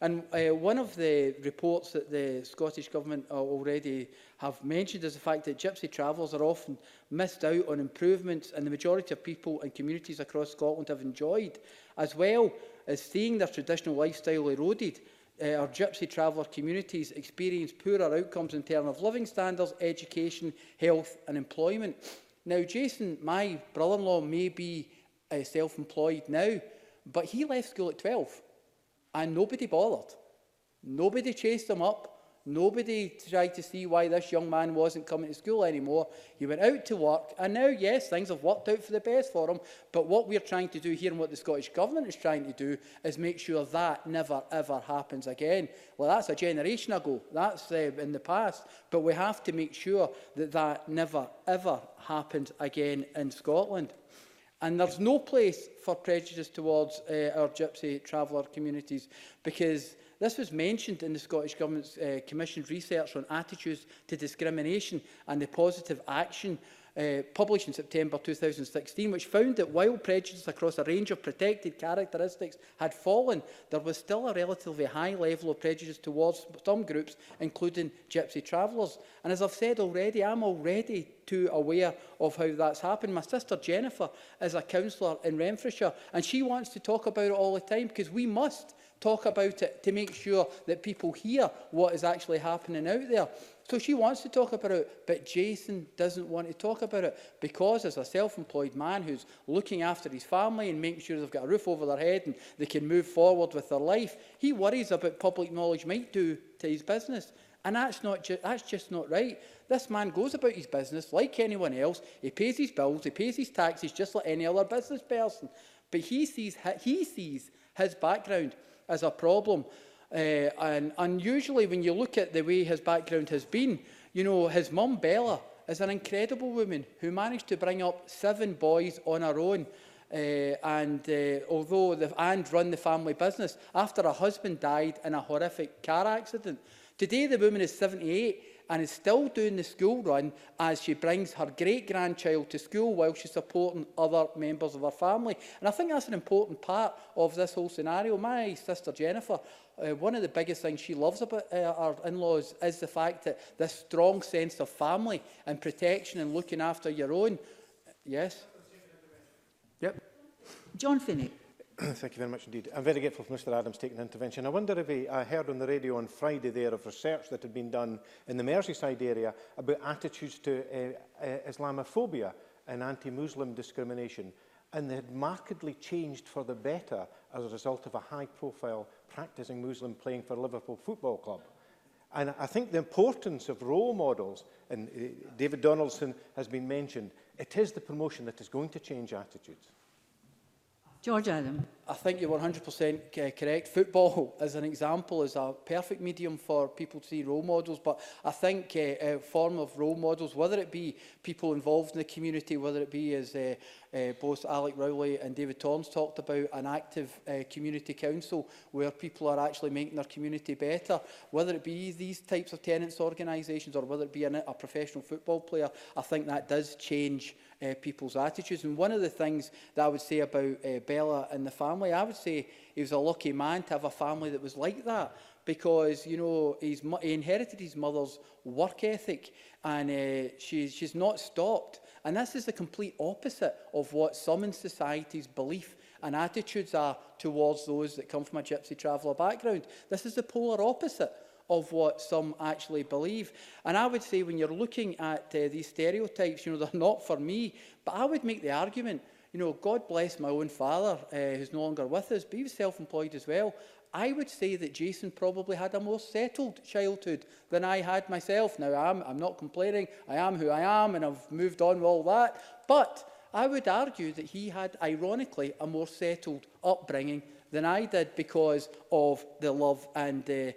And one of the reports that the Scottish Government already have mentioned is the fact that Gypsy Travellers are often missed out on improvements, and the majority of people and communities across Scotland have enjoyed, as well as seeing their traditional lifestyle eroded. Our Gypsy Traveller communities experience poorer outcomes in terms of living standards, education, health and employment. Now, Jason, my brother-in-law, may be self-employed now, but he left school at 12. And nobody bothered. Nobody chased him up. Nobody tried to see why this young man wasn't coming to school anymore. He went out to work, and now, yes, things have worked out for the best for him. But what we're trying to do here, and what the Scottish Government is trying to do, is make sure that never, ever happens again. Well, that's a generation ago. That's in the past. But we have to make sure that that never, ever happens again in Scotland. And there's no place for prejudice towards our Gypsy Traveller communities, because this was mentioned in the Scottish Government's commissioned research on attitudes to discrimination and the positive action published in September 2016, which found that while prejudice across a range of protected characteristics had fallen, there was still a relatively high level of prejudice towards some groups, including Gypsy Travellers. And as I've said already, I'm already too aware of how that's happened. My sister Jennifer is a councillor in Renfrewshire, and she wants to talk about it all the time, because we must talk about it to make sure that people hear what is actually happening out there. So she wants to talk about it, but Jason doesn't want to talk about it, because as a self-employed man who's looking after his family and making sure they've got a roof over their head and they can move forward with their life, he worries about public knowledge might do to his business. And that's just not right. This man goes about his business like anyone else. He pays his bills, he pays his taxes just like any other business person. But he sees his background as a problem. And unusually, when you look at the way his background has been, you know, his mum, Bella, is an incredible woman who managed to bring up 7 boys on her own. And run the family business after her husband died in a horrific car accident. Today, the woman is 78 and is still doing the school run as she brings her great-grandchild to school while she's supporting other members of her family. And I think that's an important part of this whole scenario. My sister Jennifer, one of the biggest things she loves about our in-laws is the fact that this strong sense of family and protection and looking after your own. Yes? Yep. John Finney. Thank you very much indeed. I'm very grateful for Mr Adams taking intervention. I wonder if he heard on the radio on Friday there of research that had been done in the Merseyside area about attitudes to Islamophobia and anti-Muslim discrimination, and they had markedly changed for the better as a result of a high-profile practising Muslim playing for Liverpool Football Club. And I think the importance of role models, and David Donaldson has been mentioned, it is the promotion that is going to change attitudes. George Adam. I think you're 100% correct. Football, as an example, is a perfect medium for people to see role models. But I think a form of role models, whether it be people involved in the community, whether it be, as both Alec Rowley and David Torrance talked about, an active community council where people are actually making their community better, whether it be these types of tenants organisations or whether it be a professional football player, I think that does change people's attitudes. And one of the things that I would say about Bella and the family, I would say he was a lucky man to have a family that was like that, because, you know, he inherited his mother's work ethic, and she's not stopped. And this is the complete opposite of what some in society's belief and attitudes are towards those that come from a Gypsy Traveller background. This is the polar opposite of what some actually believe. And I would say when you're looking at these stereotypes, they're not for me, but I would make the argument, God bless my own father, who's no longer with us, but he was self-employed as well. I would say that Jason probably had a more settled childhood than I had myself. Now, I'm not complaining. I am who I am, and I've moved on with all that. But I would argue that he had, ironically, a more settled upbringing than I did because of the love and the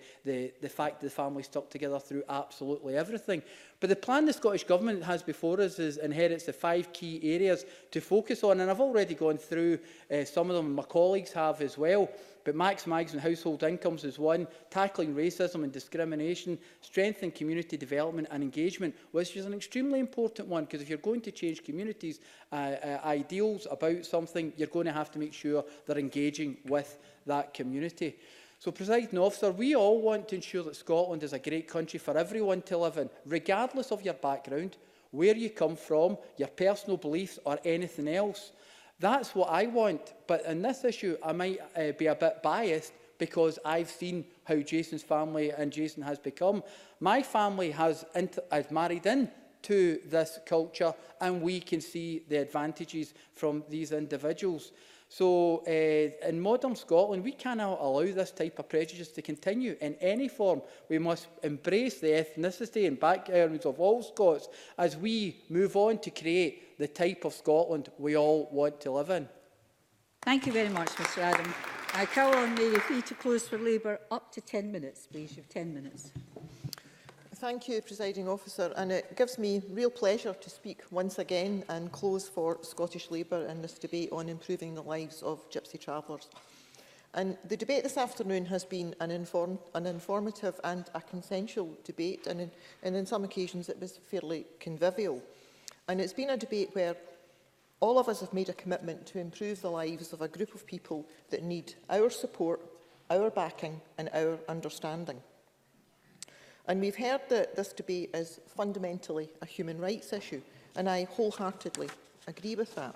fact that the family stuck together through absolutely everything. But the plan the Scottish Government has before us inherits the 5 key areas to focus on, and I've already gone through some of them, my colleagues have as well. But maximising household incomes is one, tackling racism and discrimination, strengthening community development and engagement, which is an extremely important one, because if you're going to change communities' ideals about something, you're going to have to make sure they're engaging with that community. So, Presiding Officer, we all want to ensure that Scotland is a great country for everyone to live in, regardless of your background, where you come from, your personal beliefs or anything else. That's what I want, but in this issue I might be a bit biased because I've seen how Jason's family and Jason has become. My family has married in to this culture, and we can see the advantages from these individuals. So in modern Scotland, we cannot allow this type of prejudice to continue in any form. We must embrace the ethnicity and backgrounds of all Scots as we move on to create the type of Scotland we all want to live in. Thank you very much, Mr Adam. I call on the fee to close for Labour up to 10 minutes, please. You have 10 minutes. Thank you, Presiding Officer, and it gives me real pleasure to speak once again and close for Scottish Labour in this debate on improving the lives of Gypsy Travellers. And the debate this afternoon has been an informative and a consensual debate, and in some occasions it was fairly convivial. And it's been a debate where all of us have made a commitment to improve the lives of a group of people that need our support, our backing and our understanding. And we've heard that this debate is fundamentally a human rights issue, and I wholeheartedly agree with that.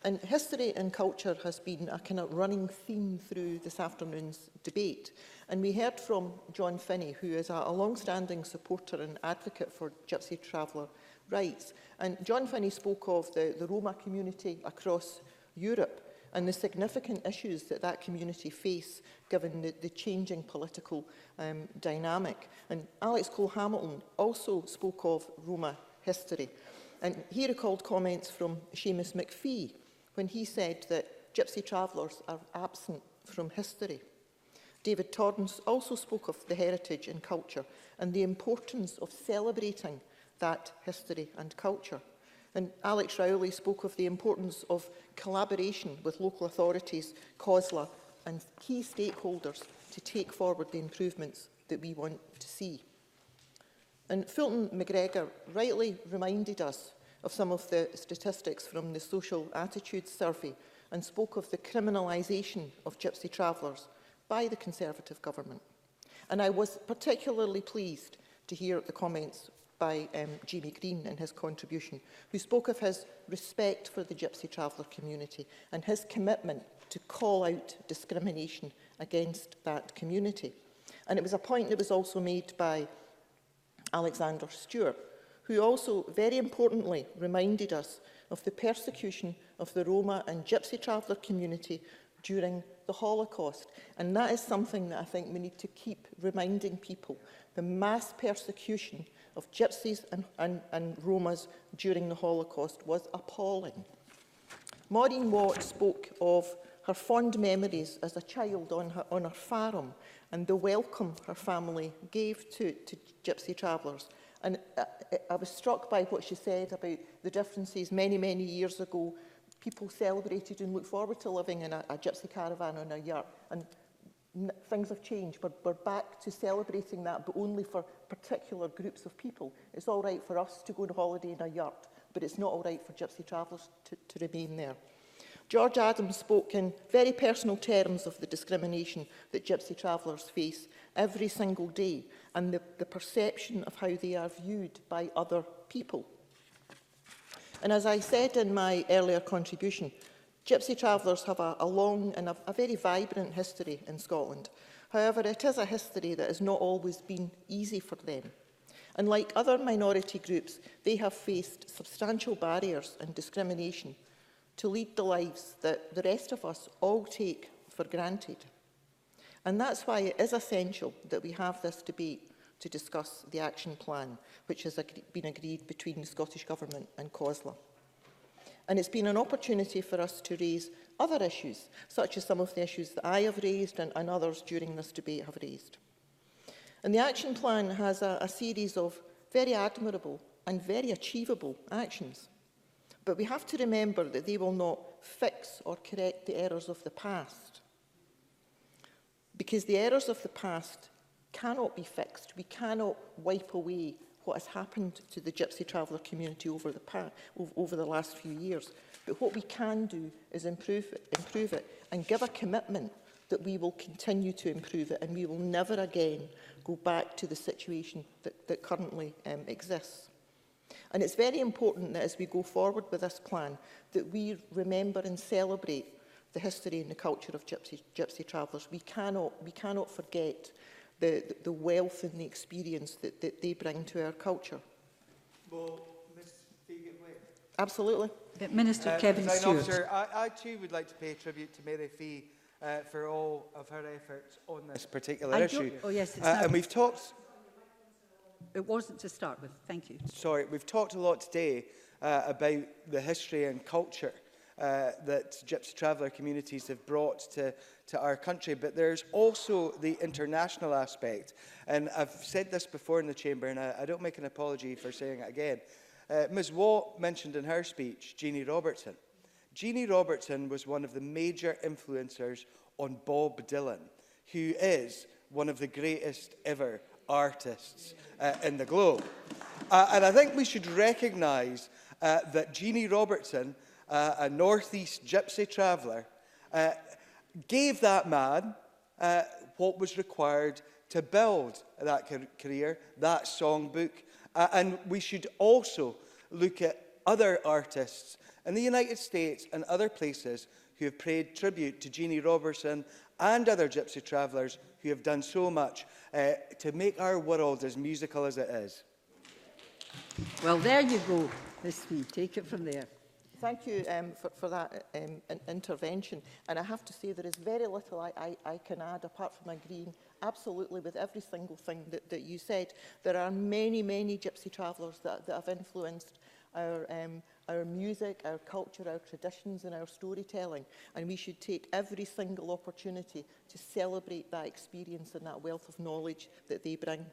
And history and culture has been a kind of running theme through this afternoon's debate. And we heard from John Finney, who is a long-standing supporter and advocate for Gypsy Traveller rights. And John Finney spoke of the Roma community across Europe and the significant issues that that community face given the changing political dynamic. And Alex Cole-Hamilton also spoke of Roma history. And he recalled comments from Seamus McPhee when he said that Gypsy Travellers are absent from history. David Torrance also spoke of the heritage and culture and the importance of celebrating that history and culture. And Alex Rowley spoke of the importance of collaboration with local authorities, COSLA and key stakeholders to take forward the improvements that we want to see. And Fulton McGregor rightly reminded us of some of the statistics from the Social Attitudes Survey and spoke of the criminalisation of Gypsy Travellers by the Conservative government. And I was particularly pleased to hear the comments by Jamie Green in his contribution, who spoke of his respect for the Gypsy Traveller community and his commitment to call out discrimination against that community. And it was a point that was also made by Alexander Stewart, who also very importantly reminded us of the persecution of the Roma and Gypsy Traveller community during the Holocaust. And that is something that I think we need to keep reminding people. The mass persecution of Gypsies and Romas during the Holocaust was appalling. Maureen Watt spoke of her fond memories as a child on her farm and the welcome her family gave to Gypsy Travellers. And I was struck by what she said about the differences many, many years ago. People celebrated and looked forward to living in a gypsy caravan on a yurt. And things have changed. We're back to celebrating that, but only for particular groups of people. It's all right for us to go on holiday in a yurt, but it's not all right for Gypsy Travellers to remain there. George Adams spoke in very personal terms of the discrimination that Gypsy Travellers face every single day and the perception of how they are viewed by other people. And as I said in my earlier contribution, Gypsy Travellers have a long and a very vibrant history in Scotland. However, it is a history that has not always been easy for them. And like other minority groups, they have faced substantial barriers and discrimination to lead the lives that the rest of us all take for granted. And that's why it is essential that we have this debate to discuss the action plan, which has been agreed between the Scottish Government and COSLA. And it's been an opportunity for us to raise other issues, such as some of the issues that I have raised and others during this debate have raised. And the action plan has a series of very admirable and very achievable actions. But we have to remember that they will not fix or correct the errors of the past. Because the errors of the past cannot be fixed. We cannot wipe away what has happened to the Gypsy Traveller community over the last few years. But what we can do is improve it and give a commitment that we will continue to improve it and we will never again go back to the situation that currently exists. And it's very important that as we go forward with this plan, that we remember and celebrate the history and the culture of Gypsy Travellers. We cannot forget the wealth and the experience that they bring to our culture. Well, Ms. Fee-White. Absolutely. Minister Kevin Stewart. Officer, I too would like to pay tribute to Mary Fee for all of her efforts on this particular issue. Oh yes, it's and we've talked. It wasn't to start with. Thank you. Sorry, we've talked a lot today about the history and culture that Gypsy Traveller communities have brought to our country, but there's also the international aspect. And I've said this before in the Chamber, and I don't make an apology for saying it again. Ms Watt mentioned in her speech Jeannie Robertson. Jeannie Robertson was one of the major influencers on Bob Dylan, who is one of the greatest ever artists in the globe. And I think we should recognise that Jeannie Robertson, a North-East Gypsy Traveller, gave that man what was required to build that career, that songbook. And we should also look at other artists in the United States and other places who have paid tribute to Jeannie Robertson and other Gypsy Travellers who have done so much to make our world as musical as it is. Well, there you go, Ms. Fee. Take it from there. Thank you for that intervention. And I have to say there is very little I can add apart from agreeing absolutely with every single thing that you said. There are many, many Gypsy Travellers that have influenced our music, our culture, our traditions and our storytelling. And we should take every single opportunity to celebrate that experience and that wealth of knowledge that they bring.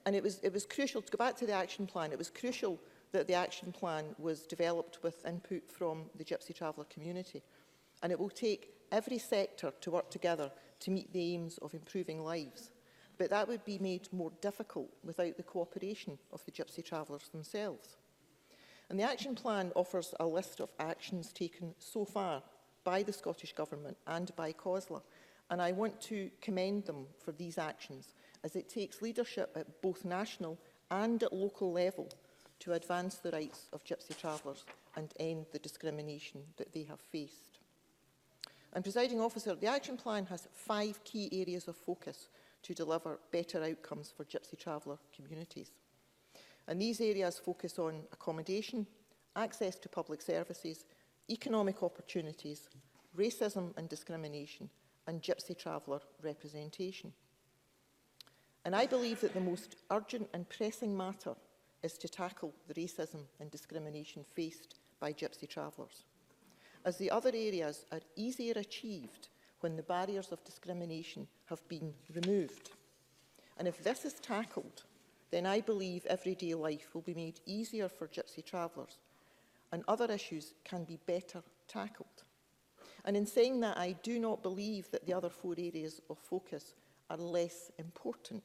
And it was crucial, to go back to the action plan, it was crucial that the action plan was developed with input from the Gypsy Traveller community. And it will take every sector to work together to meet the aims of improving lives. But that would be made more difficult without the cooperation of the Gypsy Travellers themselves. And the action plan offers a list of actions taken so far by the Scottish Government and by COSLA. And I want to commend them for these actions, as it takes leadership at both national and at local level to advance the rights of Gypsy Travellers and end the discrimination that they have faced. And, Presiding Officer, the action plan has 5 key areas of focus to deliver better outcomes for Gypsy Traveller communities. And these areas focus on accommodation, access to public services, economic opportunities, racism and discrimination, and Gypsy Traveller representation. And I believe that the most urgent and pressing matter is to tackle the racism and discrimination faced by Gypsy Travellers, as the other areas are easier achieved when the barriers of discrimination have been removed. And if this is tackled, then I believe everyday life will be made easier for Gypsy Travellers and other issues can be better tackled. And in saying that, I do not believe that the other 4 areas of focus are less important.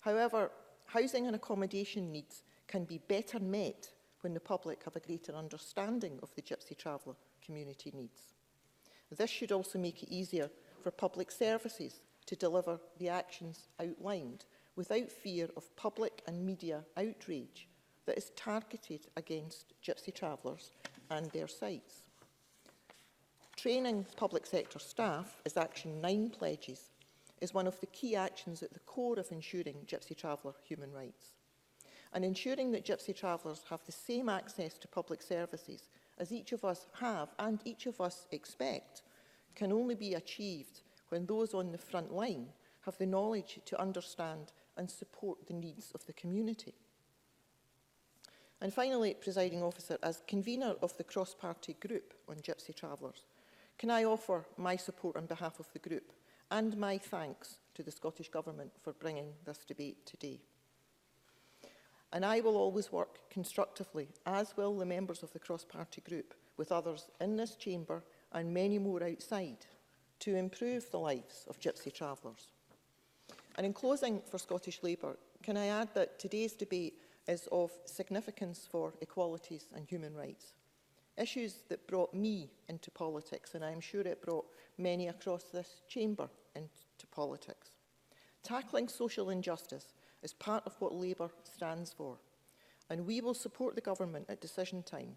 However, housing and accommodation needs can be better met when the public have a greater understanding of the Gypsy Traveller community needs. This should also make it easier for public services to deliver the actions outlined without fear of public and media outrage that is targeted against Gypsy Travellers and their sites. Training public sector staff, as Action 9 pledges, is one of the key actions at the core of ensuring Gypsy Traveller human rights. And ensuring that Gypsy Travellers have the same access to public services as each of us have and each of us expect can only be achieved when those on the front line have the knowledge to understand and support the needs of the community. And finally, Presiding Officer, as convener of the cross-party group on Gypsy Travellers, can I offer my support on behalf of the group and my thanks to the Scottish Government for bringing this debate today. And I will always work constructively, as will the members of the cross-party group, with others in this chamber and many more outside, to improve the lives of Gypsy Travellers. And in closing for Scottish Labour, can I add that today's debate is of significance for equalities and human rights. Issues that brought me into politics, and I'm sure it brought many across this chamber into politics. Tackling social injustice is part of what Labour stands for, and we will support the government at decision time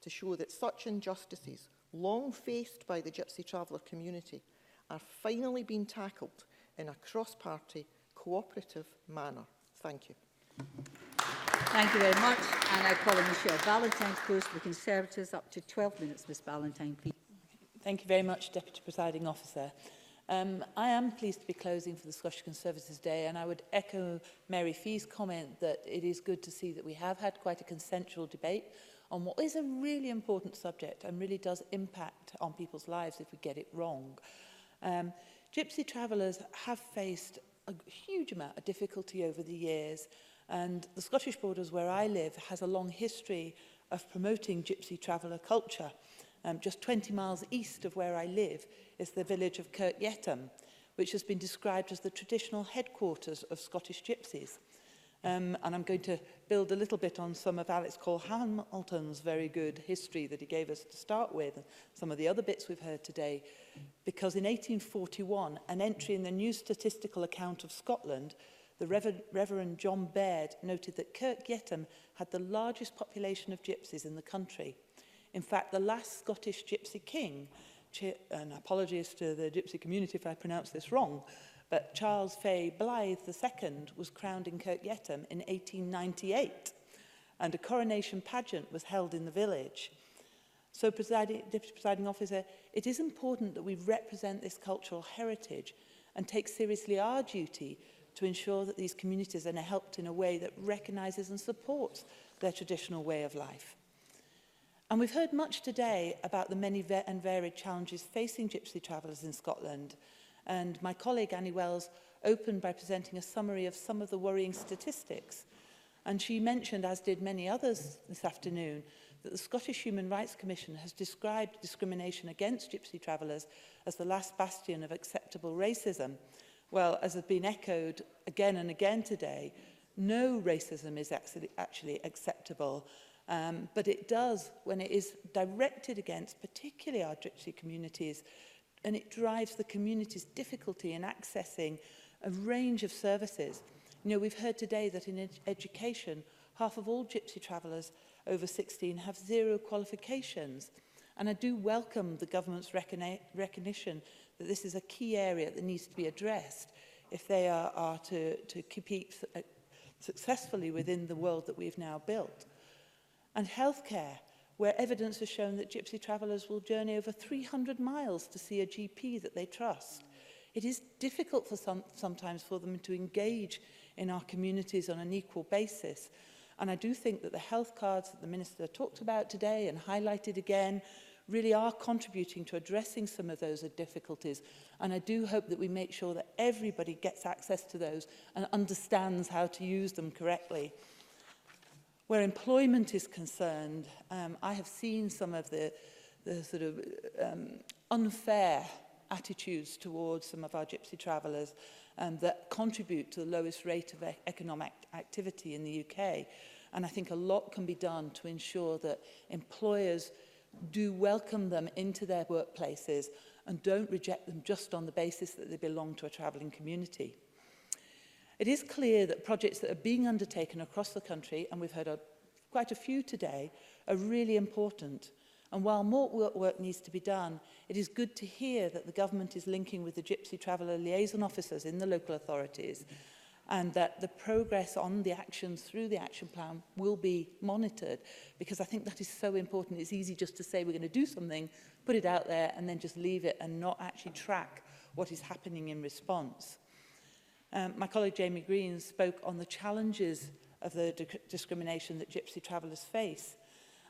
to show that such injustices, long faced by the Gypsy Traveller community, are finally being tackled in a cross-party, cooperative manner. Thank you. Thank you very much. And I call on Michelle Valentine to close for the Conservatives. Up to 12 minutes, Ms Valentine, please. Thank you very much, Deputy Presiding Officer. I am pleased to be closing for the Scottish Conservatives Day, and I would echo Mary Fee's comment that it is good to see that we have had quite a consensual debate on what is a really important subject and really does impact on people's lives if we get it wrong. Gypsy Travellers have faced a huge amount of difficulty over the years, and the Scottish Borders, where I live, has a long history of promoting Gypsy Traveller culture. Just 20 miles east of where I live is the village of Kirkyettam, which has been described as the traditional headquarters of Scottish gypsies. And I'm going to build a little bit on some of Alex Cole-Hamilton's very good history that he gave us to start with, and some of the other bits we've heard today, because in 1841, an entry in the New Statistical Account of Scotland, the Reverend John Baird noted that Kirkyettam had the largest population of gypsies in the country. In fact, the last Scottish gypsy king, and apologies to the gypsy community if I pronounce this wrong, but Charles Fay Blythe II was crowned in Kirkyettam in 1898, and a coronation pageant was held in the village. So, Deputy Presiding Officer, it is important that we represent this cultural heritage and take seriously our duty to ensure that these communities are helped in a way that recognises and supports their traditional way of life. And we've heard much today about the many and varied challenges facing Gypsy Travellers in Scotland. And my colleague Annie Wells opened by presenting a summary of some of the worrying statistics. And she mentioned, as did many others this afternoon, that the Scottish Human Rights Commission has described discrimination against Gypsy Travellers as the last bastion of acceptable racism. Well, as has been echoed again and again today, no racism is actually acceptable. But it does when it is directed against particularly our gypsy communities, and it drives the community's difficulty in accessing a range of services. You know, we've heard today that in education, half of all gypsy travellers over 16 have 0 qualifications. And I do welcome the government's recognition that this is a key area that needs to be addressed if they are to compete successfully within the world that we've now built. And healthcare, where evidence has shown that gypsy travellers will journey over 300 miles to see a GP that they trust. It is difficult for sometimes for them to engage in our communities on an equal basis. And I do think that the health cards that the Minister talked about today and highlighted again really are contributing to addressing some of those difficulties. And I do hope that we make sure that everybody gets access to those and understands how to use them correctly. Where employment is concerned, I have seen some of the sort of unfair attitudes towards some of our gypsy travellers that contribute to the lowest rate of economic activity in the UK. And I think a lot can be done to ensure that employers do welcome them into their workplaces and don't reject them just on the basis that they belong to a travelling community. It is clear that projects that are being undertaken across the country, and we've heard quite a few today, are really important. And while more work needs to be done, it is good to hear that the government is linking with the Gypsy Traveller liaison officers in the local authorities, and that the progress on the actions through the action plan will be monitored, because I think that is so important. It's easy just to say we're going to do something, put it out there, and then just leave it and not actually track what is happening in response. My colleague Jamie Green spoke on the challenges of the discrimination that Gypsy Travellers face.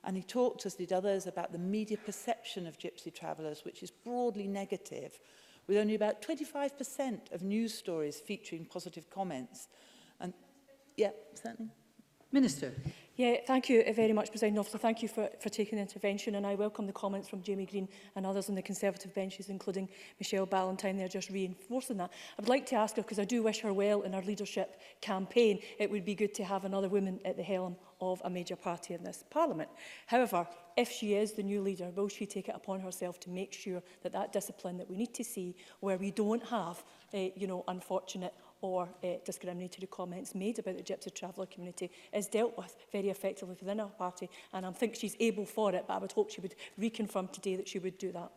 And he talked, as did others, about the media perception of Gypsy Travellers, which is broadly negative, with only about 25% of news stories featuring positive comments. And, yeah, certainly. Minister. Yeah, thank you very much, Presiding Officer. Thank you for taking the intervention, and I welcome the comments from Jamie Green and others on the Conservative benches, including Michelle Ballantyne. They're just reinforcing that. I would like to ask her, because I do wish her well in her leadership campaign, it would be good to have another woman at the helm of a major party in this Parliament. However, if she is the new leader, will she take it upon herself to make sure that that discipline that we need to see, where we don't have, unfortunate or discriminatory comments made about the Gypsy Traveller community, is dealt with very effectively within our party, and I think she's able for it, but I would hope she would reconfirm today that she would do that.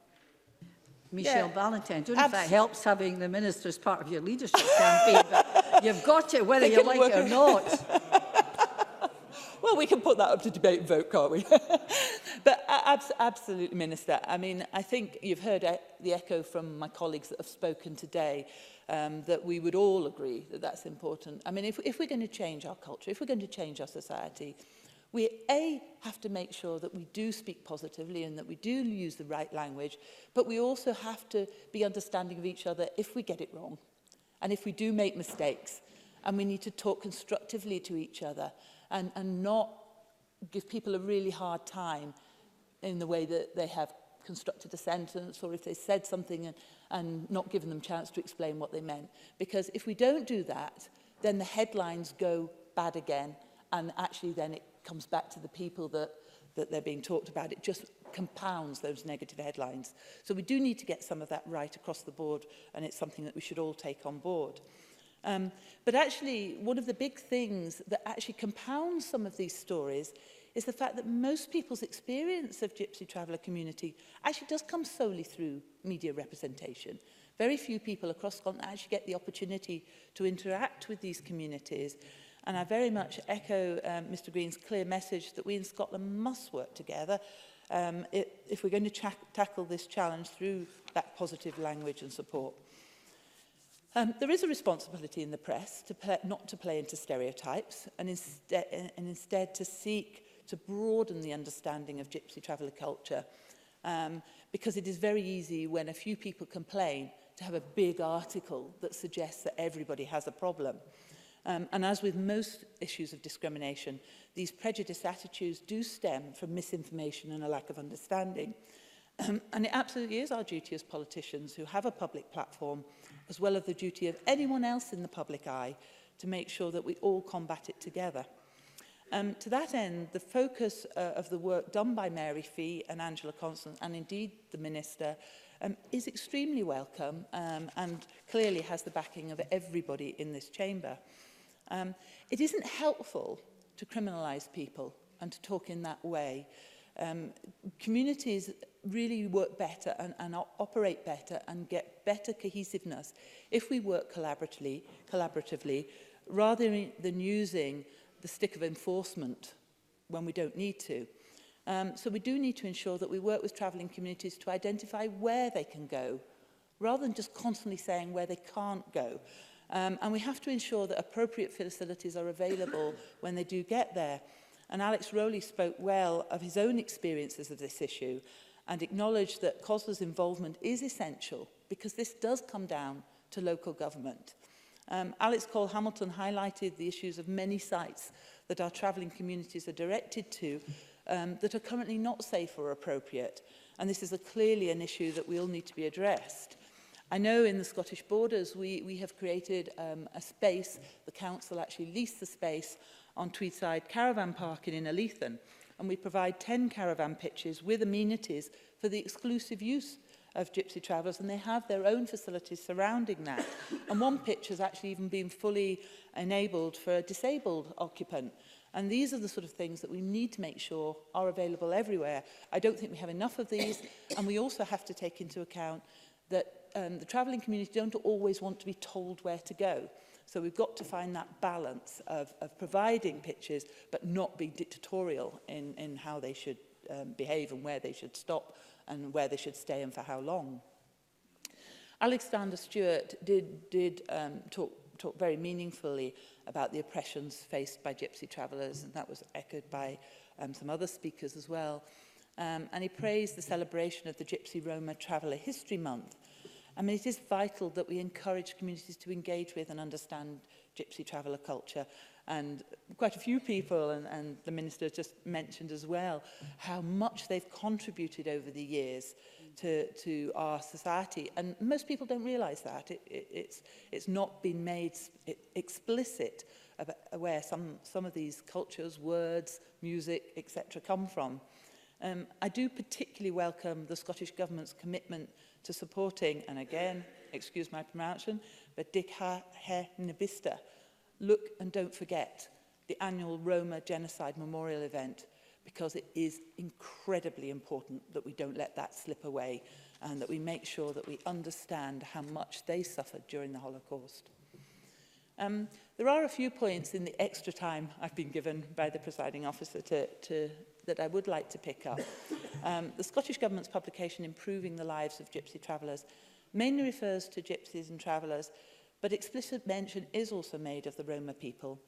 Michelle Ballantyne, I don't know if that helps having the Minister as part of your leadership campaign, but you've got it whether you like it or not. Well, we can put that up to debate and vote, can't we? But absolutely, Minister. I mean, I think you've heard the echo from my colleagues that have spoken today, that we would all agree that that's important. I mean, if we're going to change our culture, if we're going to change our society, we, have to make sure that we do speak positively and that we do use the right language, but we also have to be understanding of each other if we get it wrong and if we do make mistakes. And we need to talk constructively to each other and not give people a really hard time in the way that they have constructed a sentence, or if they said something and not given them a chance to explain what they meant. Because if we don't do that, then the headlines go bad again, and actually then it comes back to the people that they're being talked about. It just compounds those negative headlines. So we do need to get some of that right across the board, and it's something that we should all take on board. But actually, one of the big things that actually compounds some of these stories is the fact that most people's experience of Gypsy Traveller community actually does come solely through media representation. Very few people across Scotland actually get the opportunity to interact with these communities. And I very much echo Mr Green's clear message that we in Scotland must work together if we're going to tackle this challenge through that positive language and support. There is a responsibility in the press not to play into stereotypes and instead to seek to broaden the understanding of Gypsy Traveller culture, because it is very easy when a few people complain to have a big article that suggests that everybody has a problem. And as with most issues of discrimination, these prejudiced attitudes do stem from misinformation and a lack of understanding. And it absolutely is our duty as politicians who have a public platform, as well as the duty of anyone else in the public eye, to make sure that we all combat it together. To that end, the focus of the work done by Mary Fee and Angela Constant, and indeed the Minister, is extremely welcome and clearly has the backing of everybody in this chamber. It isn't helpful to criminalise people and to talk in that way. Communities really work better and operate better and get better cohesiveness if we work collaboratively rather than using the stick of enforcement when we don't need to. So we do need to ensure that we work with travelling communities to identify where they can go, rather than just constantly saying where they can't go. And we have to ensure that appropriate facilities are available when they do get there. And Alex Rowley spoke well of his own experiences of this issue and acknowledged that COSLA's involvement is essential because this does come down to local government. Alex Cole-Hamilton highlighted the issues of many sites that our travelling communities are directed to that are currently not safe or appropriate. And this is clearly an issue that will need to be addressed. I know in the Scottish Borders we have created a space, the council actually leased the space on Tweedside Caravan Park in Alethan, and we provide 10 caravan pitches with amenities for the exclusive use of Gypsy Travellers, and they have their own facilities surrounding that. And one pitch has actually even been fully enabled for a disabled occupant. And these are the sort of things that we need to make sure are available everywhere. I don't think we have enough of these, and we also have to take into account that the travelling community don't always want to be told where to go. So we've got to find that balance of providing pitches, but not be dictatorial in how they should behave and where they should stop and where they should stay and for how long. Alexander Stewart did talk very meaningfully about the oppressions faced by Gypsy travellers, and that was echoed by some other speakers as well. And he praised the celebration of the Gypsy Roma Traveller History Month. I mean, it is vital that we encourage communities to engage with and understand Gypsy traveller culture. And quite a few people, and the Minister just mentioned as well, how much they've contributed over the years to our society. And most people don't realise that. It's not been made explicit about where some of these cultures, words, music, etc. come from. I do particularly welcome the Scottish Government's commitment to supporting, and again, excuse my pronunciation, but Dikha He Nabista, Look and Don't Forget, the annual Roma Genocide Memorial event, because it is incredibly important that we don't let that slip away and that we make sure that we understand how much they suffered during the Holocaust. There are a few points in the extra time I've been given by the presiding officer that I would like to pick up. The Scottish Government's publication, Improving the Lives of Gypsy Travellers, mainly refers to gypsies and travellers, but explicit mention is also made of the Roma people.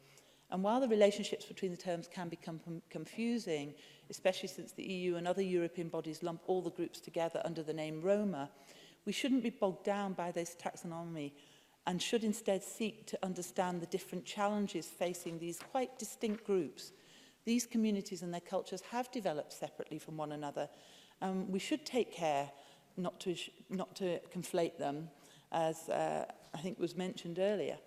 And while the relationships between the terms can become confusing, especially since the EU and other European bodies lump all the groups together under the name Roma, we shouldn't be bogged down by this taxonomy and should instead seek to understand the different challenges facing these quite distinct groups. These communities and their cultures have developed separately from one another. We should take care not to conflate them, as I think was mentioned earlier.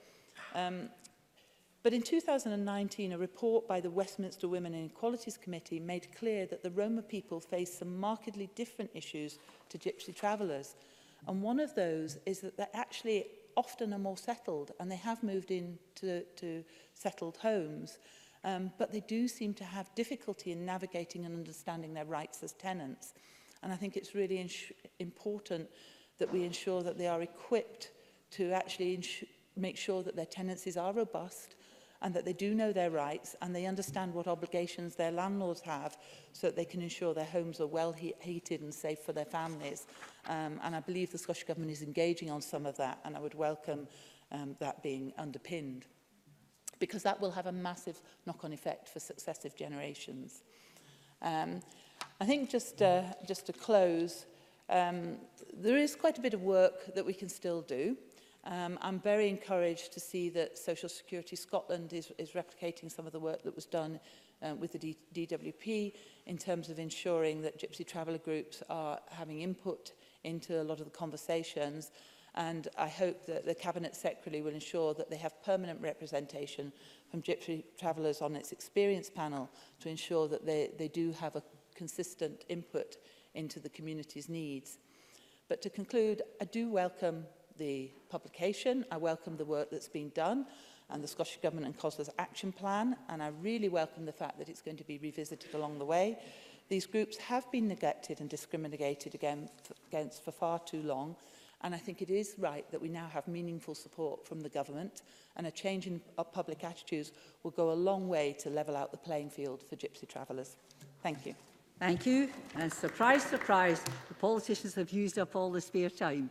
But in 2019, a report by the Westminster Women and Equalities Committee made clear that the Roma people face some markedly different issues to Gypsy travellers. And one of those is that they're actually often are more settled, and they have moved into settled homes. But they do seem to have difficulty in navigating and understanding their rights as tenants. And I think it's really important that we ensure that they are equipped to actually make sure that their tenancies are robust and that they do know their rights and they understand what obligations their landlords have so that they can ensure their homes are well heated and safe for their families. And I believe the Scottish Government is engaging on some of that, and I would welcome that being underpinned, because that will have a massive knock-on effect for successive generations. I think just to close, there is quite a bit of work that we can still do. I'm very encouraged to see that Social Security Scotland is replicating some of the work that was done with the DWP in terms of ensuring that Gypsy traveller groups are having input into a lot of the conversations. And I hope that the Cabinet Secretary will ensure that they have permanent representation from Gypsy travellers on its experience panel to ensure that they do have a consistent input into the community's needs. But to conclude, I do welcome the publication. I welcome the work that's been done and the Scottish Government and COSLA's action plan, and I really welcome the fact that it's going to be revisited along the way. These groups have been neglected and discriminated against for far too long, and I think it is right that we now have meaningful support from the government, and a change in public attitudes will go a long way to level out the playing field for Gypsy travellers. Thank you. Thank you. And surprise, surprise, the politicians have used up all the spare time.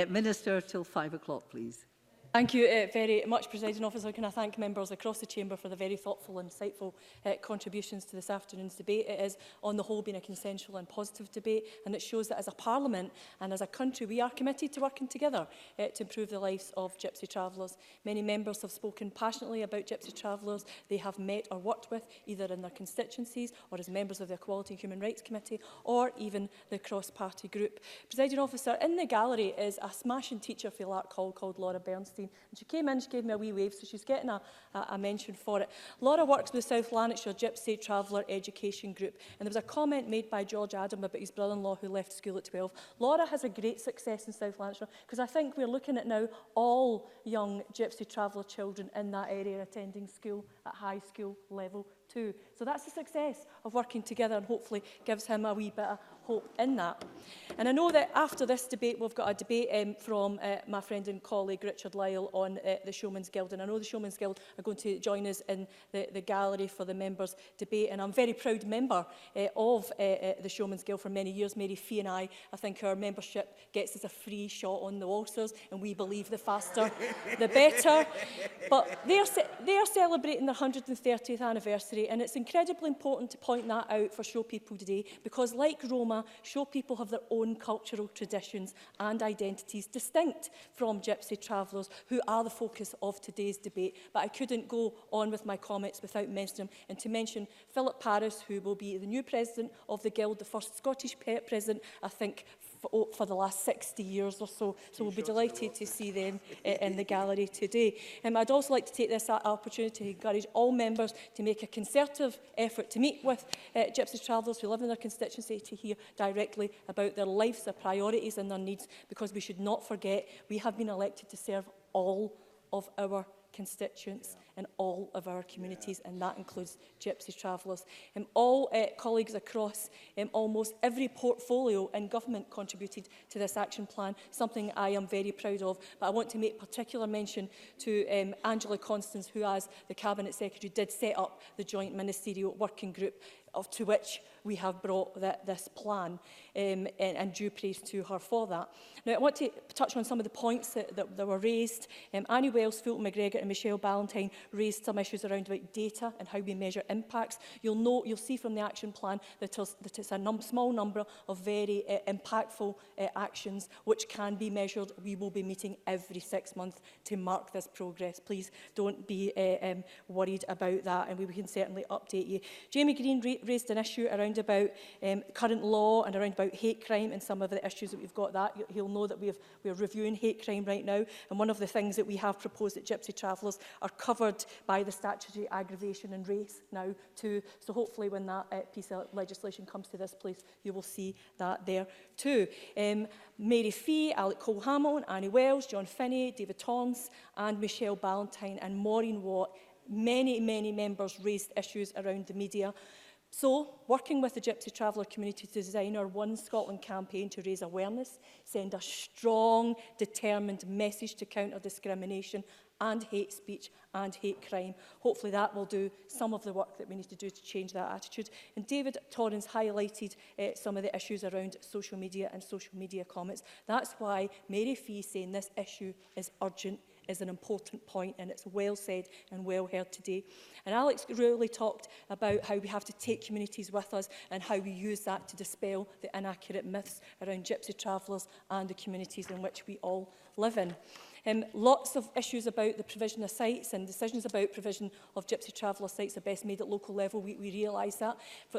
Minister, till 5 o'clock, please. Thank you very much, Presiding Officer. Can I thank members across the Chamber for the very thoughtful and insightful contributions to this afternoon's debate. It is, on the whole, been a consensual and positive debate, and it shows that as a Parliament and as a country, we are committed to working together to improve the lives of Gypsy travellers. Many members have spoken passionately about Gypsy travellers they have met or worked with, either in their constituencies or as members of the Equality and Human Rights Committee, or even the cross-party group. Presiding Officer, in the gallery is a smashing teacher for the art called Laura Bernstein. 2016. And she came in, she gave me a wee wave, so she's getting a mention for it. Laura works with the South Lanarkshire Gypsy Traveller Education Group, and there was a comment made by George Adam about his brother-in-law who left school at 12. Laura has a great success in South Lanarkshire, because I think we're looking at now all young Gypsy Traveller children in that area attending school at high school level too. So that's the success of working together, and hopefully gives him a wee bit of hope in that. And I know that after this debate, we've got a debate from my friend and colleague Richard Lyle on the Showman's Guild. And I know the Showman's Guild are going to join us in the gallery for the members' debate. And I'm a very proud member of the Showman's Guild for many years. Mary Fee and I think our membership gets us a free shot on the waltzers, and we believe the faster the better. But they are celebrating their 130th anniversary, and it's incredibly important to point that out for show people today, because like Roma, show people have their own cultural traditions and identities distinct from Gypsy Travellers, who are the focus of today's debate. But I couldn't go on with my comments without mentioning them, and to mention Philip Paris, who will be the new president of the Guild, the first Scottish president, I think, for the last 60 years or so. So we'll be delighted to see them in the gallery today. I'd also like to take this opportunity to encourage all members to make a concerted effort to meet with Gypsy Travellers who live in their constituency, to hear directly about their lives, their priorities and their needs, because we should not forget we have been elected to serve all of our constituents in all of our communities, and that includes Gypsy Travellers. All colleagues across almost every portfolio in government contributed to this action plan, something I am very proud of. But I want to make particular mention to Angela Constance, who as the Cabinet Secretary did set up the Joint Ministerial Working Group to which we have brought this plan, and due praise to her for that. Now, I want to touch on some of the points that were raised. Annie Wells, Fulton McGregor and Michelle Ballantyne raised some issues around about data and how we measure impacts. You'll see from the action plan that it's a small number of very impactful actions which can be measured. We will be meeting every 6 months to mark this progress. Please don't be worried about that, and we can certainly update you. Jamie Green raised an issue around about current law and around about hate crime and some of the issues that we've got that. He'll know that we're reviewing hate crime right now, and one of the things that we have proposed at Gypsy Travellers are covered by the statutory aggravation and race now too. So hopefully when that piece of legislation comes to this place, you will see that there too. Mary Fee, Alec Cole-Hamilton, Annie Wells, John Finney, David Torrance and Michelle Ballantyne and Maureen Watt, many members raised issues around the media. So, working with the Gypsy Traveller community to design our One Scotland campaign to raise awareness, send a strong, determined message to counter discrimination and hate speech and hate crime. Hopefully that will do some of the work that we need to do to change that attitude. And David Torrance highlighted some of the issues around social media and social media comments. That's why Mary Fee saying this issue is urgent is an important point, and it's well said and well heard today. And Alex really talked about how we have to take communities with us and how we use that to dispel the inaccurate myths around Gypsy Travellers and the communities in which we all live in. Lots of issues about the provision of sites, and decisions about provision of Gypsy Traveller sites are best made at local level. We realise that,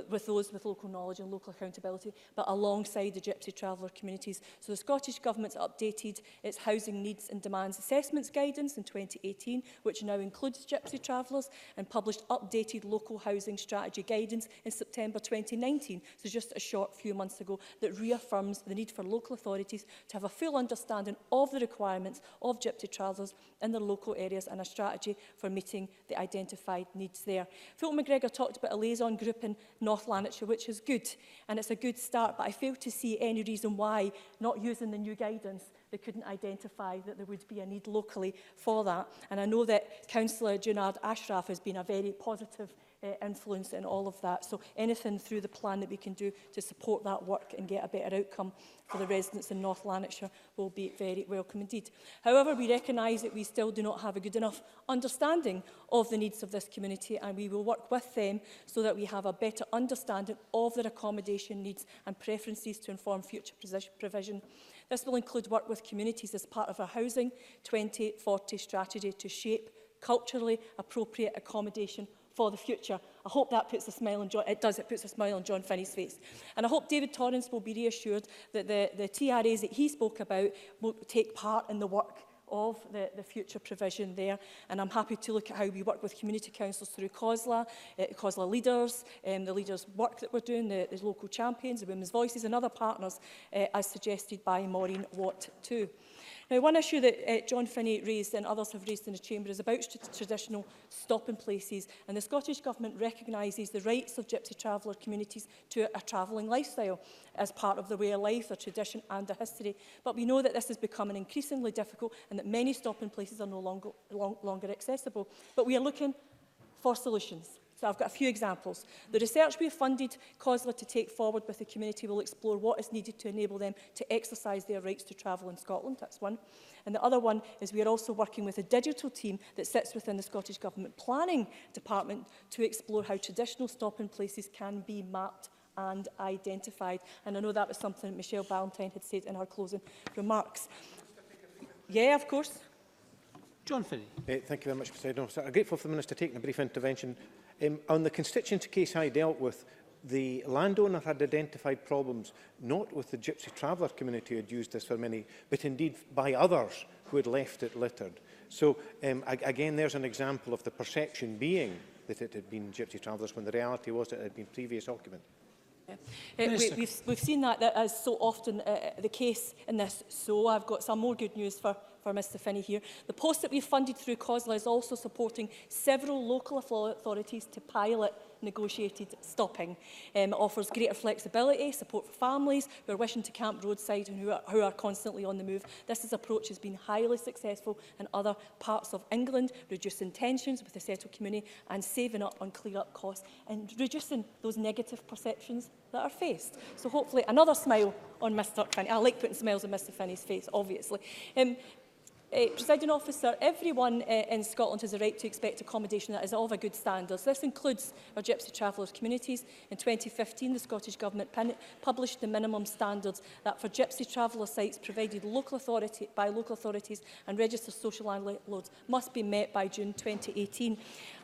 with those with local knowledge and local accountability, but alongside the Gypsy Traveller communities. So the Scottish Government's updated its housing needs and demands assessments guidance in 2018, which now includes Gypsy Travellers, and published updated local housing strategy guidance in September 2019, so just a short few months ago, that reaffirms the need for local authorities to have a full understanding of the requirements of Gypsy Travellers in their local areas and a strategy for meeting the identified needs there. Fulton McGregor talked about a liaison group in North Lanarkshire, which is good, and it's a good start, but I fail to see any reason why, not using the new guidance, they couldn't identify that there would be a need locally for that. And I know that Councillor Junard Ashraf has been a very positive influence in all of that. So anything through the plan that we can do to support that work and get a better outcome for the residents in North Lanarkshire will be very welcome indeed. However, we recognise that we still do not have a good enough understanding of the needs of this community, and we will work with them so that we have a better understanding of their accommodation needs and preferences to inform future provision. This will include work with communities as part of our Housing 2040 strategy to shape culturally appropriate accommodation for the future. I hope that puts a smile on John. It does. It puts a smile on John Finney's face. And I hope David Torrance will be reassured that the TRAs that he spoke about will take part in the work of the future provision there. And I'm happy to look at how we work with community councils through COSLA, COSLA leaders, the leaders' work that we're doing, the local champions, the Women's Voices and other partners, as suggested by Maureen Watt too. Now, one issue that John Finney raised and others have raised in the Chamber is about traditional stopping places, and the Scottish Government recognises the rights of Gypsy Traveller communities to a travelling lifestyle as part of their way of life, their tradition and their history. But we know that this is becoming increasingly difficult and that many stopping places are no longer accessible. But we are looking for solutions. So I've got a few examples. The research we have funded COSLA to take forward with the community will explore what is needed to enable them to exercise their rights to travel in Scotland. That's one. And the other one is we are also working with a digital team that sits within the Scottish Government Planning Department to explore how traditional stopping places can be mapped and identified. And I know that was something that Michelle Ballantyne had said in her closing remarks. Yeah, of course. John Finney. Thank you very much, President Officer. I'm grateful for the Minister taking a brief intervention. On the constituency case I dealt with, the landowner had identified problems not with the Gypsy Traveller community who had used this for many, but indeed by others who had left it littered. So again, there's an example of the perception being that it had been Gypsy Travellers when the reality was that it had been previous occupant. We've seen that as so often the case in this. So I've got some more good news for Mr Finney here. The post that we've funded through COSLA is also supporting several local authorities to pilot negotiated stopping. It offers greater flexibility, support for families who are wishing to camp roadside and who are constantly on the move. This approach has been highly successful in other parts of England, reducing tensions with the settled community and saving up on clear-up costs and reducing those negative perceptions that are faced. So hopefully another smile on Mr Finney. I like putting smiles on Mr Finney's face, obviously. Presiding Officer, everyone in Scotland has a right to expect accommodation that is of a good standard. So this includes our Gypsy Travellers communities. In 2015, the Scottish Government published the minimum standards that for Gypsy Traveller sites provided by local authorities and registered social landlords must be met by June 2018.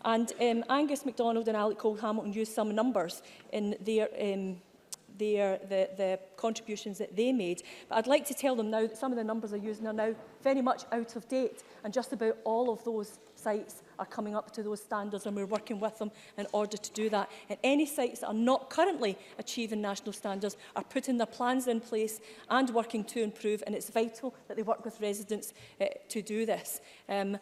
And Angus MacDonald and Alec Cole-Hamilton used some numbers in their the contributions that they made. But I'd like to tell them now that some of the numbers they're using are now very much out of date, and just about all of those sites are coming up to those standards, and we're working with them in order to do that. And any sites that are not currently achieving national standards are putting their plans in place and working to improve, and it's vital that they work with residents to do this. Can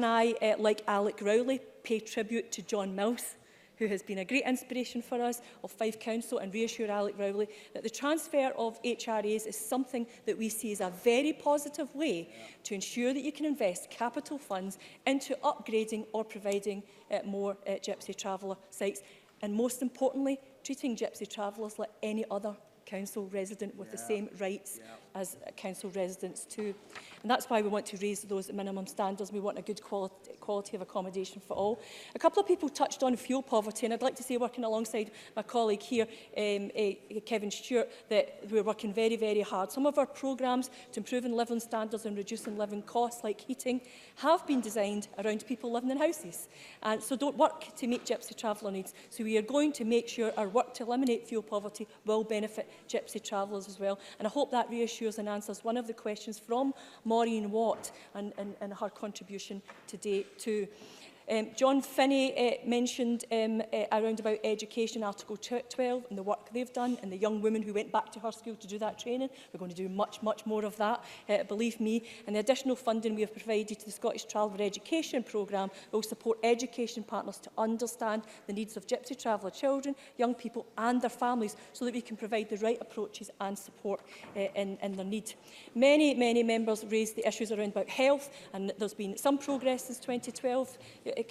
I, like Alec Rowley, pay tribute to John Mills, who has been a great inspiration for us, of Fife Council, and reassure Alec Rowley that the transfer of HRAs is something that we see as a very positive way to ensure that you can invest capital funds into upgrading or providing more Gypsy Traveller sites. And most importantly, treating Gypsy Travellers like any other council resident with the same rights as council residents too. And that's why we want to raise those minimum standards. We want a good quality of accommodation for all. A couple of people touched on fuel poverty, and I'd like to say, working alongside my colleague here, Kevin Stewart, that we're working very, very hard. Some of our programmes to improving living standards and reducing living costs, like heating, have been designed around people living in houses. And so don't work to meet Gypsy Traveller needs. So we are going to make sure our work to eliminate fuel poverty will benefit Gypsy Travellers as well. And I hope that reassures and answers one of the questions from Maureen Watt and her contribution today too. John Finney mentioned around about education, Article 12, and the work they've done, and the young woman who went back to her school to do that training. We're going to do much, much more of that, believe me. And the additional funding we have provided to the Scottish Traveller Education Programme will support education partners to understand the needs of Gypsy Traveller children, young people and their families, so that we can provide the right approaches and support in their need. Many members raised the issues around about health, and there's been some progress since 2012.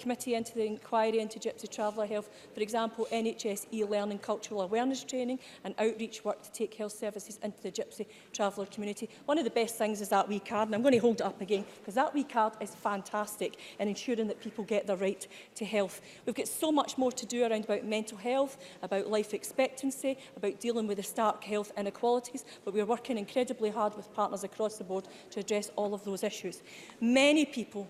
Committee into the inquiry into Gypsy Traveller health, for example, NHS e-learning, cultural awareness training and outreach work to take health services into the Gypsy Traveller community. One of the best things is that wee card, and I'm going to hold it up again because that wee card is fantastic in ensuring that people get the right to health. We've got so much more to do around about mental health, about life expectancy, about dealing with the stark health inequalities, but we're working incredibly hard with partners across the board to address all of those issues. Many people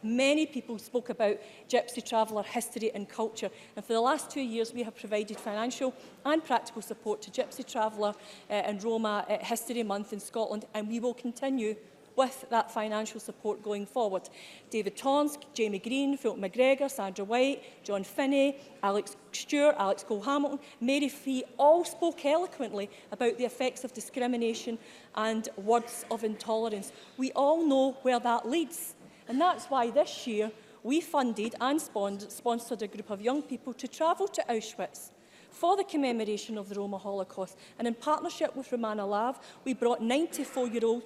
spoke about Gypsy Traveller history and culture, and for the last 2 years we have provided financial and practical support to Gypsy Traveller and Roma History Month in Scotland, and we will continue with that financial support going forward. David Tonsk, Jamie Green, Philip McGregor, Sandra White, John Finney, Alex Stewart, Alex Cole-Hamilton, Mary Fee all spoke eloquently about the effects of discrimination and words of intolerance. We all know where that leads. And that's why this year we funded and sponsored a group of young people to travel to Auschwitz for the commemoration of the Roma Holocaust. And in partnership with Romana Lav, we brought 94-year-old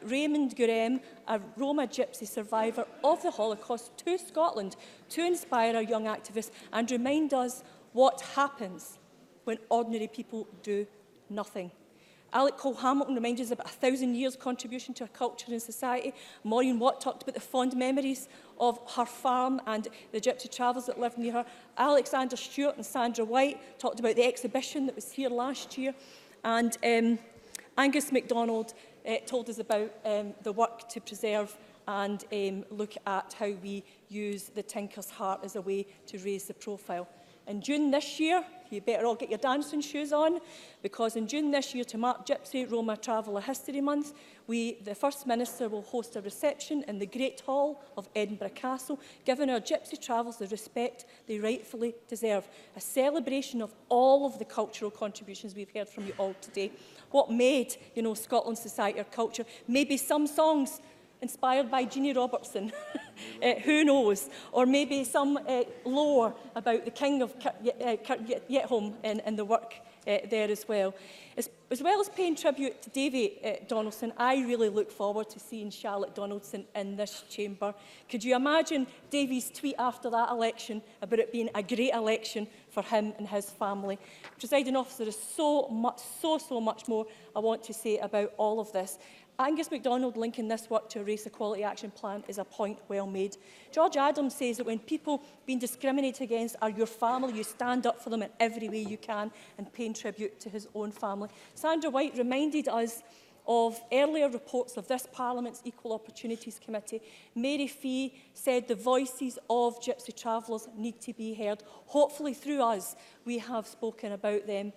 Raymond Gurem, a Roma Gypsy survivor of the Holocaust, to Scotland to inspire our young activists and remind us what happens when ordinary people do nothing. Alec Cole-Hamilton reminded us about 1,000 years' contribution to our culture and society. Maureen Watt talked about the fond memories of her farm and the Gypsy Travelers that lived near her. Alexander Stewart and Sandra White talked about the exhibition that was here last year. And Angus MacDonald told us about the work to preserve and look at how we use the Tinker's Heart as a way to raise the profile. In June this year, you better all get your dancing shoes on, because in June this year, to mark Gypsy Roma Traveller History Month, the First Minister will host a reception in the Great Hall of Edinburgh Castle, giving our Gypsy Travellers the respect they rightfully deserve. A celebration of all of the cultural contributions we've heard from you all today. What made, Scotland's society or culture? Maybe some songs inspired by Jeannie Robertson, who knows? Or maybe some lore about the King of Yetholm and the work there as well. As well as paying tribute to Davy Donaldson, I really look forward to seeing Charlotte Donaldson in this chamber. Could you imagine Davy's tweet after that election about it being a great election for him and his family? Presiding Officer, there is so much more I want to say about all of this. Angus MacDonald linking this work to a race equality action plan is a point well made. George Adams says that when people being discriminated against are your family, you stand up for them in every way you can, and paying tribute to his own family. Sandra White reminded us of earlier reports of this Parliament's Equal Opportunities Committee. Mary Fee said the voices of Gypsy Travellers need to be heard. Hopefully through us, we have spoken about them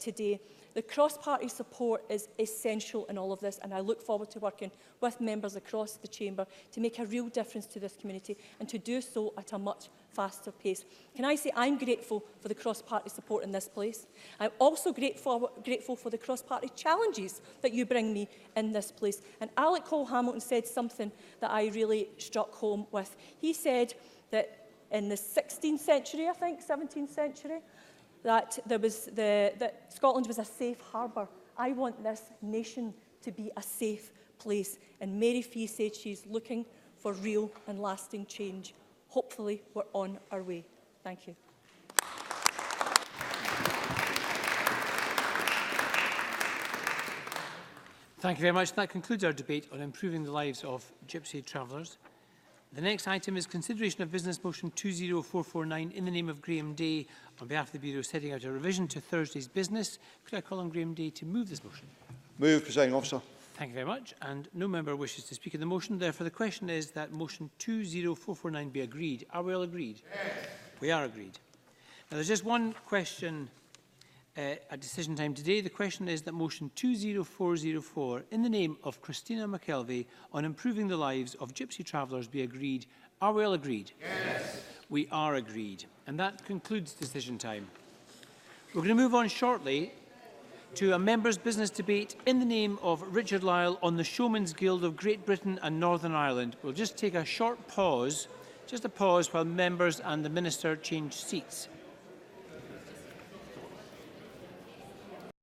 today. The cross-party support is essential in all of this, and I look forward to working with members across the chamber to make a real difference to this community and to do so at a much faster pace. Can I say I'm grateful for the cross-party support in this place? I'm also grateful for the cross-party challenges that you bring me in this place. And Alec Cole-Hamilton said something that I really struck home with. He said that in the 16th century, I think, 17th century, that Scotland was a safe harbour. I want this nation to be a safe place. And Mary Fee said she's looking for real and lasting change. Hopefully, we're on our way. Thank you. Thank you very much. That concludes our debate on improving the lives of Gypsy Travellers. The next item is consideration of Business Motion 20449 in the name of Graham Day on behalf of the Bureau setting out a revision to Thursday's business. Could I call on Graham Day to move this motion? Move, Presiding Officer. Thank you very much. And no member wishes to speak on the motion. Therefore, the question is that motion 20449 be agreed. Are we all agreed? Yes. We are agreed. Now, there's just one question at decision time today. The question is that motion 20404 in the name of Christina McKelvey on improving the lives of Gypsy Travellers be agreed. Are we all agreed? Yes. We are agreed. And that concludes decision time. We're going to move on shortly to a members' business debate in the name of Richard Lyle on the Showmen's Guild of Great Britain and Northern Ireland. We'll just take a short pause, just a pause while members and the Minister change seats.